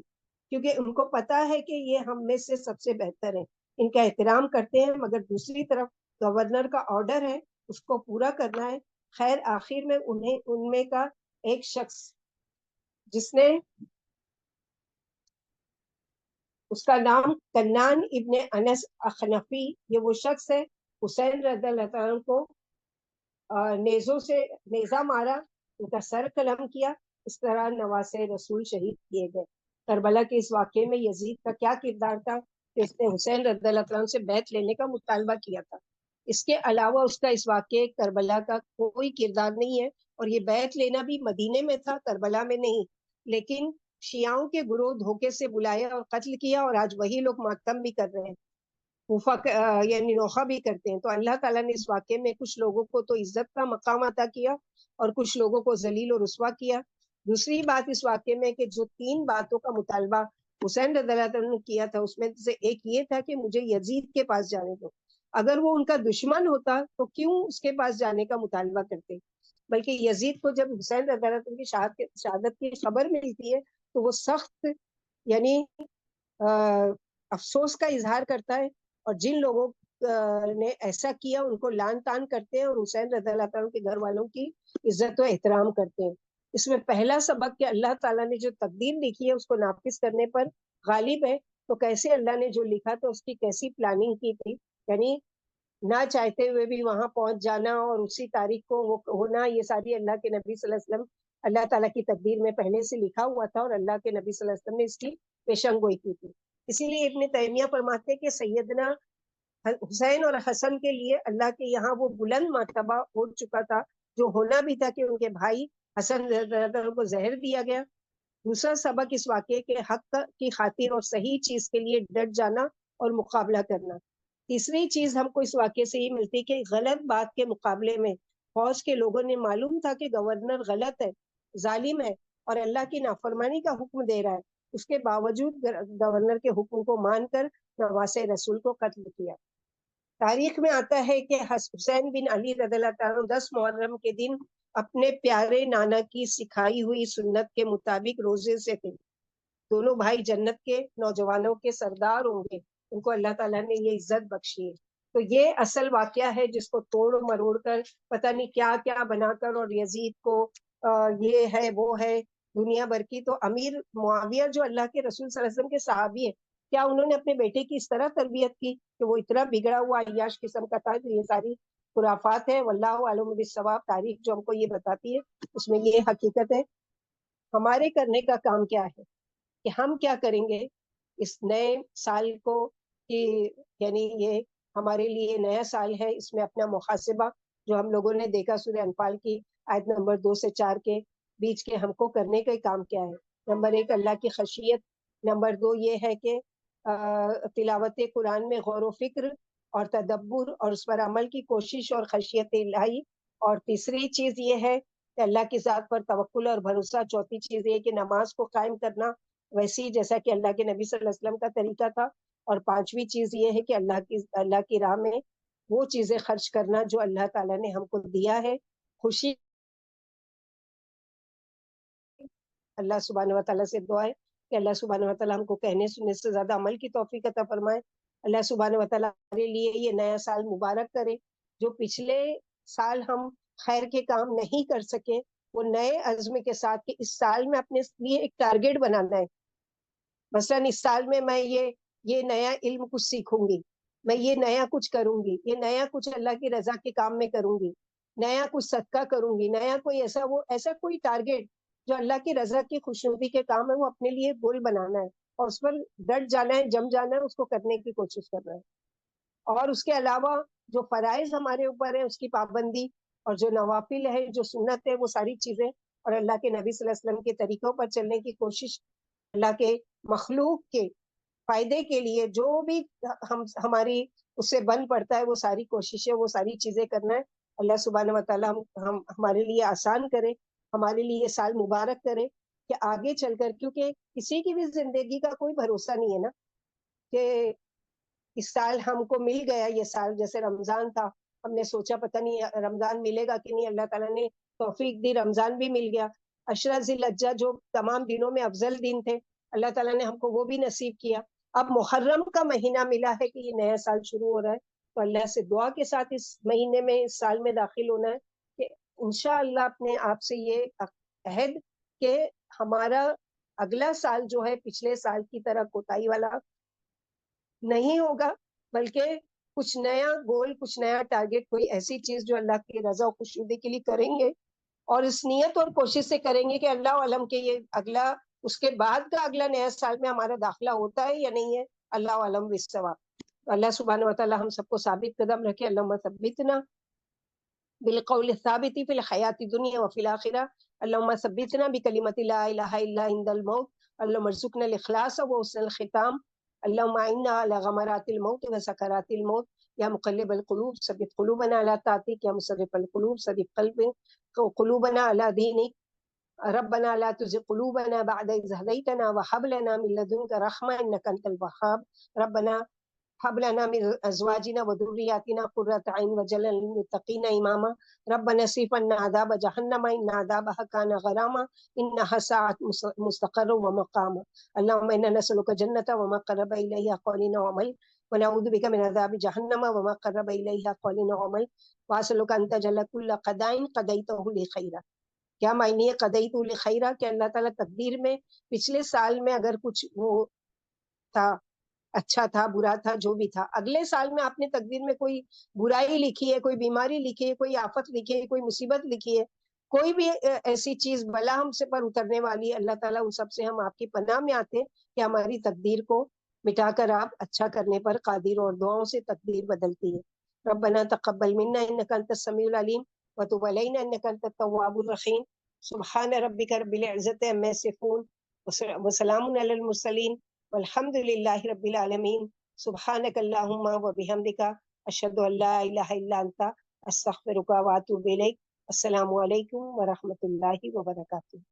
کیونکہ ان کو پتا ہے کہ یہ ہم میں سے سب سے بہتر ہیں، ان کا احترام کرتے ہیں، مگر دوسری طرف گورنر کا آرڈر ہے، اس کو پورا کرنا ہے۔ خیر آخر میں ان میں کا ایک شخص جس نے اس کا نام کنان ابن انس اخنفی، یہ وہ شخص ہے، حسین رضی اللہ عنہ کو نیزوں سے نیزہ مارا، ان کا سر قلم کیا، اس طرح نواسے رسول شہید کیے گئے۔ کربلا کے اس واقعے میں یزید کا کیا کردار تھا کہ اس نے حسین رضی اللہ عنہ سے بیعت لینے کا مطالبہ کیا تھا؟ اس کے علاوہ اس کا اس واقعے کربلا کا کوئی کردار نہیں ہے، اور یہ بیعت لینا بھی مدینے میں تھا، کربلا میں نہیں، لیکن شیعوں کے گروہ دھوکے سے بلایا اور قتل کیا، اور آج وہی لوگ ماتم بھی کر رہے ہیں، یعنی نوحہ بھی کرتے ہیں۔ تو اللہ تعالیٰ نے اس واقعے میں کچھ لوگوں کو تو عزت کا مقام عطا کیا اور کچھ لوگوں کو ذلیل و رسوا کیا۔ دوسری بات اس واقعے میں کہ جو 3 باتوں کا مطالبہ حسین رضی اللہ عنہ نے کیا تھا، اس میں سے ایک یہ تھا کہ مجھے یزید کے پاس جانے دو۔ اگر وہ ان کا دشمن ہوتا تو کیوں اس کے پاس جانے کا مطالبہ کرتے؟ بلکہ یزید کو جب حسین رضی اللہ عنہ کی شہادت کی خبر ملتی ہے تو وہ سخت یعنی افسوس کا اظہار کرتا ہے، اور جن لوگوں نے ایسا کیا ان کو لعن طعن کرتے ہیں اور حسین رضی اللہ عنہ کے گھر والوں کی عزت و احترام کرتے ہیں۔ اس میں پہلا سبق کہ اللہ تعالیٰ نے جو تقدیر لکھی ہے اس کو نافذ کرنے پر غالب ہے، تو کیسے اللہ نے جو لکھا تو اس کی کیسی پلاننگ کی تھی، یعنی نہ چاہتے ہوئے بھی وہاں پہنچ جانا اور اسی تاریخ کو وہ ہونا، یہ ساری اللہ کے نبی صلی اللہ علیہ وسلم اللہ تعالیٰ کی تقدیر میں پہلے سے لکھا ہوا تھا، اور اللہ کے نبی صلی اللہ علیہ وسلم نے اس کی پیشن گوئی کی تھی۔ اسی لیے ابن تیمیہ فرماتے کہ سیدنا حسین اور حسن کے لیے اللہ کے یہاں وہ بلند مرتبہ ہو چکا تھا جو ہونا بھی تھا، کہ ان کے بھائی حسن رضی اللہ عنہ کو زہر دیا گیا۔ دوسرا سبق اس واقعے کے حق کی خاطر اور صحیح چیز کے لیے ڈٹ جانا اور مقابلہ کرنا۔ تیسری چیز ہم کو اس واقعے سے یہ ملتی کہ غلط بات کے مقابلے میں فوج کے لوگوں نے معلوم تھا کہ گورنر غلط ہے، ظالم ہے اور اللہ کی نافرمانی کا حکم دے رہا ہے، اس کے باوجود گورنر کے حکم کو مان کر نواسے رسول کو قتل کیا۔ تاریخ میں آتا ہے کہ حسین بن علی رضی اللہ عنہ 10 محرم کے دن اپنے پیارے نانا کی سکھائی ہوئی سنت کے مطابق روزے سے تھے۔ دونوں بھائی جنت کے نوجوانوں کے سردار ہوں گے، ان کو اللہ تعالیٰ نے یہ عزت بخشی ہے۔ تو یہ اصل واقعہ ہے جس کو توڑ مروڑ کر پتہ نہیں کیا کیا بنا کر، اور یزید کو یہ ہے وہ ہے دنیا بھر کی۔ تو امیر معاویہ جو اللہ کے رسول صلی اللہ علیہ وسلم کے صحابی ہیں، کیا انہوں نے اپنے بیٹے کی اس طرح تربیت کی کہ وہ اتنا بگڑا ہوا عیاش قسم کا تھا؟ یہ ساری خرافات ہے، واللہ اعلم بالصواب۔ تاریخ جو ہم کو یہ بتاتی ہے اس میں یہ حقیقت ہے۔ ہمارے کرنے کا کام کیا ہے کہ ہم کیا کریں گے اس نئے سال کو، کہ یعنی یہ ہمارے لیے نیا سال ہے، اس میں اپنا محاسبہ جو ہم لوگوں نے دیکھا سورہ انفال کی آیت نمبر 2 سے 4 کے بیچ کے ہم کو کرنے کا کام کیا ہے۔ نمبر 1 اللہ کی خشیت، نمبر 2 یہ ہے کہ تلاوت قرآن میں غور و فکر اور تدبر اور اس پر عمل کی کوشش اور خشیت الہی، اور تیسری چیز یہ ہے کہ اللہ کی ذات پر توکل اور بھروسہ، چوتھی چیز یہ کہ نماز کو قائم کرنا ویسی جیسا کہ اللہ کے نبی صلی اللہ علیہ وسلم کا طریقہ تھا، اور پانچویں چیز یہ ہے کہ اللہ کی راہ میں وہ چیزیں خرچ کرنا جو اللہ تعالیٰ نے ہم کو دیا ہے۔ خوشی اللہ سبحانہ و تعالیٰ سے دعا ہے کہ اللہ سبحانہ و تعالیٰ ہم کو کہنے سننے سے زیادہ عمل کی توفیق عطا فرمائے۔ اللہ سبحانہ و تعالیٰ ہمارے لیے یہ نیا سال مبارک کرے۔ جو پچھلے سال ہم خیر کے کام نہیں کر سکے، وہ نئے عزم کے ساتھ کہ اس سال میں اپنے لیے ایک ٹارگیٹ بنانا ہے، مثلا اس سال میں یہ نیا علم کچھ سیکھوں گی، میں یہ نیا کچھ کروں گی، یہ نیا کچھ اللہ کی رضا کے کام میں کروں گی، نیا کچھ صدقہ کروں گی، نیا کوئی ایسا کوئی ٹارگیٹ جو اللہ کی رضا کی خوشنودی کے کام ہے، وہ اپنے لیے گول بنانا ہے اور اس پر ڈٹ جانا ہے، جم جانا ہے، اس کو کرنے کی کوشش کرنا ہے. اور اس کے علاوہ جو فرائض ہمارے اوپر ہے اس کی پابندی، اور جو نوافل ہے، جو سنت ہے، وہ ساری چیزیں، اور اللہ کے نبی صلی اللہ علیہ وسلم کے طریقوں پر چلنے کی کوشش، اللہ کے مخلوق کے فائدے کے لیے جو بھی ہماری اس سے بن پڑتا ہے، وہ ساری کوششیں، وہ ساری چیزیں کرنا ہے. اللہ سبحانہ و تعالیٰ ہمارے لیے آسان کرے، ہمارے لیے یہ سال مبارک کرے کہ آگے چل کر، کیونکہ کسی کی بھی زندگی کا کوئی بھروسہ نہیں ہے نا کہ اس سال ہم کو مل گیا یہ سال. جیسے رمضان تھا، ہم نے سوچا پتہ نہیں رمضان ملے گا کہ نہیں، اللہ تعالیٰ نے توفیق دی، رمضان بھی مل گیا. عشرہ ذی الحجہ جو تمام دنوں میں افضل دن تھے، اللہ تعالیٰ نے ہم کو وہ بھی نصیب کیا. اب محرم کا مہینہ ملا ہے کہ یہ نیا سال شروع ہو رہا ہے، تو اللہ سے دعا کے ساتھ اس مہینے میں، اس سال میں داخل ہونا ہے کہ انشاءاللہ اپنے آپ سے یہ عہد کہ ہمارا اگلا سال جو ہے پچھلے سال کی طرح کوتاہی والا نہیں ہوگا، بلکہ کچھ نیا گول، کچھ نیا ٹارگیٹ، کوئی ایسی چیز جو اللہ کی رضا و خوشنودی کے لیے کریں گے، اور اس نیت اور کوشش سے کریں گے کہ اللہ علم کے یہ اگلا، اس کے بعد کا اگلا نیا سال میں ہمارا داخلہ ہوتا ہے یا نہیں ہے، اللہ علم بالصواب. اللہ سبحانہ و تعالی ہم سب کو ثابت قدم رکھے. اللہم ثبتنا بالقول الثابت فی الحیات الدنیا وفی الآخرہ. اللہم ثبتنا بکلمۃ لا الہ الا عند الموت. اللہم ارزقنا الاخلاص وحسن الختام. اللہم اعنا علی غمرات الموت وسکرات الموت. یا مقلب القلوب ثبت قلوبنا علی طاعتک. یا مصرف القلوب ثبت قلوبنا علی دینک. ربنا لا تزغ قلوبنا بعد إذ هديتنا وهب لنا من لدنك رحمة إنك أنت الوهاب. ربنا هب لنا من أزواجنا وذرياتنا قرة عين واجعلنا للمتقين إماما. ربنا اصرف عنا عذاب جهنم إن عذابها كان غراما إنها ساعت مستقرا ومقاما. اللهم إنا نسألك جنة وما قرب إليها قول وعمل ونعوذ بك من عذاب جهنم وما قرب إليها قول وعمل. وأسألك أن تجعل كل قضاء قضيته لي خيرا. کیا معنی ہے قضیت الخیرہ؟ کہ اللہ تعالیٰ تقدیر میں پچھلے سال میں اگر کچھ وہ تھا، اچھا تھا، برا تھا، جو بھی تھا، اگلے سال میں آپ نے تقدیر میں کوئی برائی لکھی ہے، کوئی بیماری لکھی ہے، کوئی آفت لکھی ہے، کوئی مصیبت لکھی ہے، کوئی بھی ایسی چیز بلا ہم سے پر اترنے والی ہے، اللہ تعالیٰ ان سب سے ہم آپ کی پناہ میں آتے ہیں کہ ہماری تقدیر کو مٹا کر آپ اچھا کرنے پر قادر، اور دعاؤں سے تقدیر بدلتی ہے. ربنا تقبل منا انك انت السميع العليم وتب علينا انك انت التواب الرحيم. سبحان ربك رب العزة عما يصفون وسلام على المرسلين والحمد لله رب العالمين. سبحانك اللهم وبحمدك اشهد ان لا اله الا انت استغفرك واتوب اليك. السلام علیکم ورحمۃ اللہ وبرکاتہ.